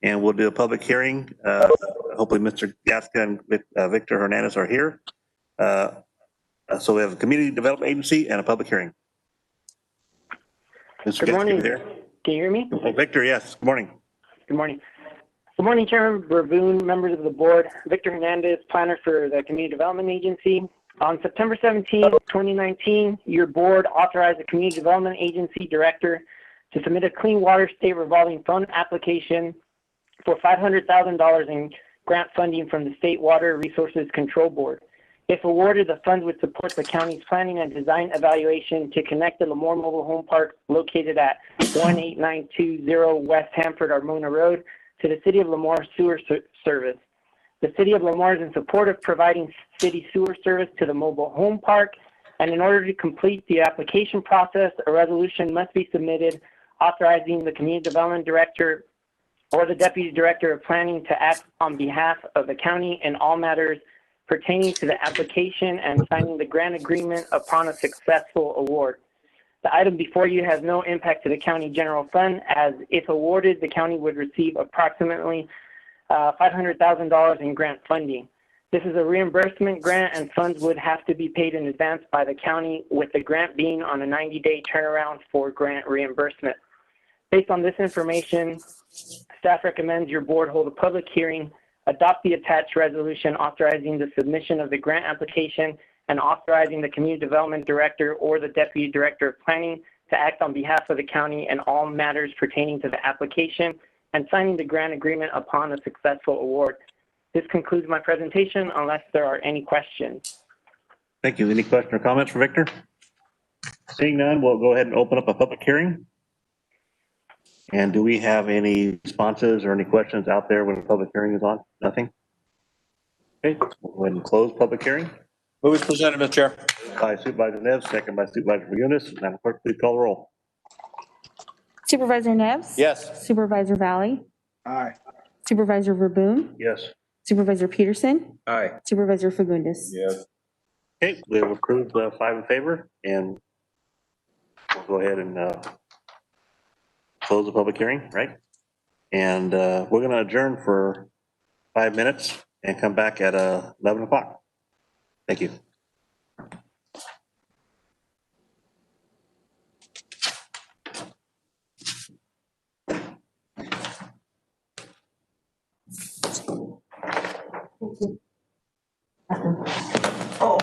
And we'll do a public hearing, hopefully Mr. Gasca and Victor Hernandez are here. So we have a community development agency and a public hearing. Mr. Good Gasca, morning. you there? Can you hear me? Oh, Victor, yes, good morning. Good morning. Good morning, Chairman Verboen, members of the board. Victor Hernandez, planner for the Community Development Agency. On September 17, 2019, your board authorized the Community Development Agency Director to submit a Clean Water State Revolving Fund application for $500,000 in grant funding from the State Water Resources Control Board. If awarded, the funds would support the county's planning and design evaluation to connect the Lemoore Mobile Home Park located at 18920 West Hanford Armona Road to the City of Lemoore Sewer Service. The City of Lemoore is in support of providing city sewer service to the mobile home park, and in order to complete the application process, a resolution must be submitted authorizing the Community Development Director or the Deputy Director of Planning to act on behalf of the county in all matters pertaining to the application and signing the grant agreement upon a successful award. The item before you has no impact to the county general fund, as if awarded, the county would receive approximately $500,000 in grant funding. This is a reimbursement grant, and funds would have to be paid in advance by the county, with the grant being on a 90-day turnaround for grant reimbursement. Based on this information, staff recommends your board hold a public hearing, adopt the attached resolution authorizing the submission of the grant application and authorizing the Community Development Director or the Deputy Director of Planning to act on behalf of the county in all matters pertaining to the application and signing the grant agreement upon a successful award. This concludes my presentation unless there are any questions. Thank you. Any questions or comments for Victor? Seeing none, we'll go ahead and open up a public hearing. And do we have any responses or any questions out there when the public hearing is on? Nothing? Okay, we'll go ahead and close public hearing. Move is presented, Mr. Chair. By Supervisor Neves, second by Supervisor Fagundes. Madam Clerk, please call the roll. Supervisor Neves? Yes. Supervisor Valley? Aye. Supervisor Verboen? Yes. Supervisor Peterson? Aye. Supervisor Fagundes? Yes. Okay, we have approved 5 in favor, and we'll go ahead and close the public hearing, right? And we're going to adjourn for 5 minutes and come back at 11 o'clock. Thank you. Oh.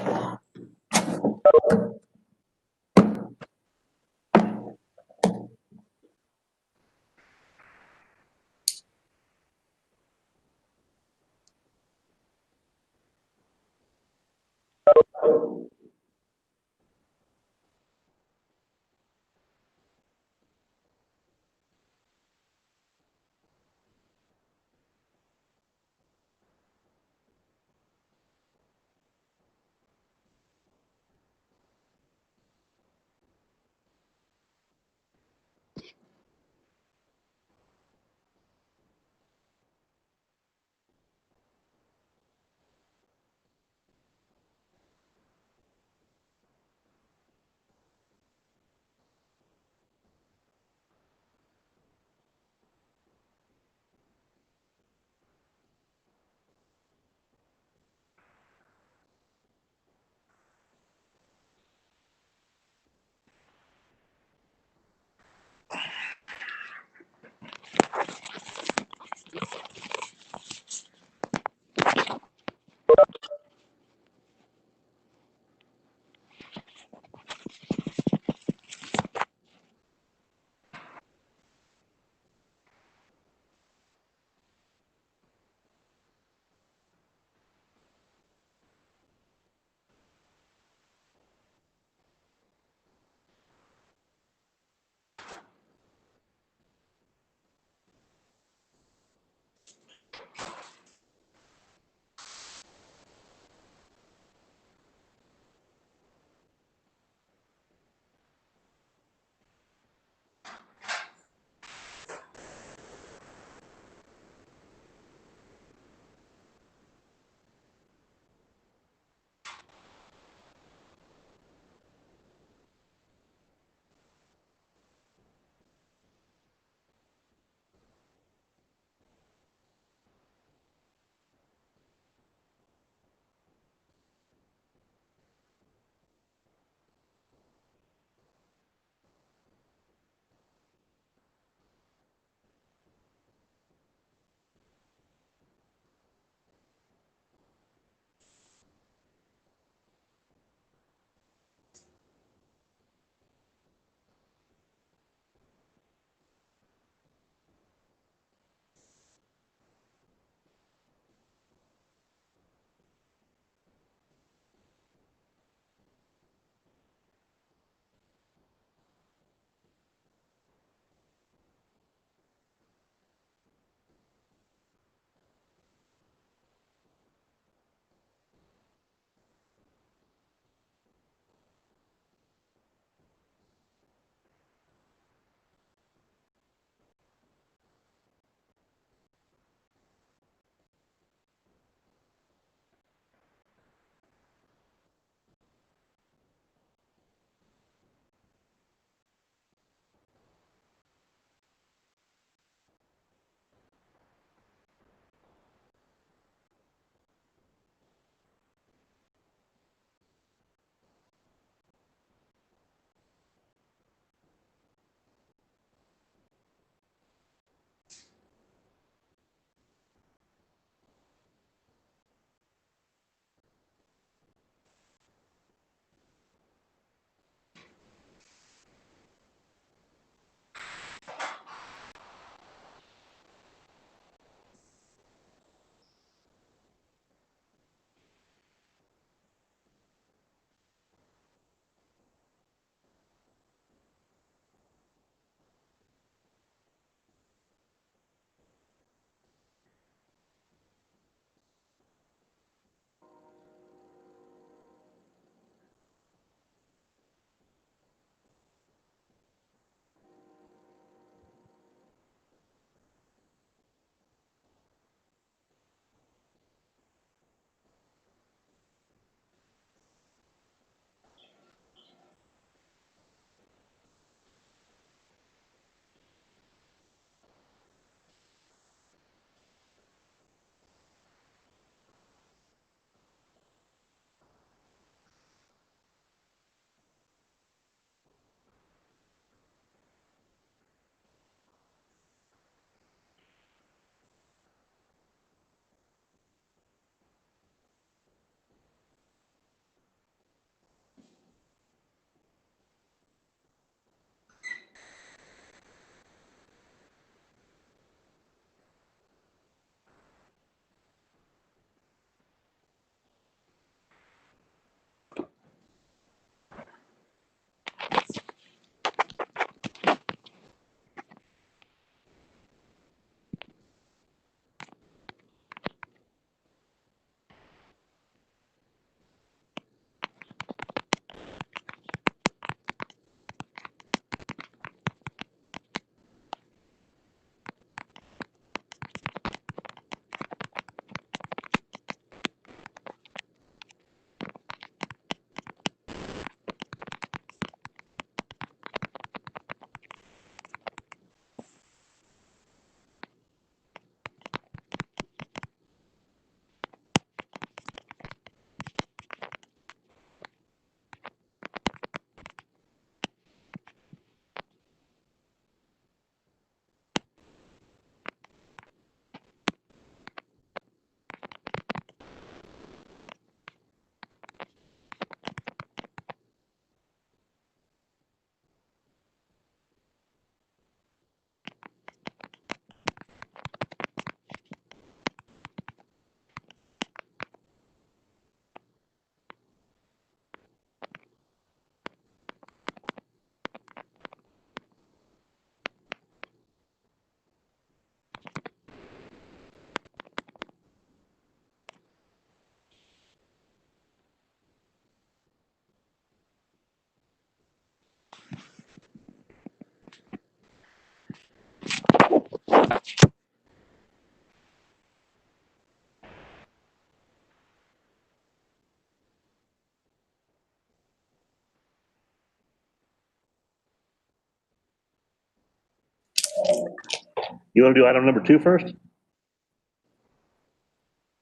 You want to do item number 2 first?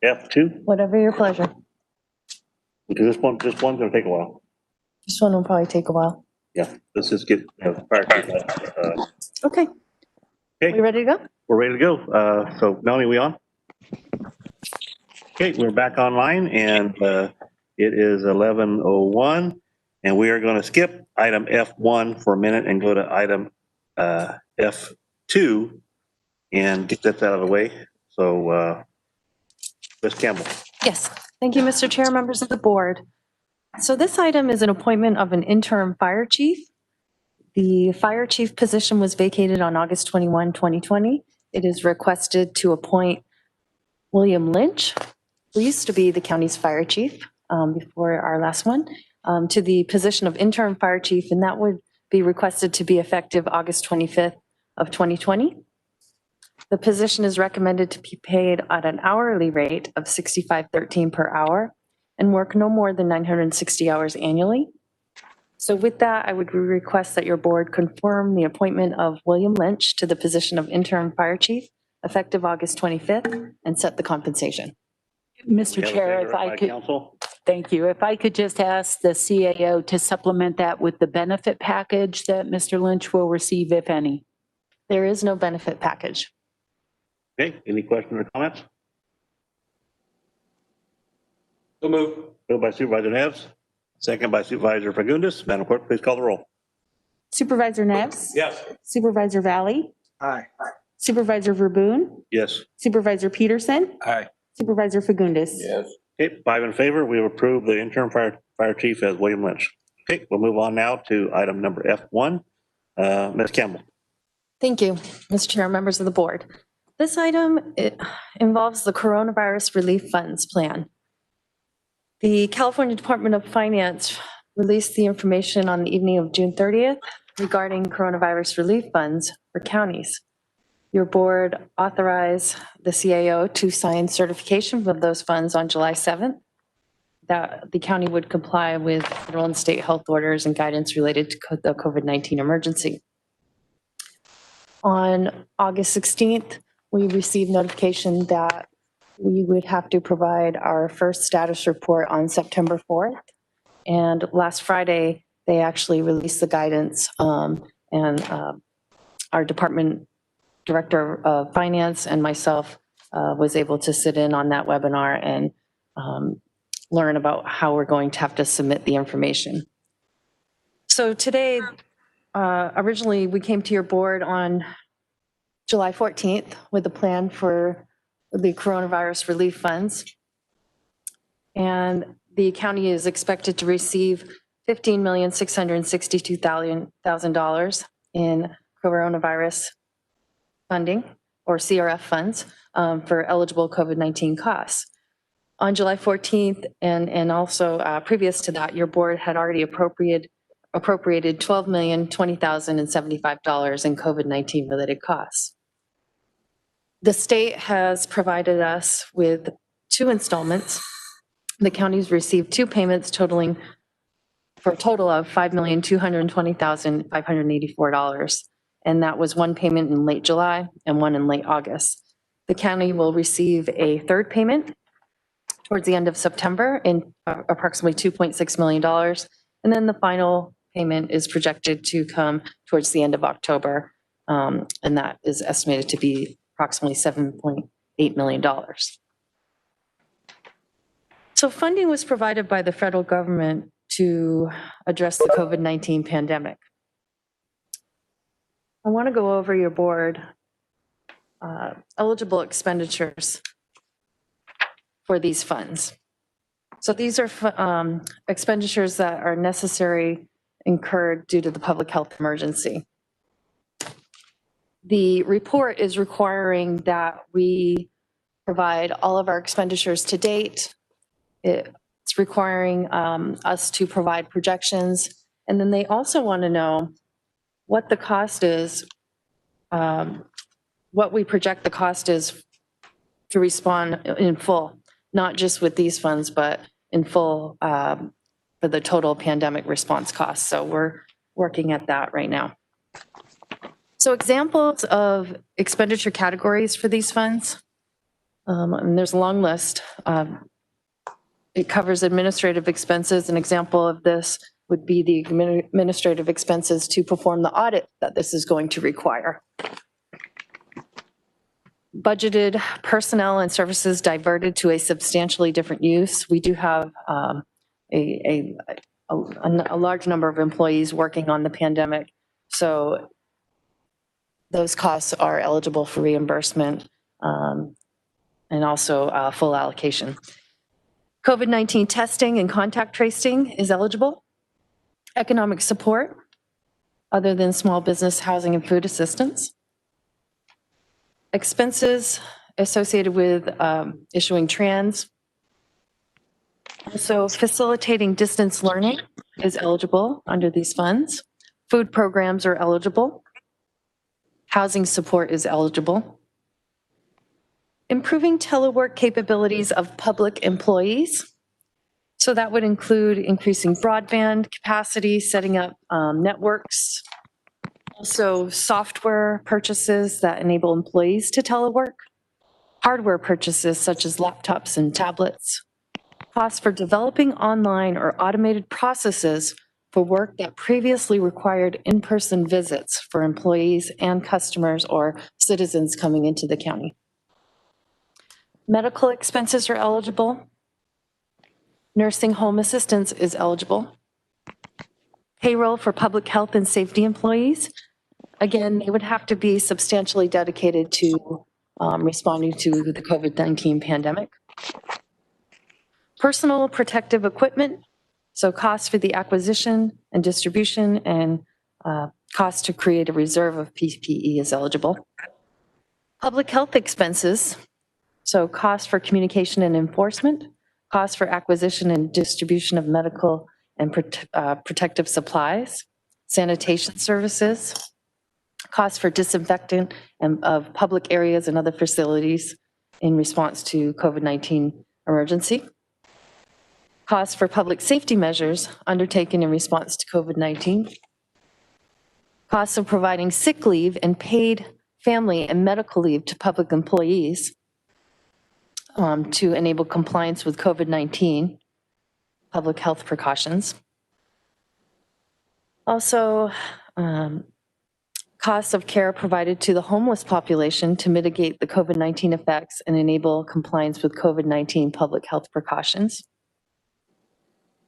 F2? Whatever your pleasure. Because this one's going to take a while. This one will probably take a while. Yeah, let's just get fire chief. Okay. Okay. We ready to go? We're ready to go. So Melanie, we on? Okay, we're back online and it is 11:01 and we are going to skip item F1 for a minute and go to item F2 and get that out of the way. So Ms. Campbell. Yes. Thank you, Mr. Chair, members of the board. So this item is an appointment of an interim fire chief. The fire chief position was vacated on August 21, 2020. It is requested to appoint William Lynch, who used to be the county's fire chief before our last one, to the position of interim fire chief, and that would be requested to be effective August 25th of 2020. The position is recommended to be paid at an hourly rate of $65.13 per hour and work no more than 960 hours annually. So with that, I would request that your board confirm the appointment of William Lynch to the position of interim fire chief effective August 25th and set the compensation. Mr. Chair, if I could, thank you. If I could just ask the CAO to supplement that with the benefit package that Mr. Lynch will receive, if any. There is no benefit package. Okay, any questions or comments? So move. Moved by Supervisor Neves, second by Supervisor Fagundes. Madam Clerk, please call the roll. Supervisor Neves? Yes. Supervisor Valley? Aye. Supervisor Verboen? Yes. Supervisor Peterson? Aye. Supervisor Fagundes? Yes. Okay, 5 in favor. We have approved the interim fire chief as William Lynch. Okay, we'll move on now to item number F1. Ms. Campbell. Thank you, Mr. Chair, members of the board. This item involves the Coronavirus Relief Funds Plan. The California Department of Finance released the information on the evening of June 30th regarding coronavirus relief funds for counties. Your board authorized the CAO to sign certification of those funds on July 7th, that the county would comply with federal and state health orders and guidance related to the COVID-19 emergency. On August 16th, we received notification that we would have to provide our first status report on September 4th. And last Friday, they actually released the guidance and our department director of finance and myself was able to sit in on that webinar and learn about how we're going to have to submit the information. So today, originally we came to your board on July 14th with a plan for the coronavirus relief funds. And the county is expected to receive $15,662,000 in coronavirus funding or CRF funds for eligible COVID-19 costs. On July 14th and also previous to that, your board had already appropriated $12,020,075 in COVID-19 related costs. The state has provided us with 2 installments. The county's received 2 payments totaling for a total of $5,220,584. And that was 1 payment in late July and 1 in late August. The county will receive a 3rd payment towards the end of September in approximately $2.6 million. And then the final payment is projected to come towards the end of October. And that is estimated to be approximately $7.8 million. So funding was provided by the federal government to address the COVID-19 pandemic. I want to go over your board eligible expenditures for these funds. So these are expenditures that are necessary incurred due to the public health emergency. The report is requiring that we provide all of our expenditures to date. It's requiring us to provide projections. And then they also want to know what the cost is, what we project the cost is to respond in full, not just with these funds, but in full for the total pandemic response costs. So we're working at that right now. So examples of expenditure categories for these funds, and there's a long list. It covers administrative expenses. An example of this would be the administrative expenses to perform the audit that this is going to require. Budgeted personnel and services diverted to a substantially different use. We do have a large number of employees working on the pandemic, so those costs are eligible for reimbursement and also full allocation. COVID-19 testing and contact tracing is eligible. Economic support, other than small business housing and food assistance. Expenses associated with issuing trans. Also, facilitating distance learning is eligible under these funds. Food programs are eligible. Housing support is eligible. Improving telework capabilities of public employees. So that would include increasing broadband capacity, setting up networks. Also, software purchases that enable employees to telework. Hardware purchases such as laptops and tablets. Costs for developing online or automated processes for work that previously required in-person visits for employees and customers or citizens coming into the county. Medical expenses are eligible. Nursing home assistance is eligible. Payroll for public health and safety employees. Again, they would have to be substantially dedicated to responding to the COVID-19 pandemic. Personal protective equipment, so costs for the acquisition and distribution and costs to create a reserve of PPE is eligible. Public health expenses, so costs for communication and enforcement, costs for acquisition and distribution of medical and protective supplies, sanitation services, costs for disinfectant of public areas and other facilities in response to COVID-19 emergency, costs for public safety measures undertaken in response to COVID-19, costs of providing sick leave and paid family and medical leave to public employees to enable compliance with COVID-19 public health precautions. Also, costs of care provided to the homeless population to mitigate the COVID-19 effects and enable compliance with COVID-19 public health precautions.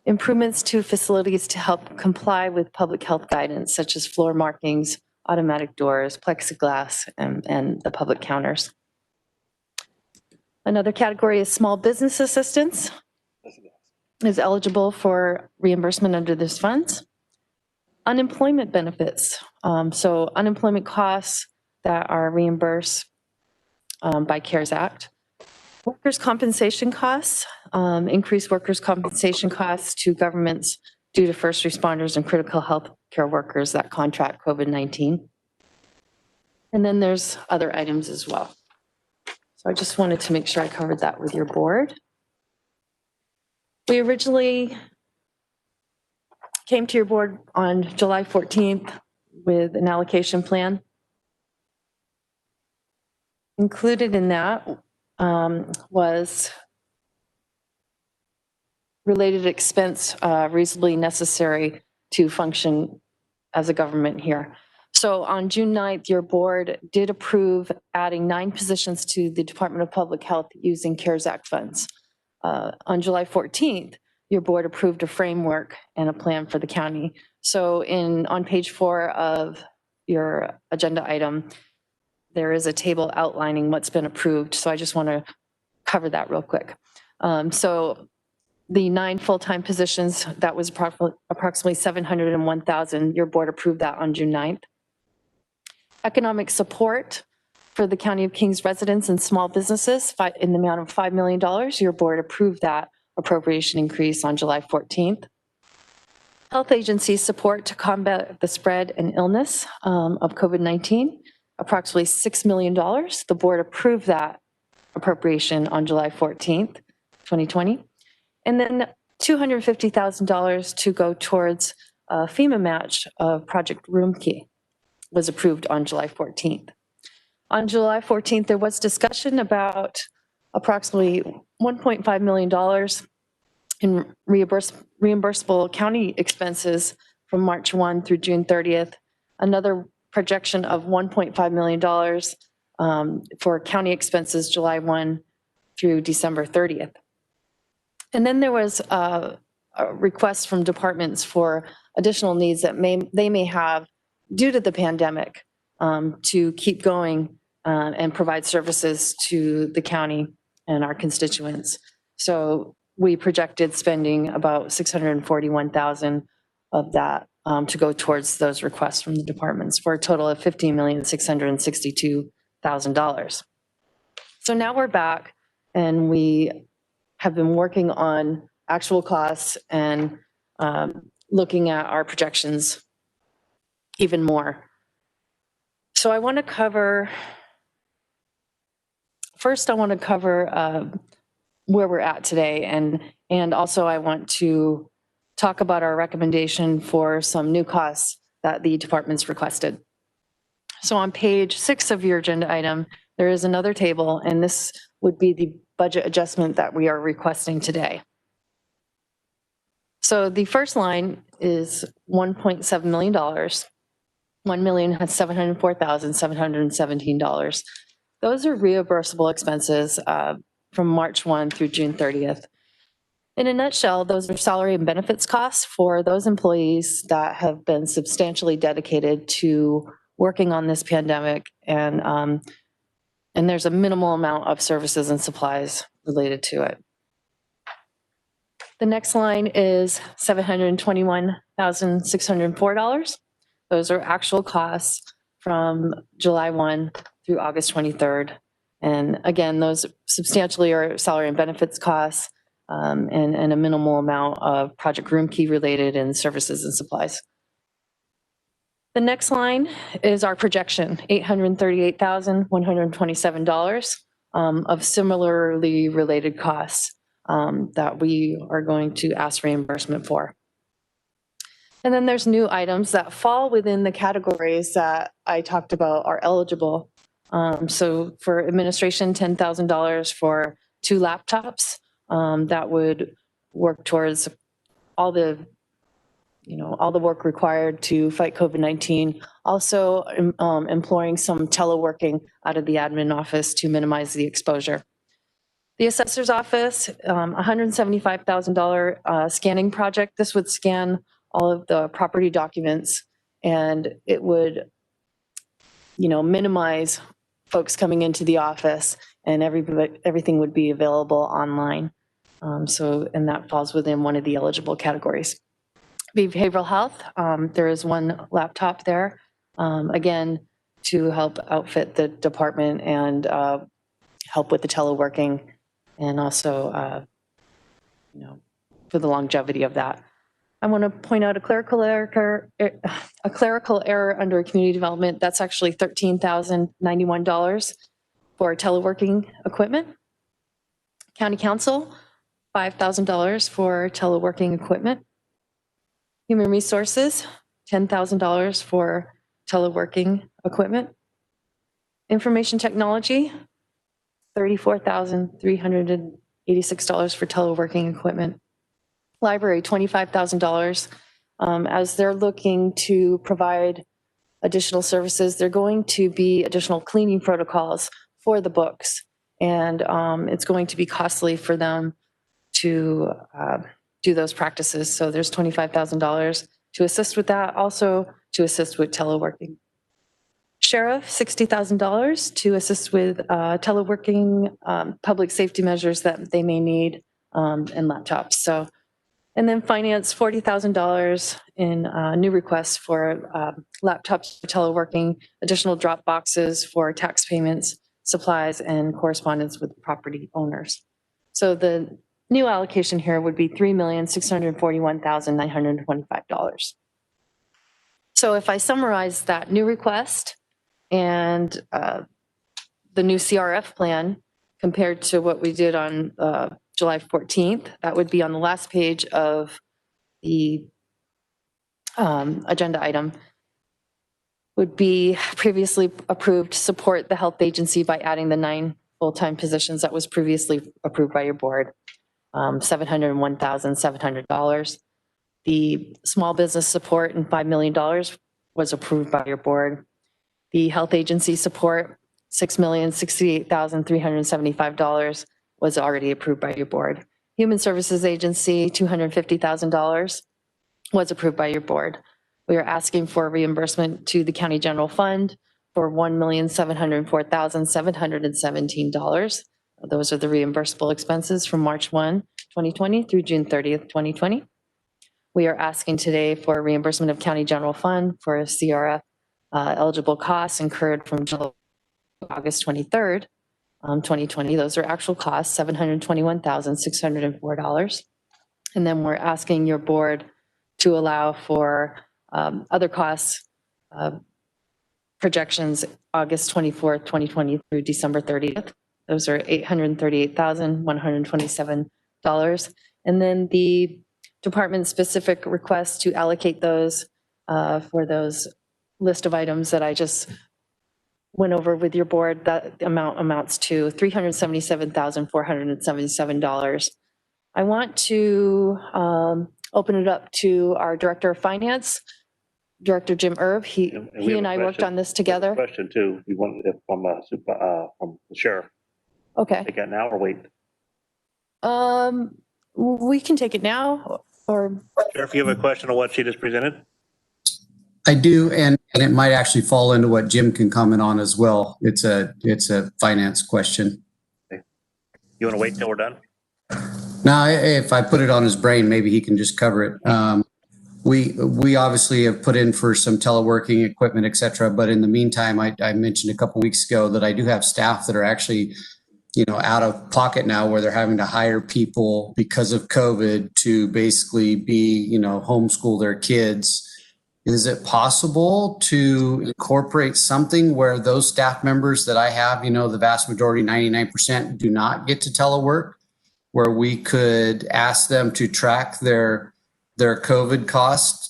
Improvements to facilities to help comply with public health guidance, such as floor markings, automatic doors, plexiglass, and the public counters. Another category is small business assistance is eligible for reimbursement under this funds. Unemployment benefits, so unemployment costs that are reimbursed by CARES Act. Workers' compensation costs, increased workers' compensation costs to governments due to first responders and critical health care workers that contract COVID-19. And then there's other items as well. So I just wanted to make sure I covered that with your board. We originally came to your board on July 14th with an allocation plan. Included in that was related expense reasonably necessary to function as a government here. So on June 9th, your board did approve adding 9 positions to the Department of Public Health using CARES Act funds. On July 14th, your board approved a framework and a plan for the county. So on page 4 of your agenda item, there is a table outlining what's been approved. So I just want to cover that real quick. So the 9 full-time positions, that was approximately $701,000. Your board approved that on June 9th. Economic support for the County of Kings residents and small businesses in the amount of $5 million. Your board approved that appropriation increase on July 14th. Health agency support to combat the spread and illness of COVID-19, approximately $6 million. The board approved that appropriation on July 14th, 2020. And then $250,000 to go towards FEMA match of Project Room Key. was approved on July 14th. On July 14th, there was discussion about approximately $1.5 million in reimbursable county expenses from March 1 through June 30th. Another projection of $1.5 million for county expenses July 1 through December 30th. And then there was a request from departments for additional needs that they may have due to the pandemic to keep going and provide services to the county and our constituents. So we projected spending about $641,000 of that to go towards those requests from the departments for a total of $15,662,000. So now we're back and we have been working on actual costs and looking at our projections even more. So I want to cover, first I want to cover where we're at today, and also I want to talk about our recommendation for some new costs that the departments requested. So on page 6 of your agenda item, there is another table, and this would be the budget adjustment that we are requesting today. So the first line is $1.7 million. $1,704,717. Those are reimbursable expenses from March 1 through June 30th. In a nutshell, those are salary and benefits costs for those employees that have been substantially dedicated to working on this pandemic, and there's a minimal amount of services and supplies related to it. The next line is $721,604. Those are actual costs from July 1 through August 23rd. And again, those substantially are salary and benefits costs and a minimal amount of project room key related and services and supplies. The next line is our projection, $838,127 of similarly related costs that we are going to ask reimbursement for. And then there's new items that fall within the categories that I talked about are eligible. So for administration, $10,000 for 2 laptops that would work towards all the work required to fight COVID-19. Also employing some teleworking out of the admin office to minimize the exposure. The assessor's office, $175,000 scanning project. This would scan all of the property documents, and it would, minimize folks coming into the office, and everything would be available online. And that falls within one of the eligible categories. Behavioral health, there is 1 laptop there, again, to help outfit the department and help with the teleworking, and also, for the longevity of that. I want to point out a clerical error under community development. That's actually $13,091 for teleworking equipment. County council, $5,000 for teleworking equipment. Human resources, $10,000 for teleworking equipment. Information technology, $34,386 for teleworking equipment. Library, $25,000. As they're looking to provide additional services, they're going to be additional cleaning protocols for the books. And it's going to be costly for them to do those practices. So there's $25,000 to assist with that, also to assist with teleworking. Sheriff, $60,000 to assist with teleworking, public safety measures that they may need, and laptops. So, and then finance, $40,000 in new requests for laptops for teleworking, additional drop boxes for tax payments, supplies, and correspondence with property owners. So the new allocation here would be $3,641,925. So if I summarize that new request and the new CRF plan compared to what we did on July 14th, that would be on the last page of the agenda item. would be previously approved to support the health agency by adding the 9 full-time positions that was previously approved by your board, $701,700. The small business support and $5 million was approved by your board. The health agency support, $6,068,375 was already approved by your board. Human Services Agency, $250,000 was approved by your board. We are asking for reimbursement to the County General Fund for $1,704,717. Those are the reimbursable expenses from March 1, 2020 through June 30th, 2020. We are asking today for reimbursement of County General Fund for CRF eligible costs incurred from July to August 23rd, 2020. Those are actual costs, $721,604. And then we're asking your board to allow for other costs projections August 24th, 2020 through December 30th. Those are $838,127. And then the department-specific request to allocate those for those list of items that I just went over with your board, that amount amounts to $377,477. I want to open it up to our Director of Finance, Director Jim Erb. He and I worked on this together. Question too, you want it from the sheriff. Okay. Take that now or wait? We can take it now or. Sheriff, you have a question on what she just presented? I do, and it might actually fall into what Jim can comment on as well. It's a finance question. Okay. You want to wait till we're done? Now, if I put it on his brain, maybe he can just cover it. We obviously have put in for some teleworking equipment, et cetera. But in the meantime, I mentioned a couple weeks ago that I do have staff that are actually, out of pocket now, where they're having to hire people because of COVID to basically be, homeschool their kids. Is it possible to incorporate something where those staff members that I have, the vast majority, 99%, do not get to telework, where we could ask them to track their COVID costs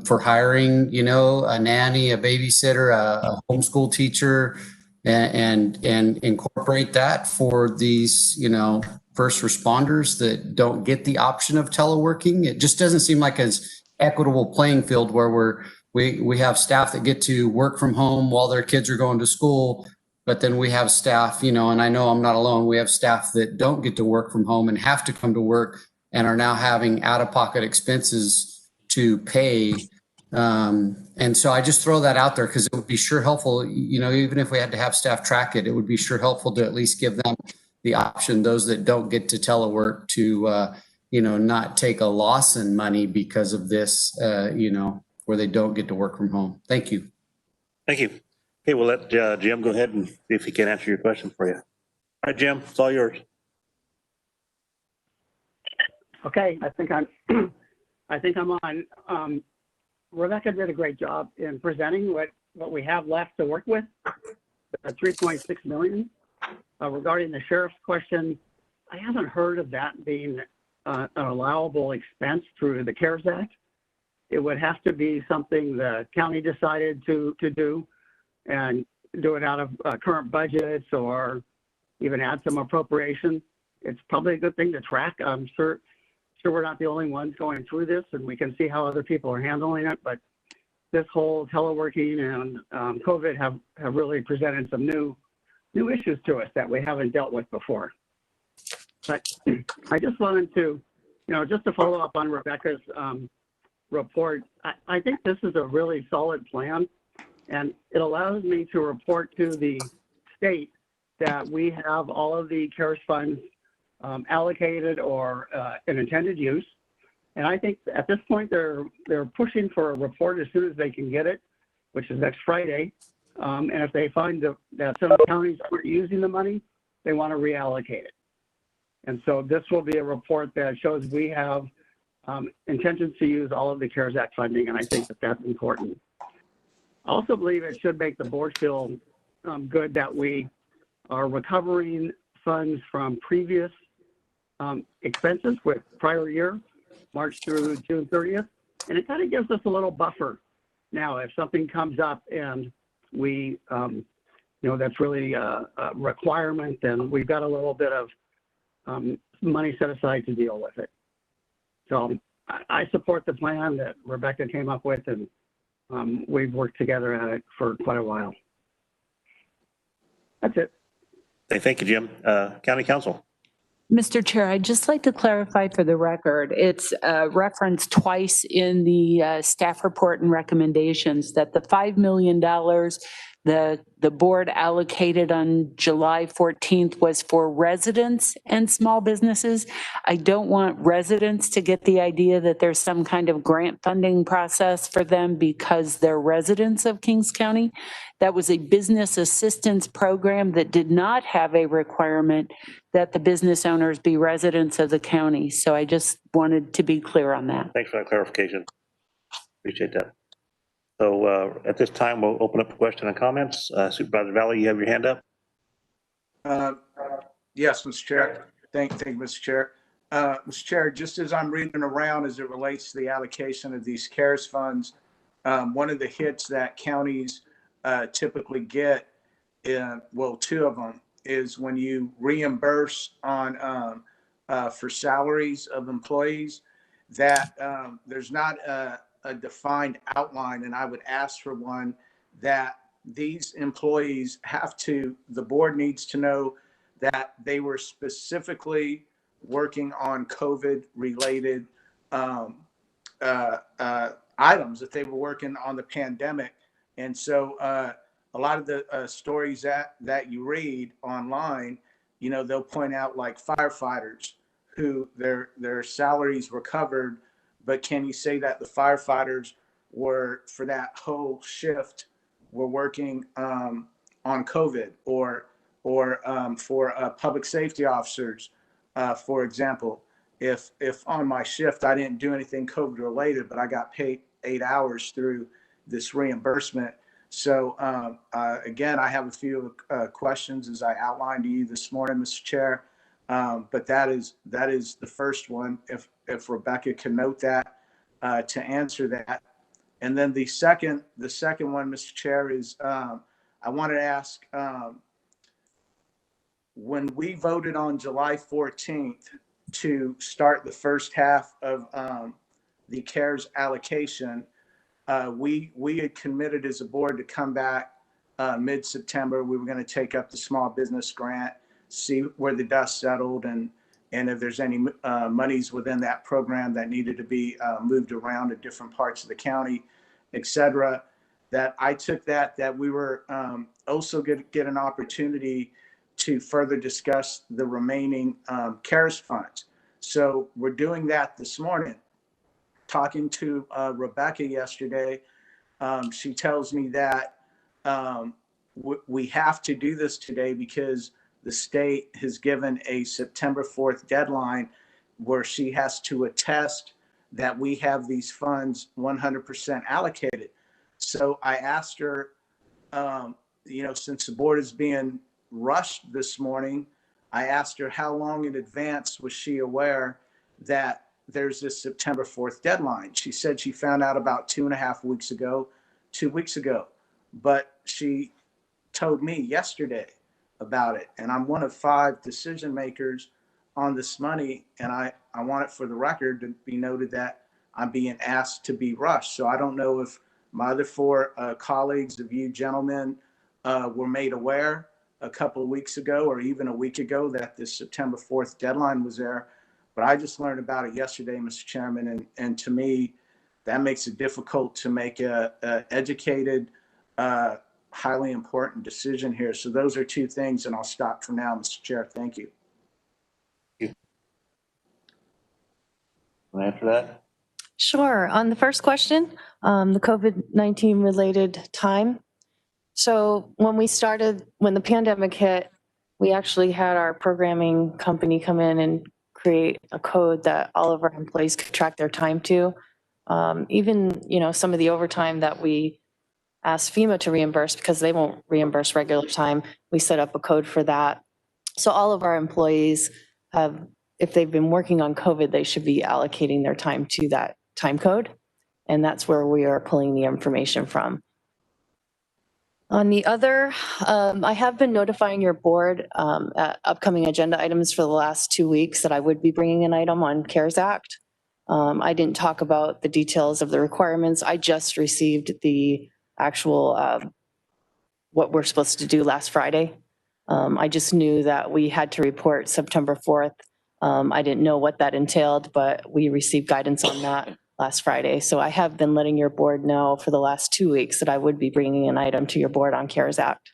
for hiring, a nanny, a babysitter, a homeschool teacher, and incorporate that for these, first responders that don't get the option of teleworking? It just doesn't seem like as equitable playing field where we have staff that get to work from home while their kids are going to school, but then we have staff, and I know I'm not alone, we have staff that don't get to work from home and have to come to work and are now having out-of-pocket expenses to pay. And so I just throw that out there because it would be sure helpful, even if we had to have staff track it, it would be sure helpful to at least give them the option, those that don't get to telework, to not take a loss in money because of this, where they don't get to work from home. Thank you. Thank you. Okay, we'll let Jim go ahead and see if he can answer your question for you. All right, Jim, it's all yours. Okay, I think I'm on. Rebecca did a great job in presenting what we have left to work with, 3.6 million. Regarding the sheriff's question, I haven't heard of that being an allowable expense through the CARES Act. It would have to be something the county decided to do and do it out of current budgets or even add some appropriation. It's probably a good thing to track. I'm sure we're not the only ones going through this, and we can see how other people are handling it. But this whole teleworking and COVID have really presented some new issues to us that we haven't dealt with before. But I just wanted to, just to follow up on Rebecca's report, I think this is a really solid plan, and it allows me to report to the state that we have all of the CARES funds allocated or in intended use. And I think at this point they're pushing for a report as soon as they can get it, which is next Friday. And if they find that some counties aren't using the money, they want to reallocate it. And so this will be a report that shows we have intentions to use all of the CARES Act funding, and I think that that's important. I also believe it should make the board feel good that we are recovering funds from previous expenses with prior year, March through June 30th. And it kind of gives us a little buffer Now, if something comes up and we, that's really a requirement, then we've got a little bit of money set aside to deal with it. So I support the plan that Rebecca came up with, and we've worked together at it for quite a while. That's it. Okay, thank you, Jim. County Council. Mr. Chair, I'd just like to clarify for the record, it's referenced twice in the staff report and recommendations that the $5 million the board allocated on July 14th was for residents and small businesses. I don't want residents to get the idea that there's some kind of grant funding process for them because they're residents of Kings County. That was a business assistance program that did not have a requirement that the business owners be residents of the county. So I just wanted to be clear on that. Thanks for that clarification. Appreciate that. So at this time, we'll open up for question and comments. Supervisor Valley, you have your hand up. Yes, Mr. Chair. Thank you, Mr. Chair. Mr. Chair, just as I'm reading around as it relates to the allocation of these CARES funds, one of the hits that counties typically get, well, two of them, is when you reimburse on for salaries of employees, that there's not a defined outline, and I would ask for one that these employees have to, the board needs to know that they were specifically working on COVID-related items, that they were working on the pandemic. And so a lot of the stories that you read online, they'll point out like firefighters who their salaries were covered, but can you say that the firefighters were, for that whole shift, were working on COVID, or for public safety officers, for example, if on my shift I didn't do anything COVID related, but I got paid 8 hours through this reimbursement. So again, I have a few questions as I outlined to you this morning, Mr. Chair. But that is the first one. If Rebecca can note that to answer that, and then the second one, Mr. Chair, is I wanted to ask, when we voted on July 14th to start the first half of the CARES allocation, we had committed as a board to come back mid-September. We were going to take up the small business grant, see where the dust settled, and if there's any monies within that program that needed to be moved around to different parts of the county, et cetera. That I took that we were also going to get an opportunity to further discuss the remaining CARES funds. So we're doing that this morning. Talking to Rebecca yesterday, she tells me that we have to do this today because the state has given a September 4th deadline where she has to attest that we have these funds 100% allocated. So I asked her, since the board is being rushed this morning, I asked her how long in advance was she aware that there's this September 4th deadline. She said she found out about 2.5 weeks ago, 2 weeks ago, but she told me yesterday about it. And I'm one of 5 decision makers on this money. And I want it for the record to be noted that I'm being asked to be rushed. So I don't know if my other 4 colleagues of you gentlemen were made aware a couple of weeks ago or even a week ago that this September 4th deadline was there. But I just learned about it yesterday, Mr. Chairman. And to me, that makes it difficult to make a educated, highly important decision here. So those are 2 things, and I'll stop for now, Mr. Chair. Thank you. Want to answer that? Sure. On the first question, the COVID-19 related time. So when the pandemic hit, we actually had our programming company come in and create a code that all of our employees could track their time to. Even, some of the overtime that we asked FEMA to reimburse because they won't reimburse regular time, we set up a code for that. So all of our employees have, if they've been working on COVID, they should be allocating their time to that time code. And that's where we are pulling the information from. On the other, I have been notifying your board upcoming agenda items for the last 2 weeks that I would be bringing an item on CARES Act. I didn't talk about the details of the requirements. I just received the actual what we're supposed to do last Friday. I just knew that we had to report September 4th. I didn't know what that entailed, but we received guidance on that last Friday. So I have been letting your board know for the last 2 weeks that I would be bringing an item to your board on CARES Act.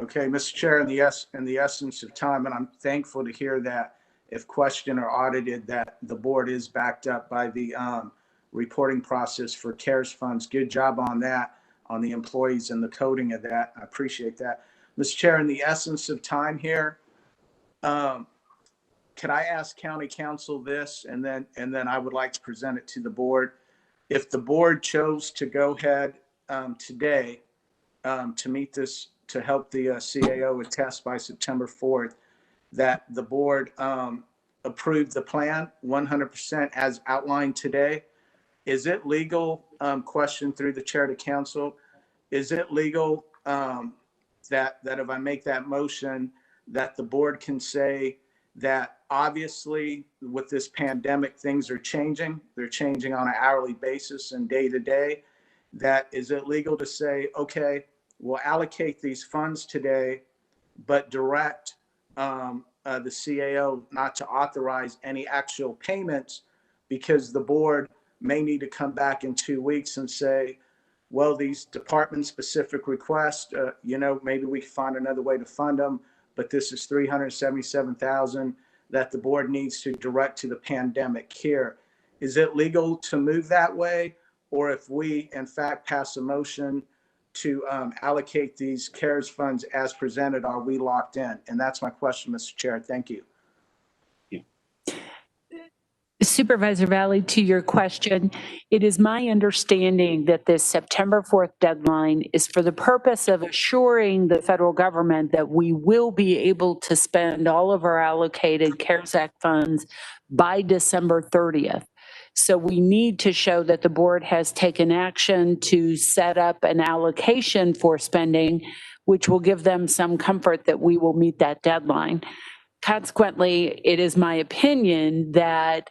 Okay, Mr. Chair, in the essence of time, and I'm thankful to hear that if questioned or audited, that the board is backed up by the reporting process for CARES funds. Good job on that, on the employees and the coding of that. I appreciate that. Mr. Chair, in the essence of time here, could I ask County Council this, and then I would like to present it to the board. If the board chose to go ahead today to meet this, to help the CAO attest by September 4th, that the board approved the plan 100% as outlined today, is it legal, question through the chair to council, is it legal that if I make that motion, that the board can say that obviously with this pandemic, things are changing. They're changing on an hourly basis and day to day. That is it legal to say, okay, we'll allocate these funds today, but direct the CAO not to authorize any actual payments because the board may need to come back in 2 weeks and say, well, these department specific requests, maybe we can find another way to fund them, but this is $377,000 that the board needs to direct to the pandemic care. Is it legal to move that way? Or if we in fact pass a motion to allocate these CARES funds as presented, are we locked in? And that's my question, Mr. Chair. Thank you. Supervisor Valley, to your question, it is my understanding that this September 4th deadline is for the purpose of assuring the federal government that we will be able to spend all of our allocated CARES Act funds by December 30th. So we need to show that the board has taken action to set up an allocation for spending, which will give them some comfort that we will meet that deadline. Consequently, it is my opinion that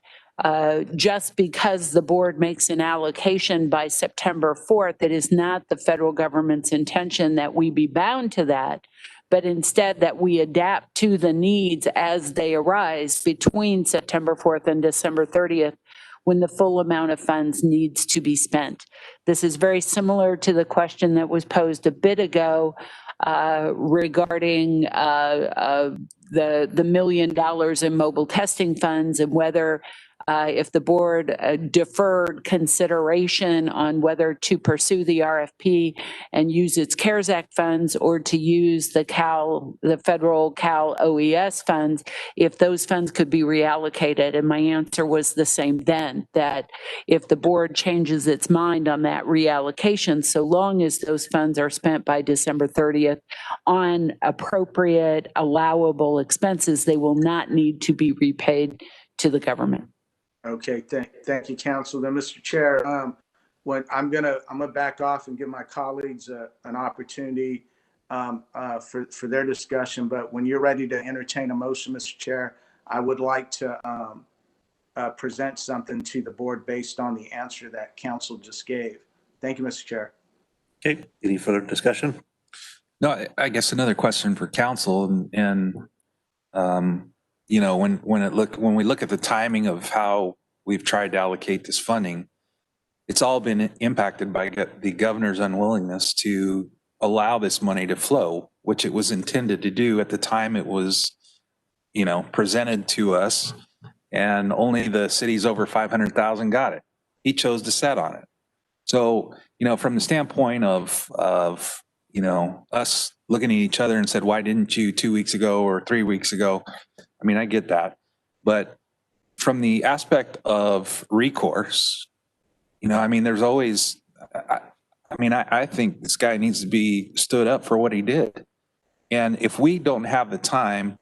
just because the board makes an allocation by September 4th, it is not the federal government's intention that we be bound to that, but instead that we adapt to the needs as they arise between September 4th and December 30th when the full amount of funds needs to be spent. This is very similar to the question that was posed a bit ago regarding the $1 million in mobile testing funds and whether if the board deferred consideration on whether to pursue the RFP and use its CARES Act funds or to use the federal Cal OES funds, if those funds could be reallocated. And my answer was the same then, that if the board changes its mind on that reallocation, so long as those funds are spent by December 30th on appropriate allowable expenses, they will not need to be repaid to the government. Okay, thank you, Council. Then, Mr. Chair, I'm gonna back off and give my colleagues an opportunity for their discussion. But when you're ready to entertain a motion, Mr. Chair, I would like to present something to the board based on the answer that Council just gave. Thank you, Mr. Chair. Okay, any further discussion? No, I guess another question for council and when we look at the timing of how we've tried to allocate this funding, it's all been impacted by the governor's unwillingness to allow this money to flow, which it was intended to do at the time it was, presented to us, and only the cities over 500,000 got it. He chose to set on it. So, from the standpoint of us looking at each other and said, why didn't you 2 weeks ago or 3 weeks ago? I mean, I get that. But from the aspect of recourse, there's always, I think this guy needs to be stood up for what he did. And if we don't have the time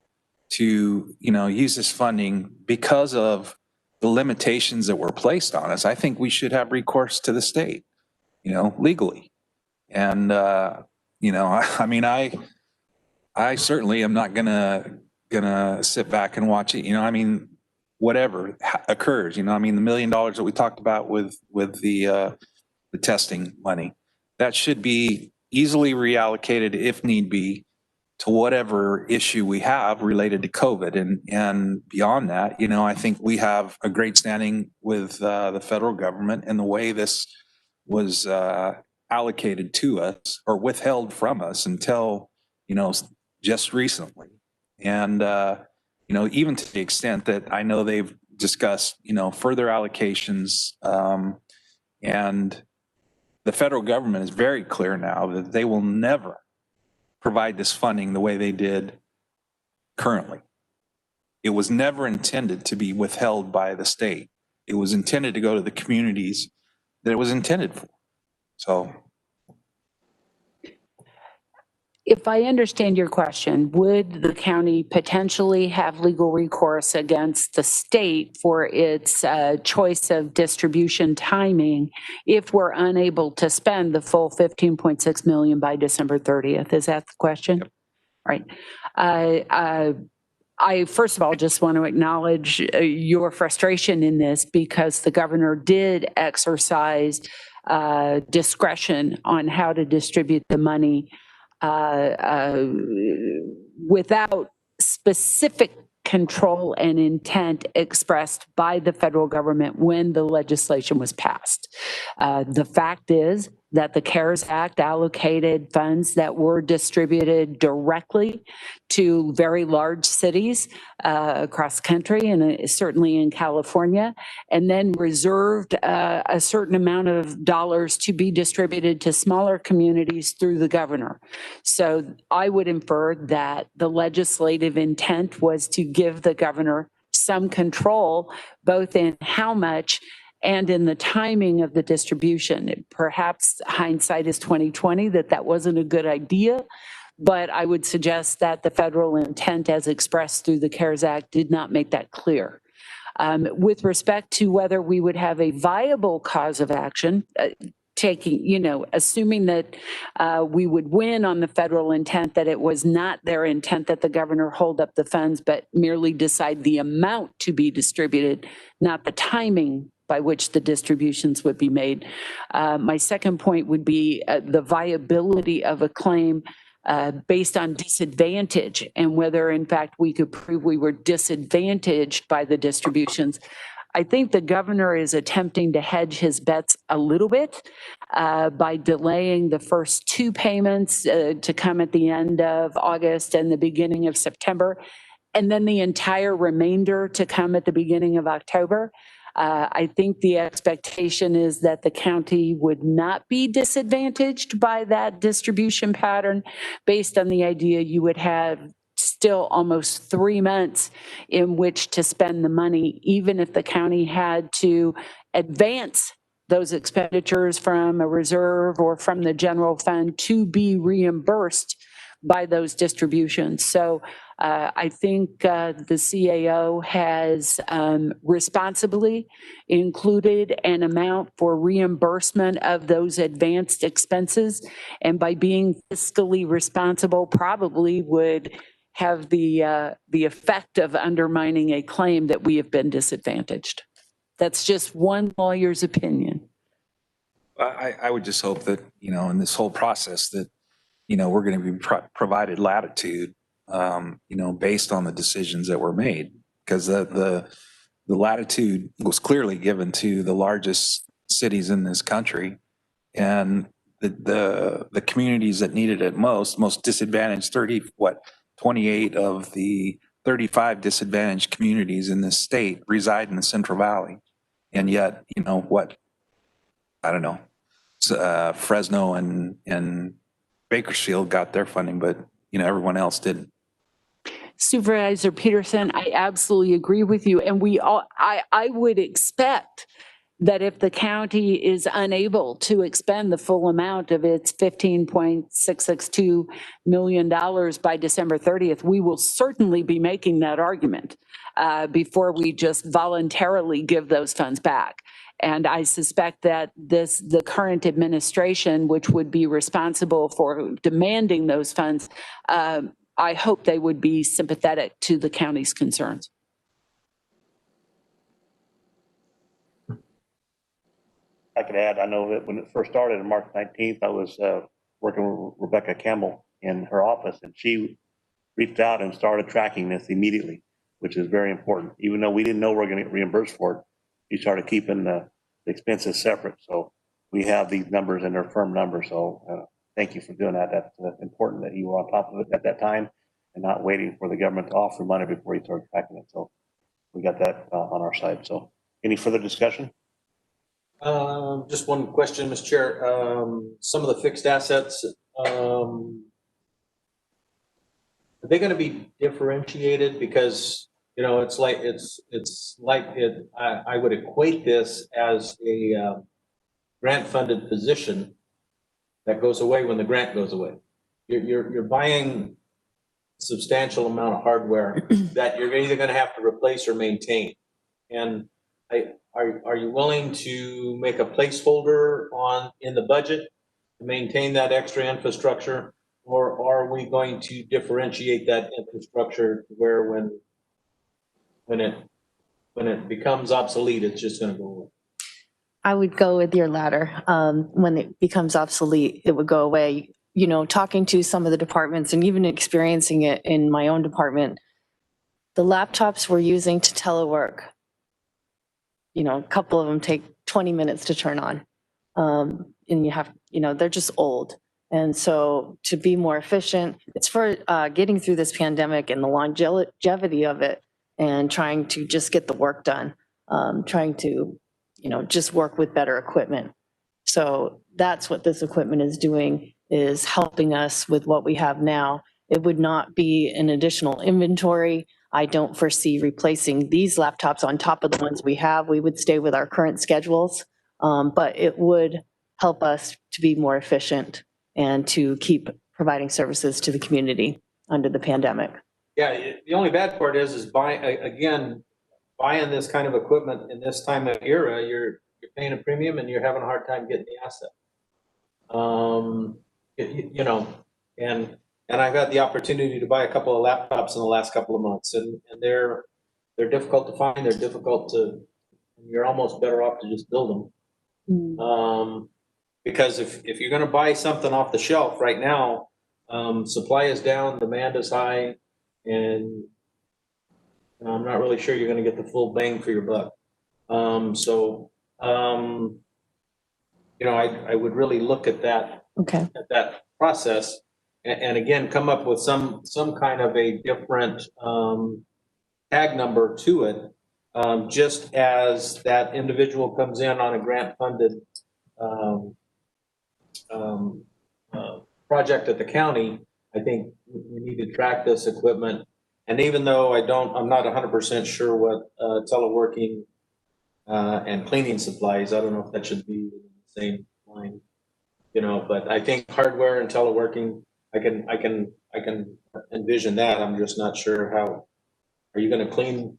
to, use this funding because of the limitations that were placed on us, I think we should have recourse to the state, legally. And, I mean, I certainly am not gonna sit back and watch it, I mean, whatever occurs, I mean, the $1 million that we talked about with the testing money, that should be easily reallocated if need be to whatever issue we have related to COVID. And beyond that, I think we have a great standing with the federal government and the way this was allocated to us or withheld from us until, just recently. And, even to the extent that I know they've discussed, further allocations, and the federal government is very clear now that they will never provide this funding the way they did currently. It was never intended to be withheld by the state. It was intended to go to the communities that it was intended for. So, if I understand your question, would the county potentially have legal recourse against the state for its choice of distribution timing if we're unable to spend the full $15.6 million by December 30th? Is that the question? Yep. Right. I first of all just want to acknowledge your frustration in this because the governor did exercise discretion on how to distribute the money without specific control and intent expressed by the federal government when the legislation was passed. The fact is that the CARES Act allocated funds that were distributed directly to very large cities across the country and certainly in California, and then reserved a certain amount of dollars to be distributed to smaller communities through the governor. So I would infer that the legislative intent was to give the governor some control, both in how much and in the timing of the distribution. Perhaps hindsight is 2020, that wasn't a good idea, but I would suggest that the federal intent as expressed through the CARES Act did not make that clear. With respect to whether we would have a viable cause of action, assuming that we would win on the federal intent, that it was not their intent that the governor hold up the funds, but merely decide the amount to be distributed, not the timing by which the distributions would be made. My second point would be the viability of a claim based on disadvantage and whether in fact we could prove we were disadvantaged by the distributions. I think the governor is attempting to hedge his bets a little bit by delaying the first two payments to come at the end of August and the beginning of September, and then the entire remainder to come at the beginning of October. I think the expectation is that the county would not be disadvantaged by that distribution pattern based on the idea you would have still almost 3 months in which to spend the money, even if the county had to advance those expenditures from a reserve or from the general fund to be reimbursed by those distributions. So I think the CAO has responsibly included an amount for reimbursement of those advanced expenses, and by being fiscally responsible probably would have the effect of undermining a claim that we have been disadvantaged. That's just one lawyer's opinion. I would just hope that, in this whole process that, we're going to be provided latitude, based on the decisions that were made, because the latitude was clearly given to the largest cities in this country, and the communities that needed it most disadvantaged, 28 of the 35 disadvantaged communities in this state reside in the Central Valley. And yet, I don't know, Fresno and Bakersfield got their funding, but, everyone else didn't. Supervisor Peterson, I absolutely agree with you. And I would expect that if the county is unable to expend the full amount of its $15.662 million by December 30th, we will certainly be making that argument before we just voluntarily give those funds back. And I suspect that the current administration, which would be responsible for demanding those funds, I hope they would be sympathetic to the county's concerns. I could add, I know that when it first started on March 19th, I was working with Rebecca Campbell in her office, and she reached out and started tracking this immediately, which is very important. Even though we didn't know we were going to get reimbursed for it, she started keeping the expenses separate. So we have these numbers and they're firm numbers. So thank you for doing that. That's important that you were on top of it at that time and not waiting for the government to offer money before you started tracking it. So we got that on our side. So any further discussion? Just one question, Mr. Chair. Some of the fixed assets, are they going to be differentiated? Because, you know, it's like I would equate this as a grant-funded position that goes away when the grant goes away. You're buying a substantial amount of hardware that you're either going to have to replace or maintain. And are you willing to make a placeholder in the budget to maintain that extra infrastructure, or are we going to differentiate that infrastructure to where when it becomes obsolete, it's just going to go away? I would go with your latter. When it becomes obsolete, it would go away. You know, talking to some of the departments and even experiencing it in my own department, the laptops we're using to telework, you know, a couple of them take 20 minutes to turn on. And you have, you know, they're just old. And so to be more efficient, it's for getting through this pandemic and the longevity of it and trying to just get the work done, trying to, you know, just work with better equipment. So that's what this equipment is doing, is helping us with what we have now. It would not be an additional inventory. I don't foresee replacing these laptops on top of the ones we have. We would stay with our current schedules, but it would help us to be more efficient and to keep providing services to the community under the pandemic. Yeah, the only bad part is buying this kind of equipment in this time of era, you're paying a premium and you're having a hard time getting the asset. You know, and I've had the opportunity to buy a couple of laptops in the last couple of months, and they're difficult to find. They're difficult to. You're almost better off to just build them, because if you're going to buy something off the shelf right now, supply is down, demand is high, and I'm not really sure you're going to get the full bang for your buck. You know, I would really look at that. Okay. At that process. And again, come up with some kind of a different tag number to it, just as that individual comes in on a grant-funded project at the county. I think we need to track this equipment. And even though I'm not 100% sure what teleworking and cleaning supplies, I don't know if that should be in the same line, you know. But I think hardware and teleworking, I can envision that. I'm just not sure how. Are you going to clean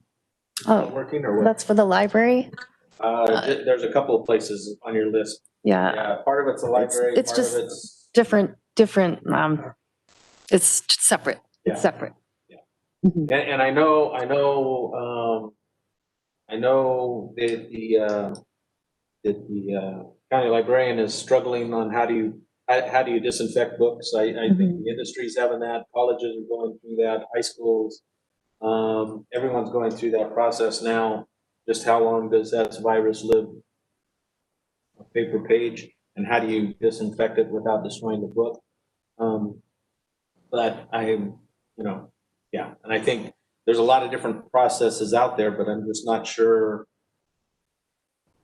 teleworking or what? That's for the library? There's a couple of places on your list. Yeah. Part of it's a library. It's part just of it's different. It's separate. Yeah. It's separate. Yeah. And I know that the county librarian is struggling on how do you disinfect books. I think the industry's having that, colleges are going through that, high schools, everyone's going through that process now. Just how long does that virus live on a paper page, and how do you disinfect it without destroying the book? But and I think there's a lot of different processes out there, but I'm just not sure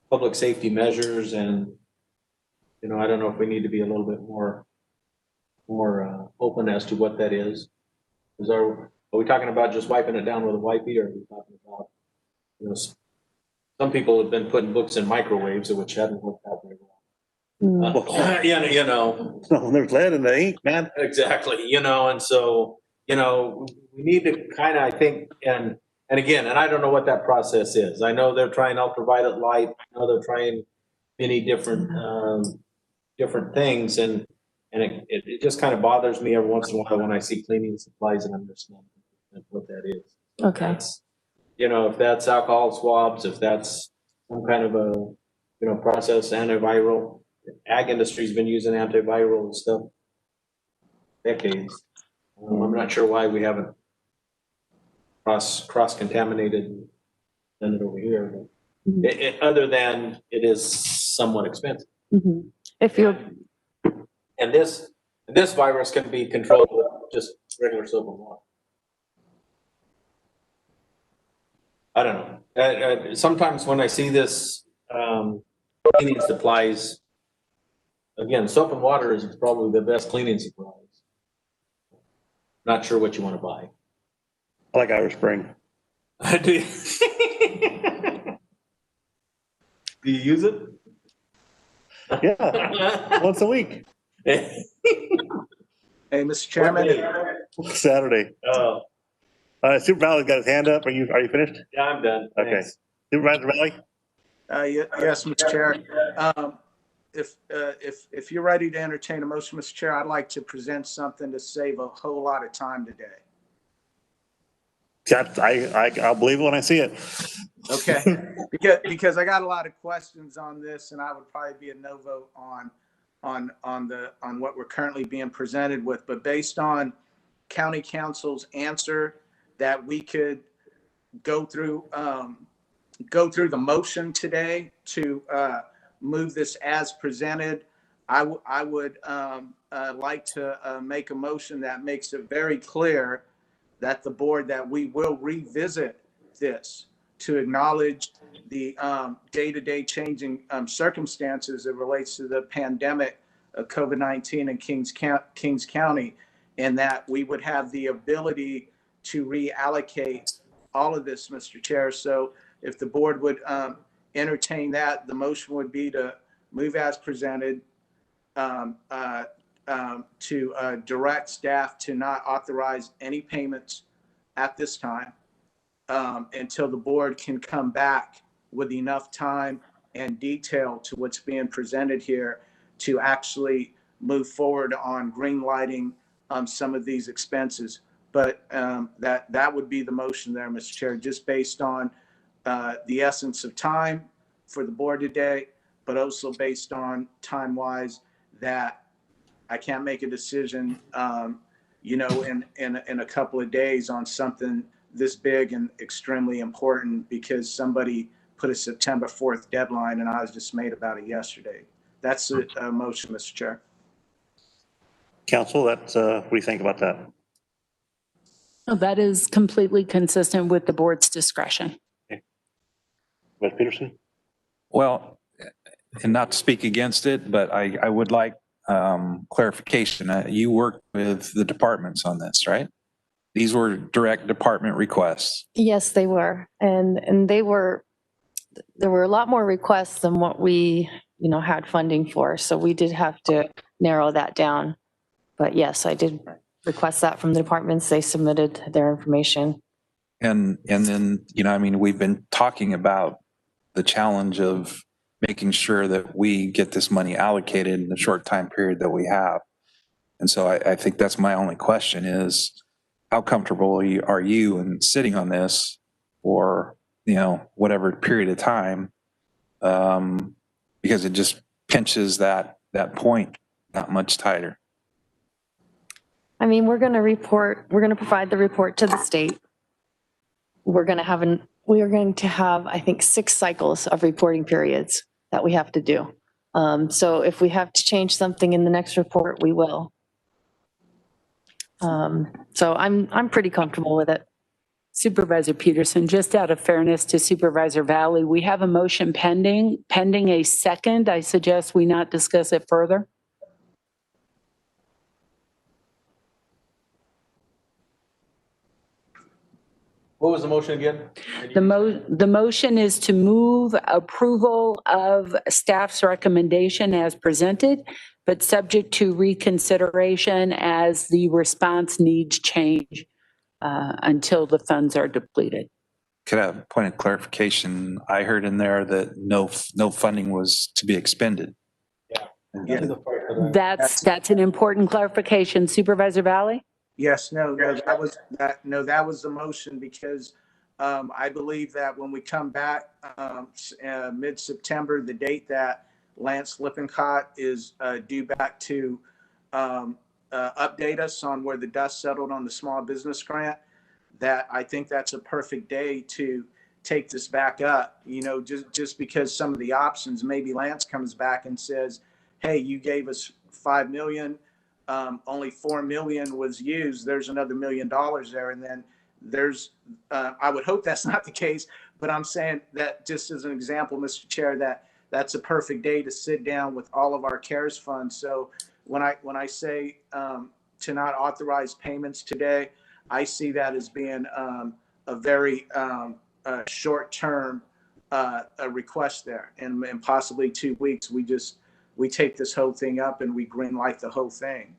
public safety measures, and I don't know if we need to be a little bit more open as to what that is. Are we talking about just wiping it down with a wipey, or are we talking about Some people have been putting books in microwaves, which hadn't worked out very well. You know. No, there's lead in the ink, man. Exactly, you know, and so, you know, we need to kind of, I think, and again, and I don't know what that process is. I know they're trying ultraviolet light, I know they're trying many different, different things, and it just kind of bothers me every once in a while when I see cleaning supplies and I'm just not what that is. Okay. That's, you know, if that's alcohol swabs, if that's some kind of a, you know, process antiviral, ag industry's been using antiviral and stuff decades. I'm not sure why we haven't cross-contaminated done it over here, but other than it is somewhat expensive. If you're, And this virus can be controlled with just regular soap and water. I don't know. Sometimes when I see this cleaning supplies, again, soap and water is probably the best cleaning supplies. Not sure what you want to buy. I like Irish Spring. Do you? Do you use it? Yeah, once a week. Hey, Mr. Chairman. Saturday. Oh. Supervisor's got his hand up. Are you finished? Yeah, I'm done. Okay. Thanks. Supervisor Valley? Yes, Mr. Chair. If you're ready to entertain a motion, Mr. Chair, I'd like to present something to save a whole lot of time today. I'll believe it when I see it. Okay, because I got a lot of questions on this, and I would probably be a no vote on what we're currently being presented with. But based on County Council's answer, that we could go through the motion today to move this as presented. I would like to make a motion that makes it very clear that the board, that we will revisit this to acknowledge the day-to-day changing circumstances that relates to the pandemic of COVID-19 in Kings County, and that we would have the ability to reallocate all of this, Mr. Chair. So if the board would entertain that, the motion would be to move as presented, to direct staff to not authorize any payments at this time until the board can come back with enough time and detail to what's being presented here to actually move forward on green lighting some of these expenses. But that would be the motion there, Mr. Chair, just based on the essence of time for the board today, but also based on time-wise that I can't make a decision, in a couple of days on something this big and extremely important because somebody put a September 4th deadline and I was dismayed about it yesterday. That's a motion, Mr. Chair. Council, what do you think about that? That is completely consistent with the board's discretion. Ms. Peterson? Well, and not to speak against it, but I would like clarification. You worked with the departments on this, right? These were direct department requests. yes, they were. And there were a lot more requests than what we, had funding for. So we did have to narrow that down. But yes, I did request that from the departments. They submitted their information. And then, we've been talking about the challenge of making sure that we get this money allocated in the short time period that we have. And so I think that's my only question is, how comfortable are you in sitting on this for, whatever period of time? Because it just pinches that point that much tighter. We're going to provide the report to the state. We are going to have, I think, 6 cycles of reporting periods that we have to do. So if we have to change something in the next report, we will. So I'm pretty comfortable with it. Supervisor Peterson, just out of fairness to Supervisor Valley, we have a motion pending a second. I suggest we not discuss it further. What was the motion again? The motion is to move approval of staff's recommendation as presented, but subject to reconsideration as the response needs change until the funds are depleted. Could I have a point of clarification? I heard in there that no funding was to be expended. That's an important clarification. Supervisor Valley? Yes, no, that was the motion because I believe that when we come back mid-September, the date that Lance Lippincott is due back to update us on where the dust settled on the small business grant, that I think that's a perfect day to take this back up, you know, just because some of the options, maybe Lance comes back and says, hey, you gave us 5 million. Only 4 million was used. There's another $1 million there. And then there's, I would hope that's not the case, but I'm saying that just as an example, Mr. Chair, that's a perfect day to sit down with all of our CARES funds. So when I say to not authorize payments today, I see that as being a very short-term request there, and possibly 2 weeks. We take this whole thing up and we green light the whole thing.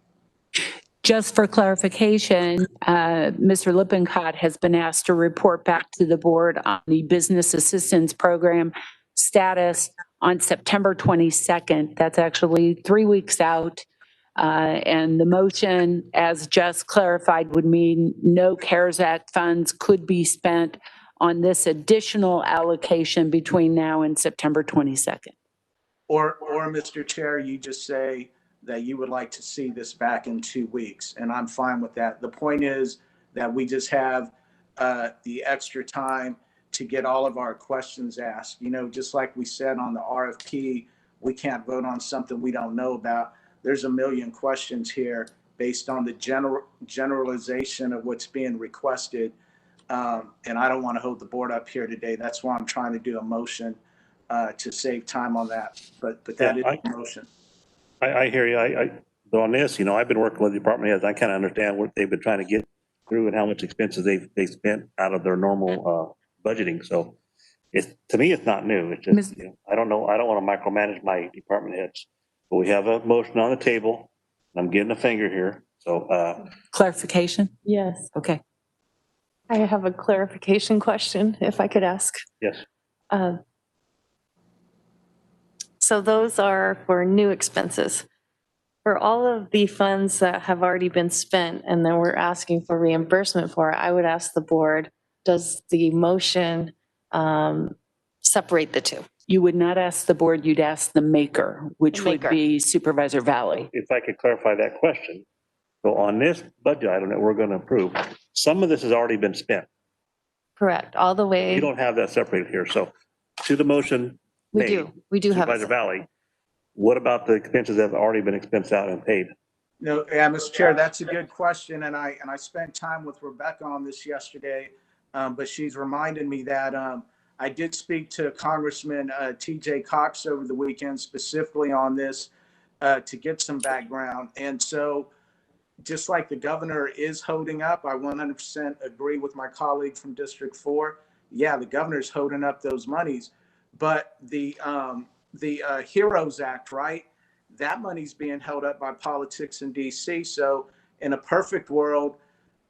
Just for clarification, Mr. Lippincott has been asked to report back to the board on the business assistance program status on September 22nd. That's actually 3 weeks out. And the motion, as just clarified, would mean no CARES Act funds could be spent on this additional allocation between now and September 22nd. Or Mr. Chair, you just say that you would like to see this back in 2 weeks, and I'm fine with that. The point is that we just have the extra time to get all of our questions asked. You know, just like we said on the RFP, we can't vote on something we don't know about. There's a million questions here based on the generalization of what's being requested. And I don't want to hold the board up here today. That's why I'm trying to do a motion to save time on that. But that is a motion. I hear you. But on this, you know, I've been working with the department heads. I kind of understand what they've been trying to get through and how much expenses they spent out of their normal budgeting. So to me, it's not new. It's just, you know, I don't know. I don't want to micromanage my department heads. But we have a motion on the table. I'm getting a finger here. So Clarification? Yes. Okay. I have a clarification question, if I could ask. yes. So those are for new expenses. For all of the funds that have already been spent and then we're asking for reimbursement for, I would ask the board, does the motion separate the two? You would not ask the board, you'd ask the maker, which would be Supervisor Valley. If I could clarify that question. So on this budget item that we're going to approve, some of this has already been spent. Correct, all the way. You don't have that separated here. So to the motion. We do have Supervisor Valley. What about the expenses that have already been expensed out and paid? No, yeah, Mr. Chair, that's a good question. And I spent time with Rebecca on this yesterday, but she's reminded me that I did speak to Congressman TJ Cox over the weekend specifically on this to get some background. And so just like the governor is holding up, I 100% agree with my colleague from District 4. Yeah, the governor's holding up those monies. But the HEROES Act, right? That money's being held up by politics in DC. So in a perfect world,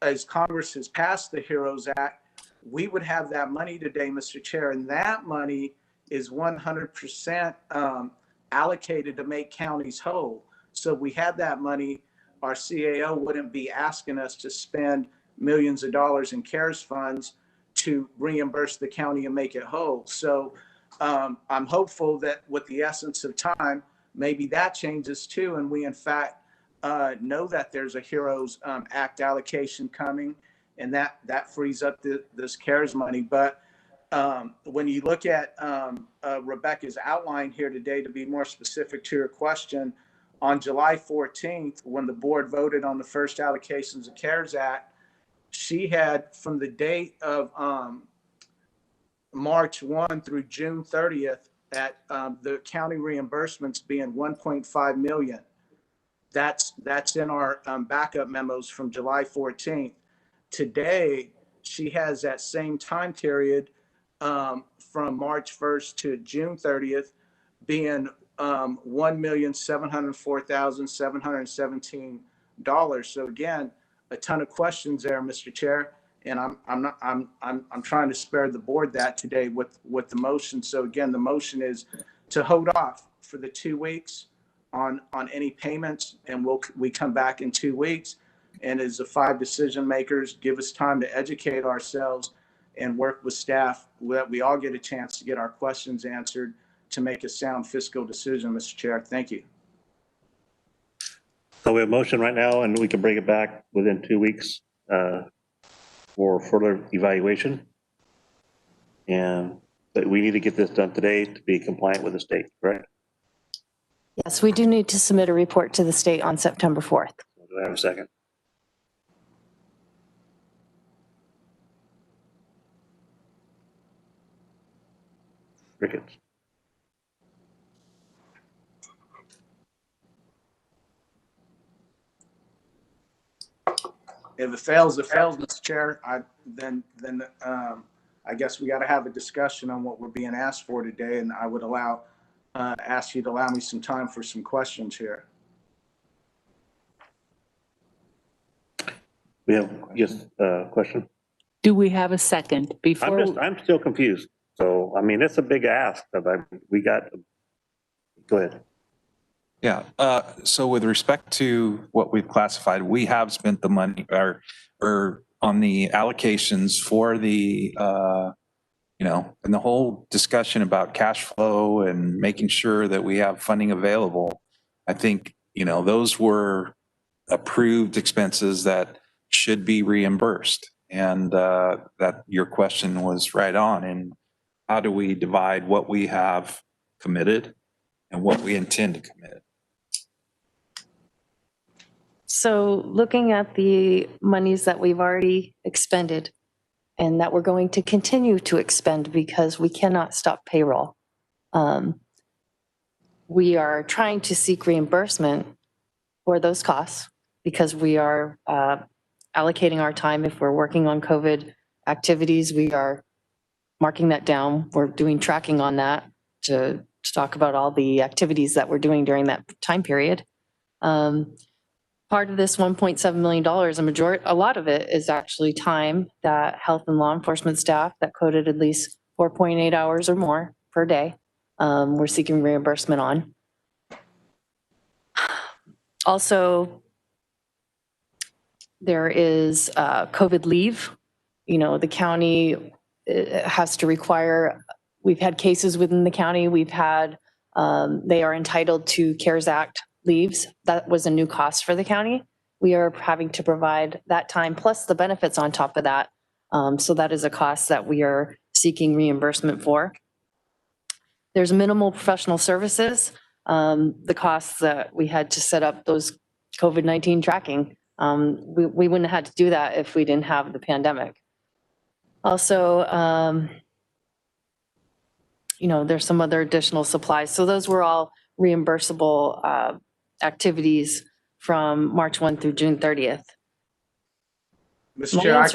as Congress has passed the HEROES Act, we would have that money today, Mr. Chair, and that money is 100% allocated to make counties whole. So if we had that money, our CAO wouldn't be asking us to spend millions of dollars in CARES funds to reimburse the county and make it whole. So I'm hopeful that with the essence of time, maybe that changes too. And we in fact know that there's a HEROES Act allocation coming, and that frees up this CARES money. But when you look at Rebecca's outline here today, to be more specific to your question, on July 14th, when the board voted on the first allocations of CARES Act, she had from the date of March 1 through June 30th at the county reimbursements being 1.5 million. That's in our backup memos from July 14th. Today, she has that same time period from March 1st to June 30th being $1,704,717. So again, a ton of questions there, Mr. Chair. And I'm trying to spare the board that today with the motion. So again, the motion is to hold off for the 2 weeks on any payments, and we come back in 2 weeks. And as the 5 decision makers, give us time to educate ourselves and work with staff that we all get a chance to get our questions answered to make a sound fiscal decision, Mr. Chair. Thank you. So we have a motion right now, and we can bring it back within 2 weeks for further evaluation. But we need to get this done today to be compliant with the state, correct? Yes, we do need to submit a report to the state on September 4th. Do I have a second? Crickets. If it fails, Mr. Chair. Then I guess we got to have a discussion on what we're being asked for today, and I would ask you to allow me some time for some questions here. We have just a question. Do we have a second before? I'm still confused. So, I mean, it's a big ask, but go ahead. Yeah, so with respect to what we've classified, we have spent the money or on the allocations for the, and the whole discussion about cash flow and making sure that we have funding available. I think, those were approved expenses that should be reimbursed. And that your question was right on. And how do we divide what we have committed and what we intend to commit? So looking at the monies that we've already expended and that we're going to continue to expend because we cannot stop payroll. We are trying to seek reimbursement for those costs because we are allocating our time. If we're working on COVID activities, we are marking that down. We're doing tracking on that to talk about all the activities that we're doing during that time period. Part of this $1.7 million, a lot of it is actually time that health and law enforcement staff that coded at least 4.8 hours or more per day, we're seeking reimbursement on. Also, there is COVID leave. The county has to require, we've had cases within the county, they are entitled to CARES Act leaves. That was a new cost for the county. We are having to provide that time plus the benefits on top of that. So that is a cost that we are seeking reimbursement for. There's minimal professional services. The costs that we had to set up those COVID-19 tracking, we wouldn't have had to do that if we didn't have the pandemic. Also, there's some other additional supplies. So those were all reimbursable activities from March 1 through June 30th. Mr. Chair,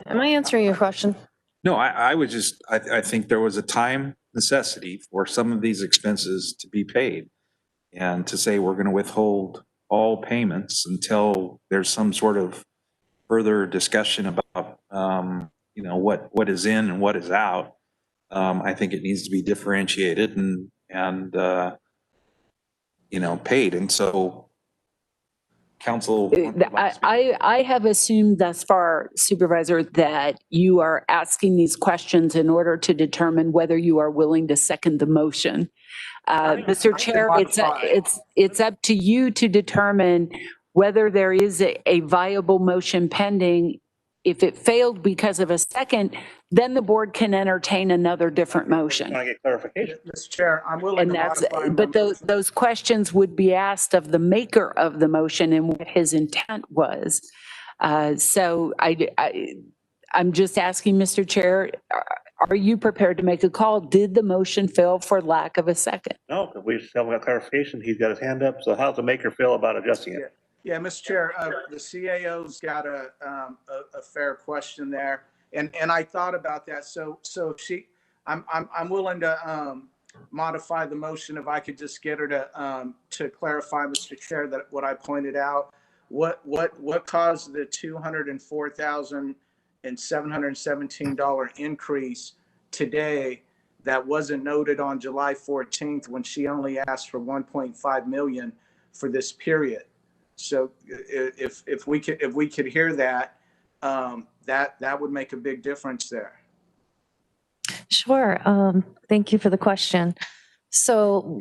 Am I answering your question? No, I think there was a time necessity for some of these expenses to be paid. And to say we're going to withhold all payments until there's some sort of further discussion about, what is in and what is out. I think it needs to be differentiated and paid. And so council. I have assumed thus far, Supervisor, that you are asking these questions in order to determine whether you are willing to second the motion. Mr. Chair, it's up to you to determine whether there is a viable motion pending. If it failed because of a second, then the board can entertain another different motion. I get clarification. Mr. Chair, I'm willing to modify. But those questions would be asked of the maker of the motion and what his intent was. So I'm just asking, Mr. Chair, are you prepared to make a call? Did the motion fail for lack of a second? No, we still got clarification. He's got his hand up. So how's the maker feel about adjusting it? Yeah, Mr. Chair, the CAO's got a fair question there. And I thought about that. So I'm willing to modify the motion if I could just get her to clarify, Mr. Chair, that what I pointed out. What caused the $204,717 increase today that wasn't noted on July 14th when she only asked for 1.5 million for this period? So if we could hear that, that would make a big difference there. Sure. Thank you for the question. So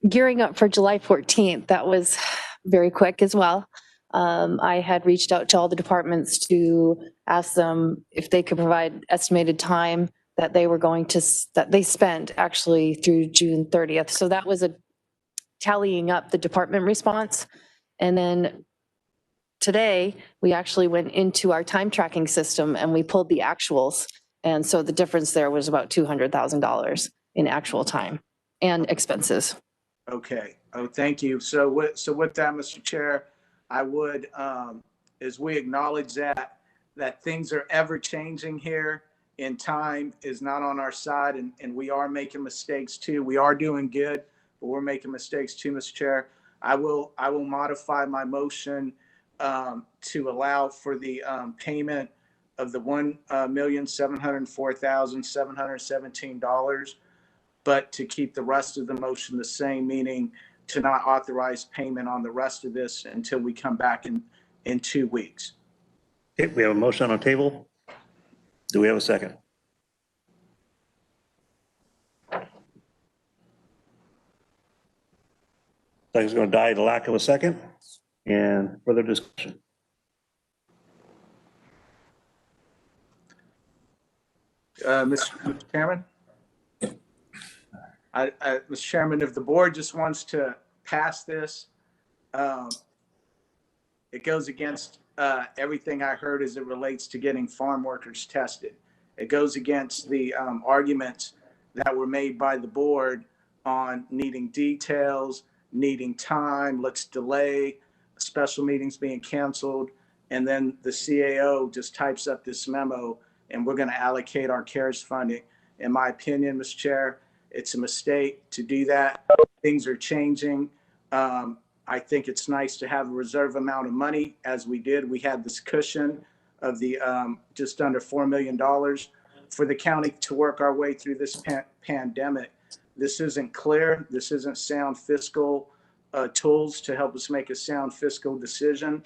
gearing up for July 14th, that was very quick as well. I had reached out to all the departments to ask them if they could provide estimated time that they were going to, that they spent actually through June 30th. So that was a tallying up the department response. And then today, we actually went into our time tracking system and we pulled the actuals. And so the difference there was about $200,000 in actual time and expenses. Okay. Oh, thank you. So with that, Mr. Chair, I would, as we acknowledge that things are ever changing here and time is not on our side, and we are making mistakes too. We are doing good, but we're making mistakes too, Mr. Chair. I will modify my motion to allow for the payment of the $1,704,717, but to keep the rest of the motion the same, meaning to not authorize payment on the rest of this until we come back in 2 weeks. Okay, we have a motion on the table. Do we have a second? Second's going to die the lack of a second. And further discussion. Mr. Chairman? Mr. Chairman, if the board just wants to pass this, it goes against everything I heard as it relates to getting farm workers tested. It goes against the arguments that were made by the board on needing details, needing time, let's delay, special meetings being canceled, and then the CAO just types up this memo and we're going to allocate our CARES funding. In my opinion, Mr. Chair, it's a mistake to do that. Things are changing. I think it's nice to have a reserve amount of money as we did. We had this cushion of the just under $4 million for the county to work our way through this pandemic. This isn't clear. This isn't sound fiscal tools to help us make a sound fiscal decision.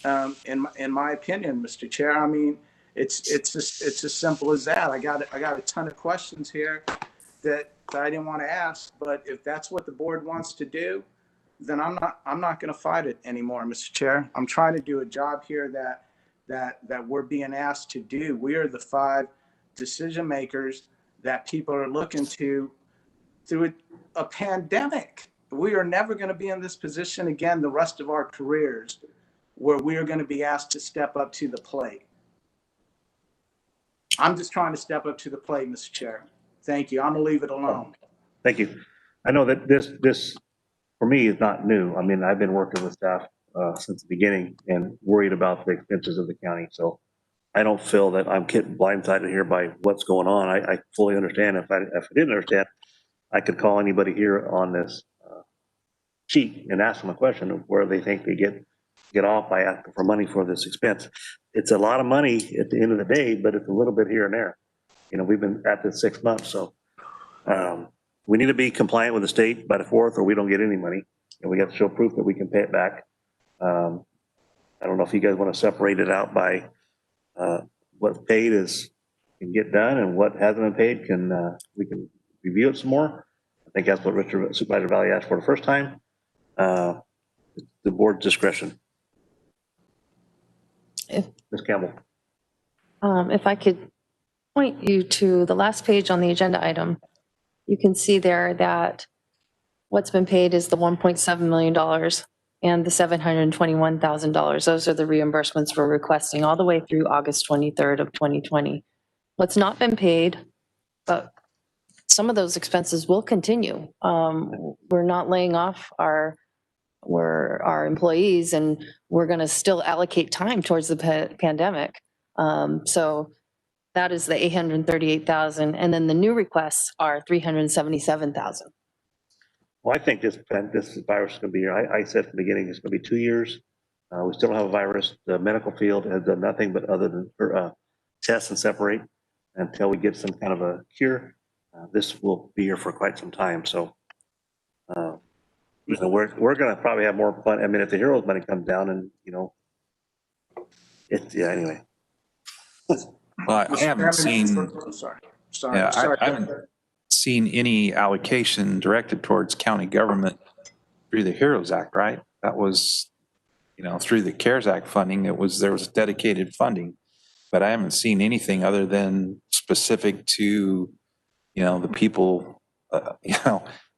In my opinion, Mr. Chair, I mean, it's as simple as that. I got a ton of questions here that I didn't want to ask, but if that's what the board wants to do, then I'm not going to fight it anymore, Mr. Chair. I'm trying to do a job here that we're being asked to do. We are the 5 decision makers that people are looking to through a pandemic. We are never going to be in this position again the rest of our careers where we are going to be asked to step up to the plate. I'm just trying to step up to the plate, Mr. Chair. Thank you. I'm going to leave it alone. Thank you. I know that this for me is not new. I mean, I've been working with staff since the beginning and worried about the expenses of the county. So I don't feel that I'm getting blindsided here by what's going on. I fully understand. If I didn't understand, I could call anybody here on this sheet and ask them a question of where they think they get off by asking for money for this expense. It's a lot of money at the end of the day, but it's a little bit here and there. You know, we've been at this 6 months, so we need to be compliant with the state by the 4th, or we don't get any money, and we got to show proof that we can pay it back. I don't know if you guys want to separate it out by what's paid can get done, and what hasn't been paid we can review it some more. I think that's what Supervisor Valley asked for the first time. The board's discretion. Ms. Campbell. If I could point you to the last page on the agenda item, you can see there that what's been paid is the $1.7 million and the $721,000. Those are the reimbursements we're requesting all the way through August 23rd of 2020. What's not been paid, but some of those expenses will continue. We're not laying off our employees, and we're going to still allocate time towards the pandemic. So That is the 838,000. And then the new requests are 377,000. Well, I think this virus is going to be here. I said from the beginning, it's going to be 2 years. We still don't have a virus. The medical field has done nothing but other than test and separate until we get some kind of a cure. This will be here for quite some time. So we're going to probably have more fun. I mean, if the heroes money comes down and, anyway. Well, I haven't seen, Sorry. I haven't seen any allocation directed towards county government through the HEROES Act, right? That was, through the CARES Act funding, there was dedicated funding, but I haven't seen anything other than specific to, the people,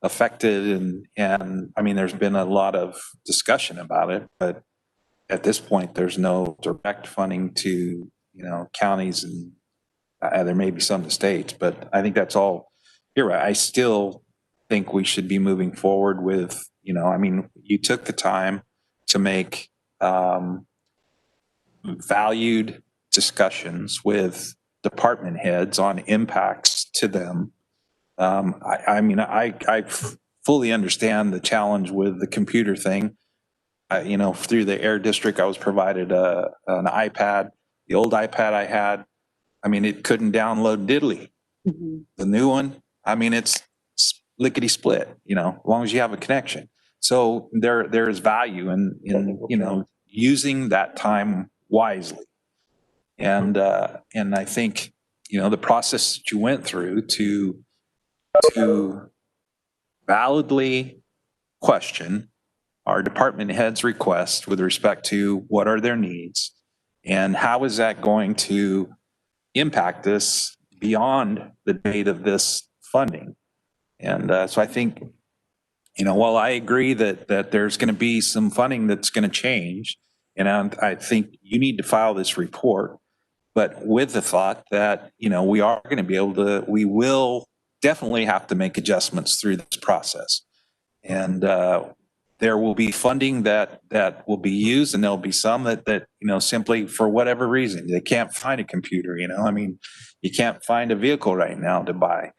affected. And I mean, there's been a lot of discussion about it, but at this point, there's no direct funding to, counties, and there may be some to states, but I think that's all. You're right. I still think we should be moving forward with, I mean, you took the time to make valued discussions with department heads on impacts to them. I mean, I fully understand the challenge with the computer thing. Through the Air District, I was provided an iPad. The old iPad I had, I mean, it couldn't download diddly. Mm-hmm. The new one, I mean, it's lickety split, as long as you have a connection. So there is value in using that time wisely. And I think, the process that you went through to validly question our department heads' request with respect to what are their needs and how is that going to impact us beyond the date of this funding. And so I think, while I agree that there's going to be some funding that's going to change, and I think you need to file this report, but with the thought that, we are going to be able to, we will definitely have to make adjustments through this process. And there will be funding that will be used, and there'll be some that simply for whatever reason, they can't find a computer, I mean, you can't find a vehicle right now to buy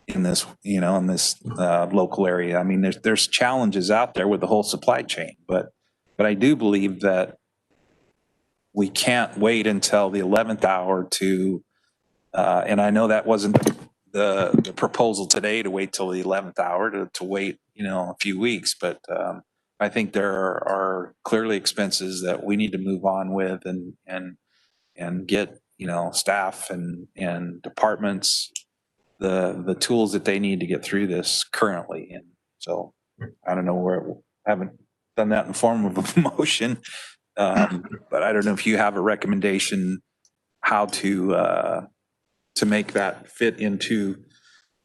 in this, in this local area. I mean, there's challenges out there with the whole supply chain, but I do believe that we can't wait until the 11th hour to, and I know that wasn't the proposal today to wait till the 11th hour to wait, a few weeks, but I think there are clearly expenses that we need to move on with and get, staff and departments the tools that they need to get through this currently. And so I don't know I haven't done that in the form of a motion, but I don't know if you have a recommendation how to make that fit into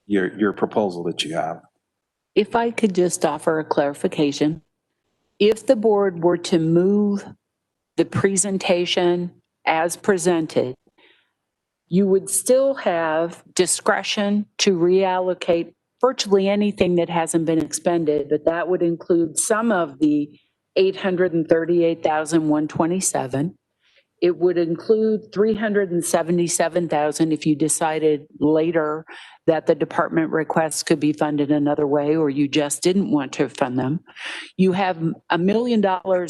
your proposal that you have. If I could just offer a clarification, if the board were to move the presentation as presented, you would still have discretion to reallocate virtually anything that hasn't been expended, but that would include some of the 838,127. It would include 377,000 if you decided later that the department requests could be funded another way, or you just didn't want to fund them. You have $1 million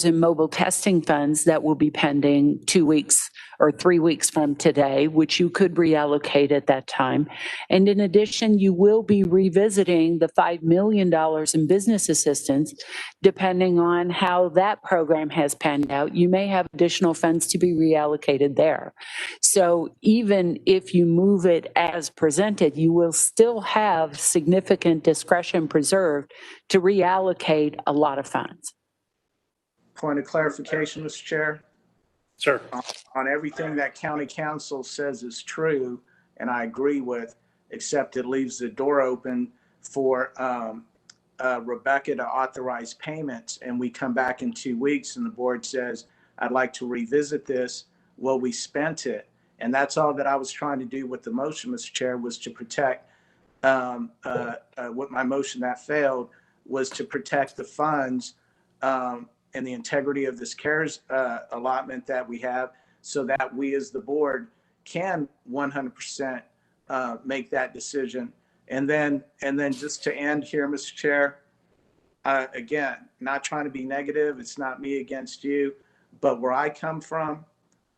in mobile testing funds that will be pending 2 weeks or 3 weeks from today, which you could reallocate at that time. And in addition, you will be revisiting the $5 million in business assistance, depending on how that program has panned out. You may have additional funds to be reallocated there. So even if you move it as presented, you will still have significant discretion preserved to reallocate a lot of funds. Point of clarification, Mr. Chair. Sure. On everything that county council says is true, and I agree with, except it leaves the door open for Rebecca to authorize payments, and we come back in 2 weeks and the board says, I'd like to revisit this. Well, we spent it. And that's all that I was trying to do with the motion, Mr. Chair, was to protect with my motion that failed, was to protect the funds and the integrity of this CARES allotment that we have, so that we as the board can 100% make that decision. And then just to end here, Mr. Chair, again, not trying to be negative. It's not me against you, but where I come from,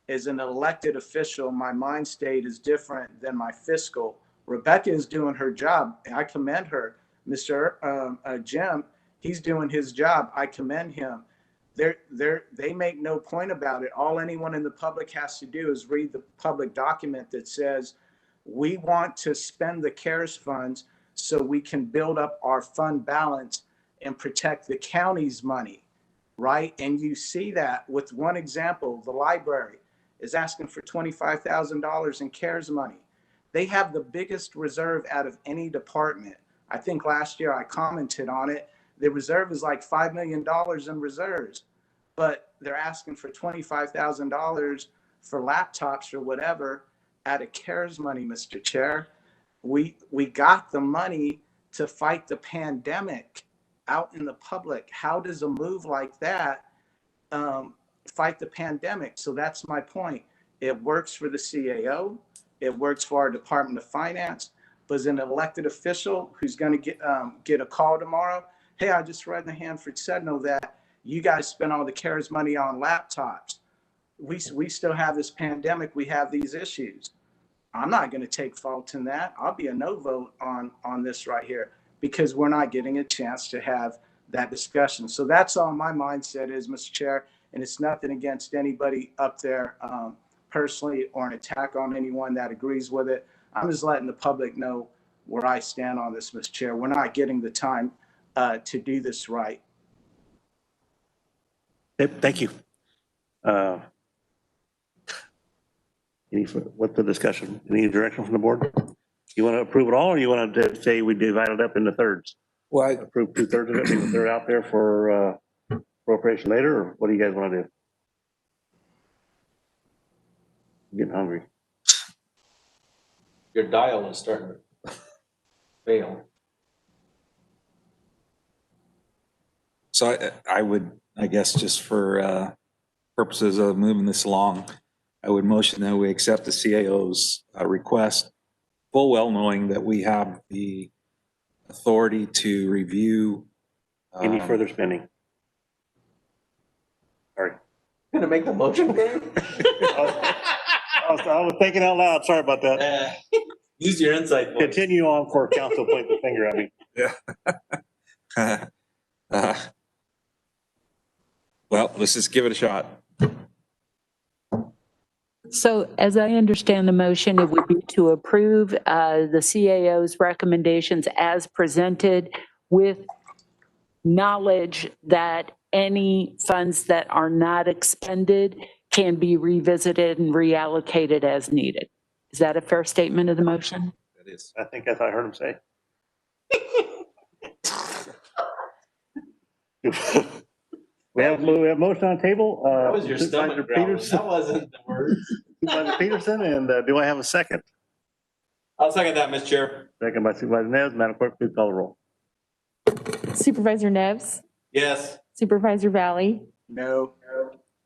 as an elected official, my mind state is different than my fiscal. Rebecca is doing her job. I commend her. Mr. Jim, he's doing his job. I commend him. They make no point about it. All anyone in the public has to do is read the public document that says, we want to spend the CARES funds so we can build up our fund balance and protect the county's money, right? And you see that with one example, the library is asking for $25,000 in CARES money. They have the biggest reserve out of any department. I think last year I commented on it. The reserve is like $5 million in reserves, but they're asking for $25,000 for laptops or whatever out of CARES money, Mr. Chair. We got the money to fight the pandemic out in the public. How does a move like that fight the pandemic? So that's my point. It works for the CAO. It works for our Department of Finance. But as an elected official who's going to get a call tomorrow, hey, I just read in the Hanford Sentinel that you guys spent all the CARES money on laptops. We still have this pandemic. We have these issues. I'm not going to take fault in that. I'll be a no vote on this right here because we're not getting a chance to have that discussion. So that's all my mindset is, Mr. Chair, and it's nothing against anybody up there personally or an attack on anyone that agrees with it. I'm just letting the public know where I stand on this, Mr. Chair. We're not getting the time to do this right. Thank you. What's the discussion? Any direction from the board? You want to approve it all, or you want to say we divide it up into thirds? Well, I approve 2/3 of it, leave a third out there for appropriation later, or what do you guys want to do? I'm getting hungry. Your dial is starting to fail. So I would, I guess, just for purposes of moving this along, I would motion that we accept the CAO's request, full well knowing that we have the authority to review. Any further spending? Sorry. Gonna make the motion, Dave? I was thinking out loud. Sorry about that. Use your insight voice. Continue on for council point the finger at me. Yeah. Well, let's just give it a shot. So as I understand the motion, it would be to approve the CAO's recommendations as presented with knowledge that any funds that are not expended can be revisited and reallocated as needed. Is that a fair statement of the motion? That is. I think that's what I heard him say. We have motion on the table. That was your Supervisor stomach growling. Peterson. That wasn't the words. Supervisor Peterson, and do I have a second? I'll second that, Mr. Chair. Second by Supervisor Neves. Madam Clerk, please call the roll. Supervisor Neves, Yes. Supervisor Valley, No.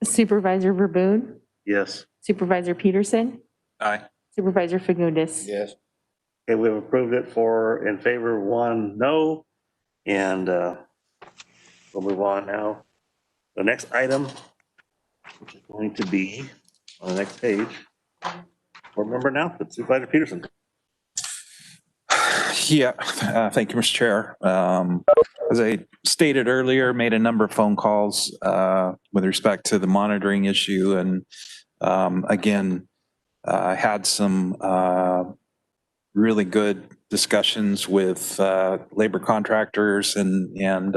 Supervisor Verboen, Yes. Supervisor Peterson, Aye. Supervisor Fagundes. Yes. Okay, we've approved it in favor, 1 no, and we'll move on now. The next item, which is going to be on the next page, board member announcement, Supervisor Peterson. Yeah, thank you, Mr. Chair. As I stated earlier, made a number of phone calls with respect to the monitoring issue, and again, had some really good discussions with labor contractors and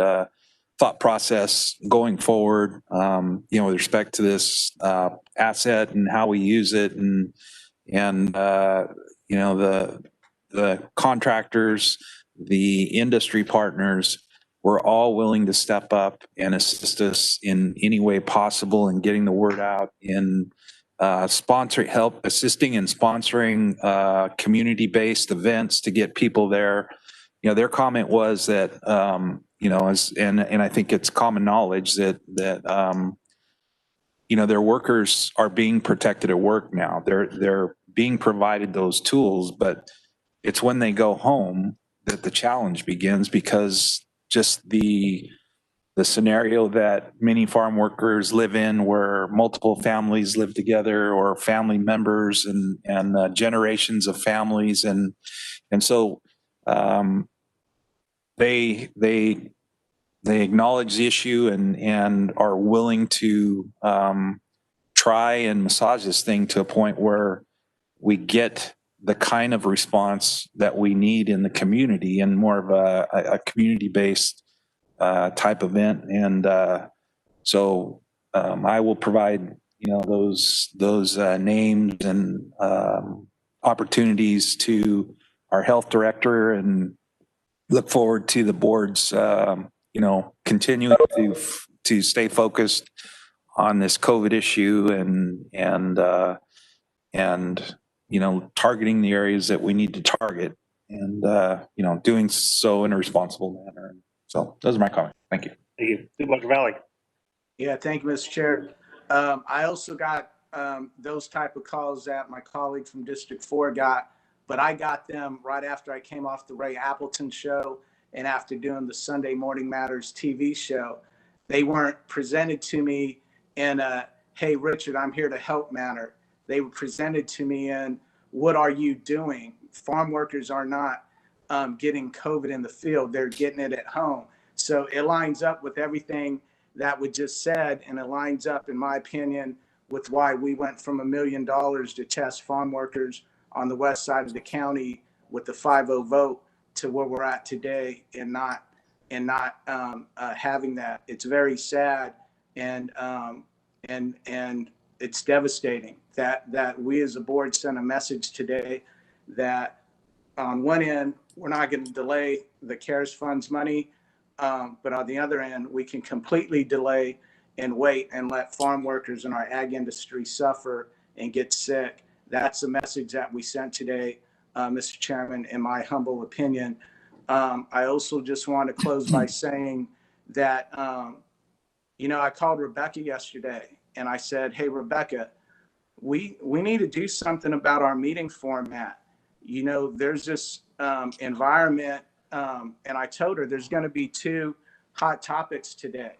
thought process going forward, with respect to this asset and how we use it, and the contractors, the industry partners were all willing to step up and assist us in any way possible in getting the word out, in assisting in sponsoring community-based events to get people there. Their comment was that, and I think it's common knowledge that their workers are being protected at work now. They're being provided those tools, but it's when they go home that the challenge begins, because just the scenario that many farm workers live in, where multiple families live together, or family members and generations of families. And so they acknowledge the issue and are willing to try and massage this thing to a point where we get the kind of response that we need in the community, and more of a community-based type event. And so I will provide, those names and opportunities to our health director, and look forward to the board's, continuing to stay focused on this COVID issue and targeting the areas that we need to target, and, doing so in a responsible manner. So those are my comments. Thank you. Thank you. Supervisor Valley. Yeah, thank you, Mr. Chair. I also got those type of calls that my colleague from District 4 got, but I got them right after I came off the Ray Appleton show and after doing the Sunday Morning Matters TV show. They weren't presented to me in a, hey, Richard, I'm here to help manner. They were presented to me in, what are you doing? Farm workers are not getting COVID in the field. They're getting it at home. So it lines up with everything that we just said, and it lines up, in my opinion, with why we went from $1 million to test farm workers on the west side of the county with the 5-0 vote to where we're at today, and not having that. It's very sad, and it's devastating that we as a board sent a message today that on one end, we're not going to delay the CARES funds money, but on the other end, we can completely delay and wait and let farm workers in our ag industry suffer and get sick. That's the message that we sent today, Mr. Chairman, in my humble opinion. I also just want to close by saying that, I called Rebecca yesterday and I said, hey, Rebecca, we need to do something about our meeting format. There's this environment, and I told her there's going to be 2 hot topics today.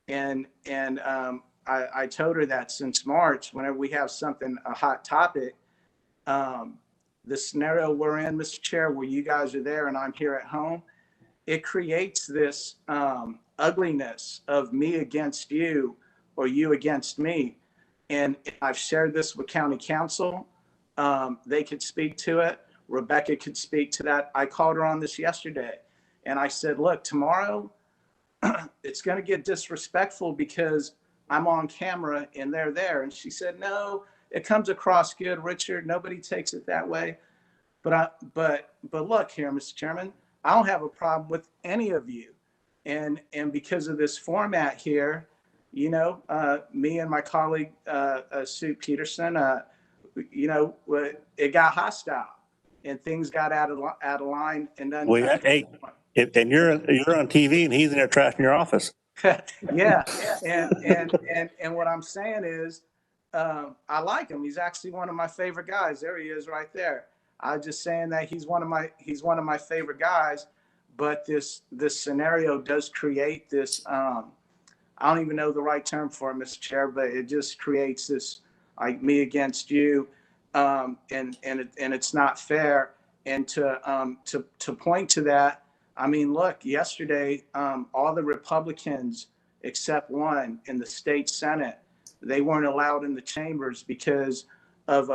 And I told her that since March, whenever we have a hot topic, the scenario we're in, Mr. Chair, where you guys are there and I'm here at home, it creates this ugliness of me against you or you against me. And I've shared this with county council. They could speak to it. Rebecca could speak to that. I called her on this yesterday and I said, look, tomorrow it's going to get disrespectful because I'm on camera and they're there. And she said, no, it comes across good, Richard. Nobody takes it that way. But look here, Mr. Chairman, I don't have a problem with any of you. And because of this format here, me and my colleague, Sue Peterson, it got hostile and things got out of line. And then, and you're on TV and he's in there trashing your office. Yeah. And what I'm saying is, I like him. He's actually one of my favorite guys. There he is right there. I'm just saying that he's one of my favorite guys, but this scenario does create this, I don't even know the right term for it, Mr. Chair, but it just creates this, like, me against you. And it's not fair. And to point to that, I mean, look, yesterday, all the Republicans except one in the state Senate, they weren't allowed in the chambers because of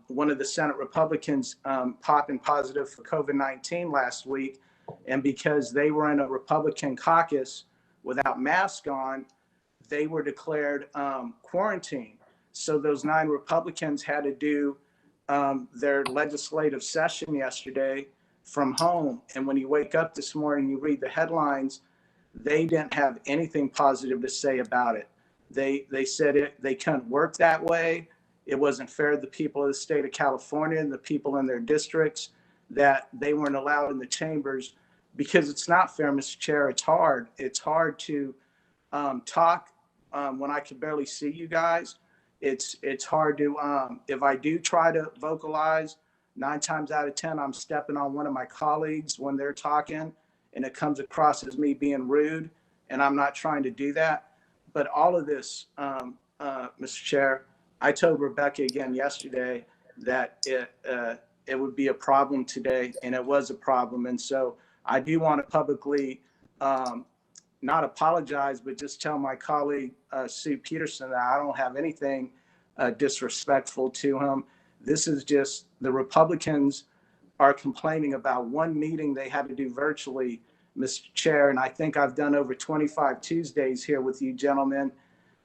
one of the Senate Republicans popping positive for COVID-19 last week. And because they were in a Republican caucus without masks on, they were declared quarantine. So those 9 Republicans had to do their legislative session yesterday from home. And when you wake up this morning, you read the headlines, they didn't have anything positive to say about it. They said they couldn't work that way. It wasn't fair to the people of the state of California and the people in their districts that they weren't allowed in the chambers, because it's not fair, Mr. Chair. It's hard. It's hard to talk when I can barely see you guys. it's hard to, if I do try to vocalize, 9 times out of 10, I'm stepping on one of my colleagues when they're talking, and it comes across as me being rude, and I'm not trying to do that. But all of this, Mr. Chair, I told Rebecca again yesterday that it would be a problem today, and it was a problem. And so I do want to publicly not apologize, but just tell my colleague, Sue Peterson, that I don't have anything disrespectful to him. This is just the Republicans are complaining about one meeting they had to do virtually, Mr. Chair. And I think I've done over 25 Tuesdays here with you gentlemen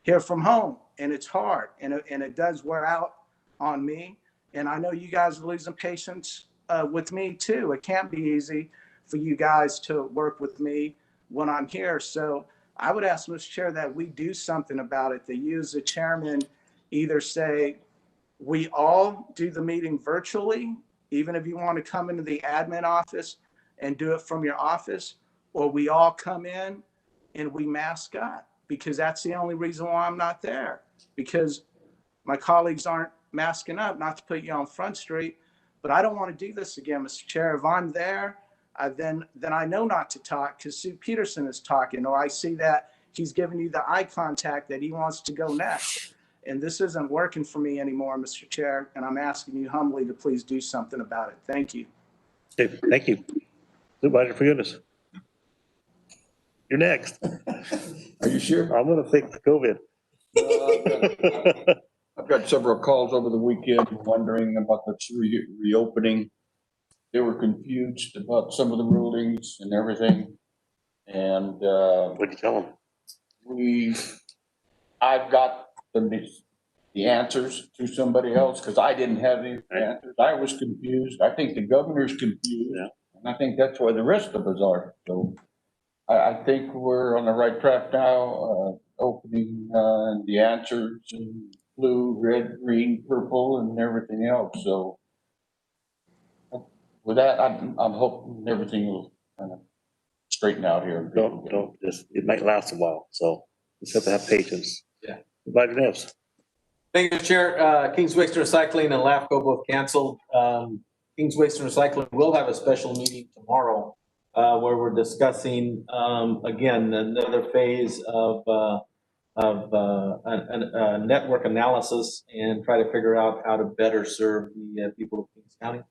here from home. And it's hard, and it does wear out on me. And I know you guys are losing patience with me too. It can't be easy for you guys to work with me when I'm here. So I would ask, Mr. Chair, that we do something about it, that you as the chairman either say, we all do the meeting virtually, even if you want to come into the admin office and do it from your office, or we all come in and we mask up, because that's the only reason why I'm not there, because my colleagues aren't masking up, not to put you on Front Street, but I don't want to do this again, Mr. Chair. If I'm there, then I know not to talk because Sue Peterson is talking, or I see that he's giving you the eye contact that he wants to go next. And this isn't working for me anymore, Mr. Chair, and I'm asking you humbly to please do something about it. Thank you. Okay, thank you. Supervisor Forgiveness. You're next. Are you sure? I'm gonna fix COVID. I've got several calls over the weekend wondering about the reopening. They were confused about some of the rulings and everything. And what'd you tell them? I've got the answers to somebody else because I didn't have any answers. I was confused. I think the governor's confused. Yeah. And I think that's why the rest of us are. So I think we're on the right track now, opening the answers in blue, red, green, purple, and everything else. So with that, I'm hoping everything will kind of straighten out here. Don't just, it might last a while. So just have to have patience. Yeah. Supervisor Neves. Thank you, Chair. King's Waste and Recycling and LAFCO both canceled. King's Waste and Recycling will have a special meeting tomorrow where we're discussing, again, another phase of a network analysis and try to figure out how to better serve the people of Kings County.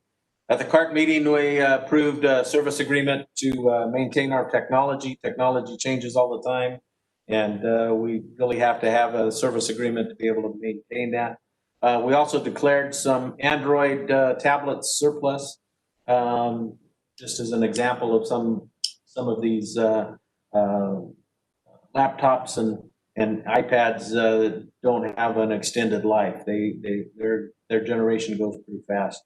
At the CART meeting, we approved a service agreement to maintain our technology. Technology changes all the time. And we really have to have a service agreement to be able to maintain that. We also declared some Android tablets surplus, just as an example of some of these laptops and iPads don't have an extended life. Their generation goes pretty fast.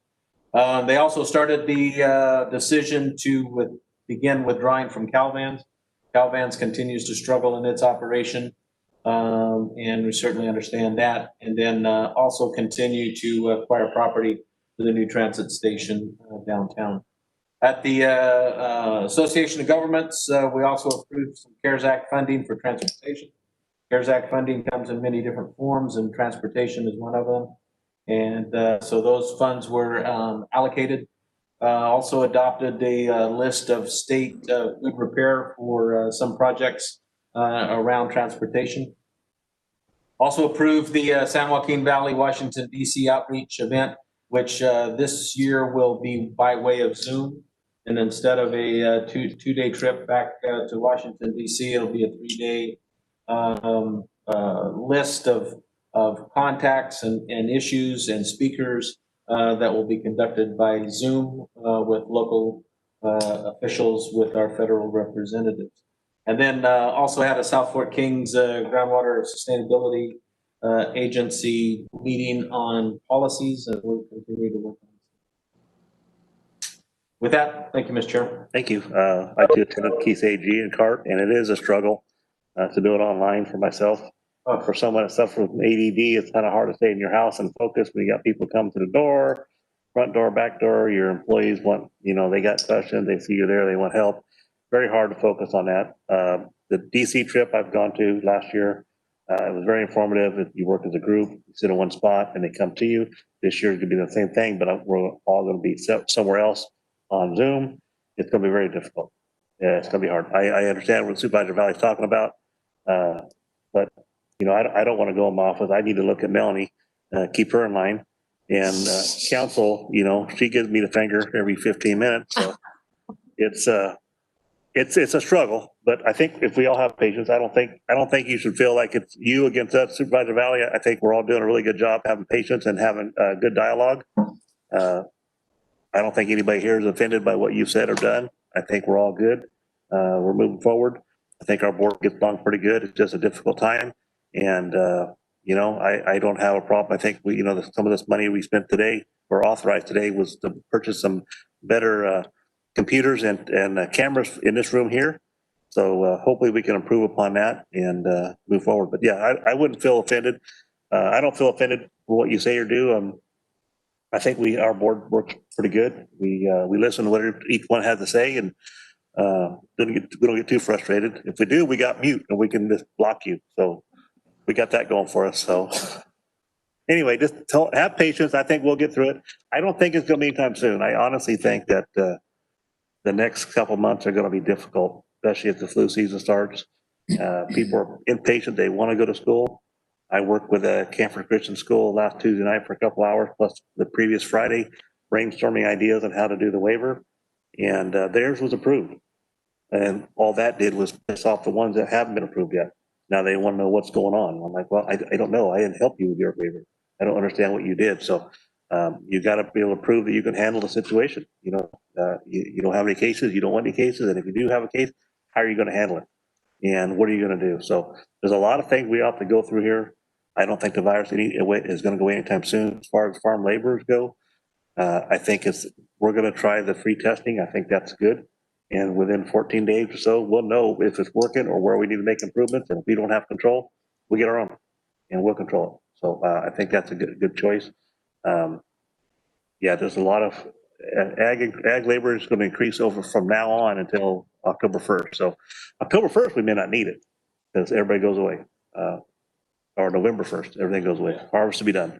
They also started the decision to begin withdrawing from Calvans. Calvans continues to struggle in its operation, and we certainly understand that. And then also continue to acquire property for the new transit station downtown. At the Association of Governments, we also approved some CARES Act funding for transportation. CARES Act funding comes in many different forms, and transportation is one of them. And so those funds were allocated. Also adopted a list of state good repair for some projects around transportation. Also approved the San Joaquin Valley, Washington, D.C. outreach event, which this year will be by way of Zoom. And instead of a two-day trip back to Washington, D.C., it'll be a 3-day list of contacts and issues and speakers that will be conducted by Zoom with local officials with our federal representatives. And then also had a South Fort Kings Groundwater Sustainability Agency meeting on policies, and we'll continue to work on this. With that, thank you, Mr. Chair. Thank you. I too attended Keith's AG and CART, and it is a struggle to do it online for myself. For someone that suffers from ADD, it's kind of hard to stay in your house and focus when you got people come to the door, front door, back door. Your employees want, they got questions, they see you there, they want help. Very hard to focus on that. The DC trip I've gone to last year, It was very informative. You work as a group, you sit in one spot and they come to you. This year could be the same thing, but we're all going to be somewhere else on Zoom. It's going to be very difficult. Yeah, it's going to be hard. I understand what Supervisor Valley's talking about. But, you know, I don't want to go in my office. I need to look at Melanie, keep her in line. And council, you know, she gives me the finger every 15 minutes. So it's a struggle, but I think if we all have patience, I don't think you should feel like it's you against us, Supervisor Valley. I think we're all doing a really good job having patience and having good dialogue. I don't think anybody here is offended by what you said or done. I think we're all good. We're moving forward. I think our board gets along pretty good. It's just a difficult time. And, you know, I don't have a problem. I think we, you know, some of this money we spent today or authorized today was to purchase some better computers and cameras in this room here. So hopefully we can improve upon that and move forward. But yeah, I wouldn't feel offended. I don't feel offended for what you say or do. I think our board works pretty good. We listen to what each one has to say and we don't get too frustrated. If we do, we got mute and we can just block you. So we got that going for us. So anyway, just have patience. I think we'll get through it. I don't think it's going to be anytime soon. I honestly think that the next couple months are going to be difficult, especially if the flu season starts. People are impatient. They want to go to school. I worked with a Camford Christian School last Tuesday night for a couple hours, plus the previous Friday, brainstorming ideas on how to do the waiver. And theirs was approved. And all that did was piss off the ones that haven't been approved yet. Now they want to know what's going on. I'm like, well, I don't know. I didn't help you with your waiver. I don't understand what you did. So you got to be able to prove that you can handle the situation. You know, you don't have any cases. You don't want any cases. And if you do have a case, how are you going to handle it? And what are you going to do? So there's a lot of things we have to go through here. I don't think the virus is going to go anytime soon. As far as farm laborers go, I think we're going to try the free testing. I think that's good. And within 14 days or so, we'll know if it's working or where we need to make improvements. And if we don't have control, we get our own and we'll control it. So I think that's a good choice. Yeah, there's a lot of ag labor is going to increase over from now on until October 1st. So October 1st, we may not need it because everybody goes away. Or November 1st, everything goes away. Harvest to be done.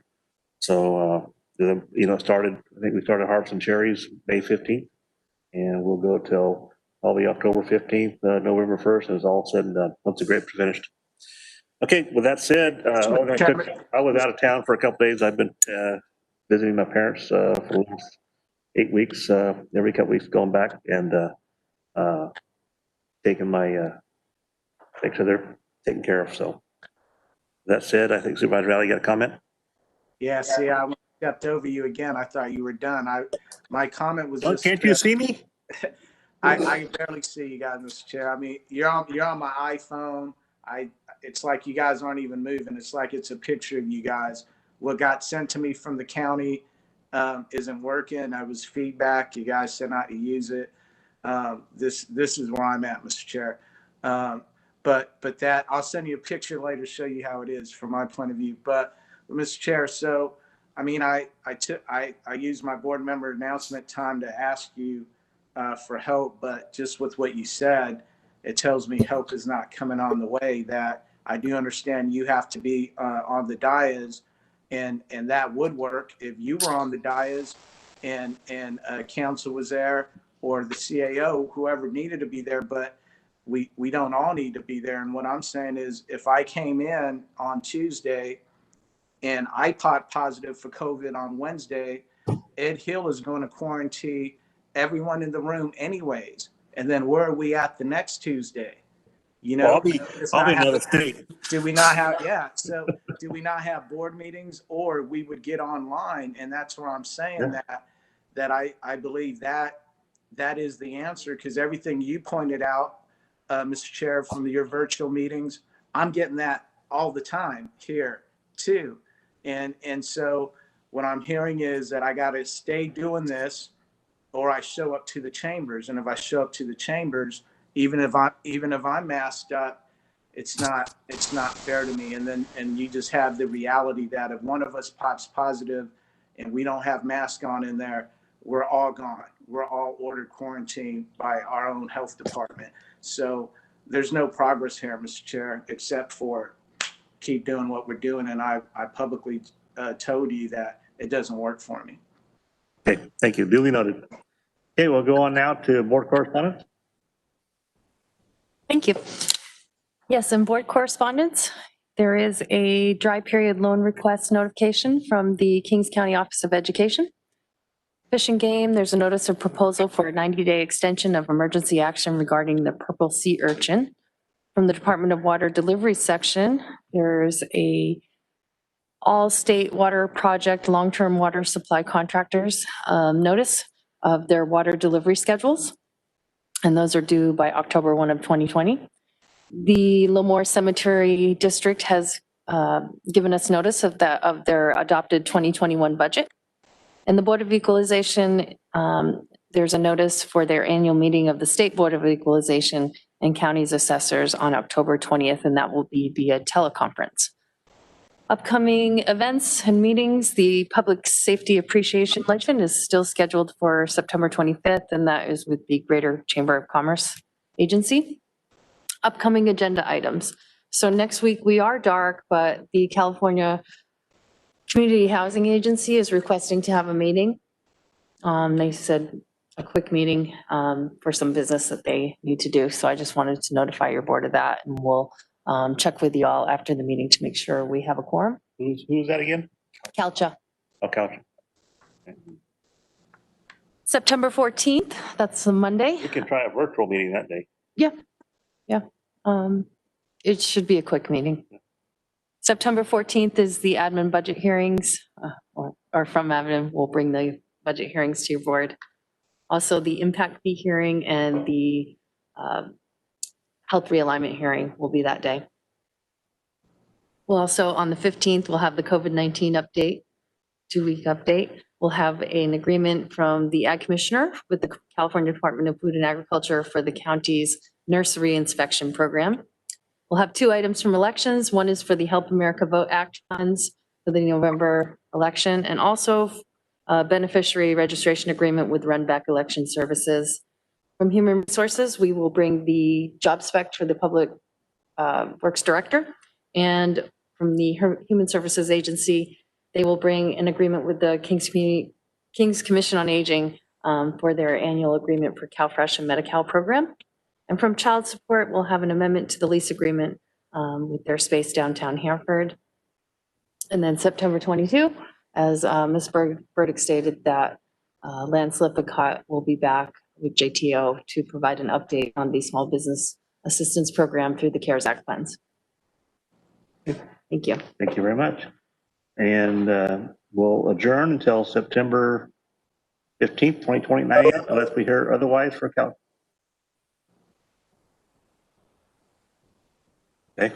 So, you know, I think we started harvesting cherries May 15th and we'll go till probably October 15th, November 1st, and it's all said and done once the grapes are finished. Okay, with that said, I was out of town for a couple days. I've been visiting my parents for the last 8 weeks, every couple weeks going back and taking make sure they're taken care of. So that said, I think Supervisor Valley, you got a comment? Yeah, see, I stepped over you again. I thought you were done. My comment was just. Can't you see me? I barely see you guys, Mr. Chair. I mean, you're on my iPhone. It's like you guys aren't even moving. It's like it's a picture of you guys. What got sent to me from the county isn't working. I was feedback. You guys said not to use it. This is where I'm at, Mr. Chair. But that I'll send you a picture later to show you how it is from my point of view. But Mr. Chair, so I mean, I used my board member announcement time to ask you for help, but just with what you said, it tells me help is not coming on the way. That I do understand you have to be on the dais, and that would work if you were on the dais, and council was there, or the CAO, whoever needed to be there, but we don't all need to be there. And what I'm saying is, if I came in on Tuesday and I positive for COVID on Wednesday, Ed Hill is going to quarantine everyone in the room anyways. And then where are we at the next Tuesday? You know, I'll be in another state. Do we not have, so do we not have board meetings, or we would get online? And that's where I'm saying that I believe that is the answer, because everything you pointed out, Mr. Chair, from your virtual meetings, I'm getting that all the time here too. And so what I'm hearing is that I got to stay doing this, or I show up to the chambers. And if I show up to the chambers, even if I'm masked up, it's not fair to me. And you just have the reality that if one of us pops positive and we don't have masks on in there, we're all gone. We're all ordered quarantine by our own health department. So there's no progress here, Mr. Chair, except for keep doing what we're doing. And I publicly told you that it doesn't work for me. Okay, thank you. Duly noted. Okay, we'll go on now to board correspondence. Thank you. Yes, in board correspondence, there is a dry period loan request notification from the Kings County Office of Education. Fish and Game, there's a notice of proposal for a 90-day extension of emergency action regarding the purple sea urchin. From the Department of Water Delivery section, there's a all-state water project long-term water supply contractors notice of their water delivery schedules, and those are due by October 1 of 2020. The Lemoore Cemetery District has given us notice of their adopted 2021 budget. And the Board of Equalization, there's a notice for their annual meeting of the State Board of Equalization and County's Assessors on October 20th, and that will be via teleconference. Upcoming events and meetings, the Public Safety Appreciation Luncheon is still scheduled for September 25th, and that is with the Greater Chamber of Commerce Agency. Upcoming agenda items. So next week we are dark, but the California Community Housing Agency is requesting to have a meeting. They said a quick meeting for some business that they need to do. So I just wanted to notify your board of that, and we'll check with you all after the meeting to make sure we have a quorum. Who's that again? CalCHA. Oh, CalCHA. September 14th, that's a Monday. We can try a virtual meeting that day. Yeah. It should be a quick meeting. September 14th is the admin budget hearings, or from admin, we'll bring the budget hearings to your board. Also, the impact fee hearing and the health realignment hearing will be that day. We'll also, on the 15th, we'll have the COVID-19 update, 2-week update. We'll have an agreement from the Ag Commissioner with the California Department of Food and Agriculture for the county's nursery inspection program. We'll have 2 items from elections. One is for the Help America Vote Act funds for the November election, and also a beneficiary registration agreement with Runback Election Services. From Human Resources, we will bring the job spec for the Public Works Director, and from the Human Services Agency, they will bring an agreement with the Kings Commission on Aging for their annual agreement for CalFresh and Medi-Cal program. And from Child Support, we'll have an amendment to the lease agreement with their space downtown Hanford. And then September 22, as Ms. Burdick stated, that Lance Lippincott will be back with JTO to provide an update on the small business assistance program through the CARES Act funds. Thank you. Thank you very much. And we'll adjourn until September 15th, 2029, unless we hear otherwise for Cal. Okay.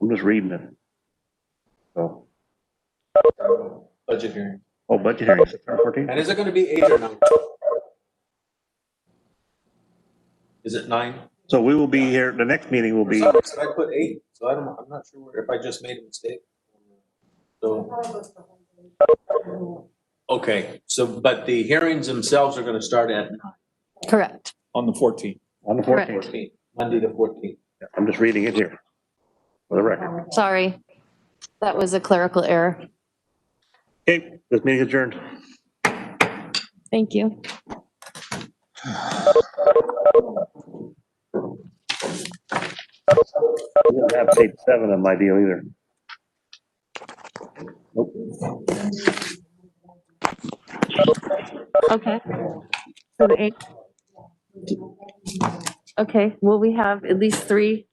I'm just reading it. So. Budget hearing. Oh, budget hearing, September 14th? And is it going to be 8 or 9? Is it 9? So we will be here, the next meeting will be. I put 8, so I'm not sure if I just made a mistake. So. Okay, so, but the hearings themselves are going to start at 9. Correct. On the 14th. On the 14th. Monday the 14th. I'm just reading it here for the record. Sorry, that was a clerical error. Okay, this meeting adjourned. Thank you. I didn't have tape 7 on my deal either. Nope. Okay. So the 8. Okay, will we have at least 3?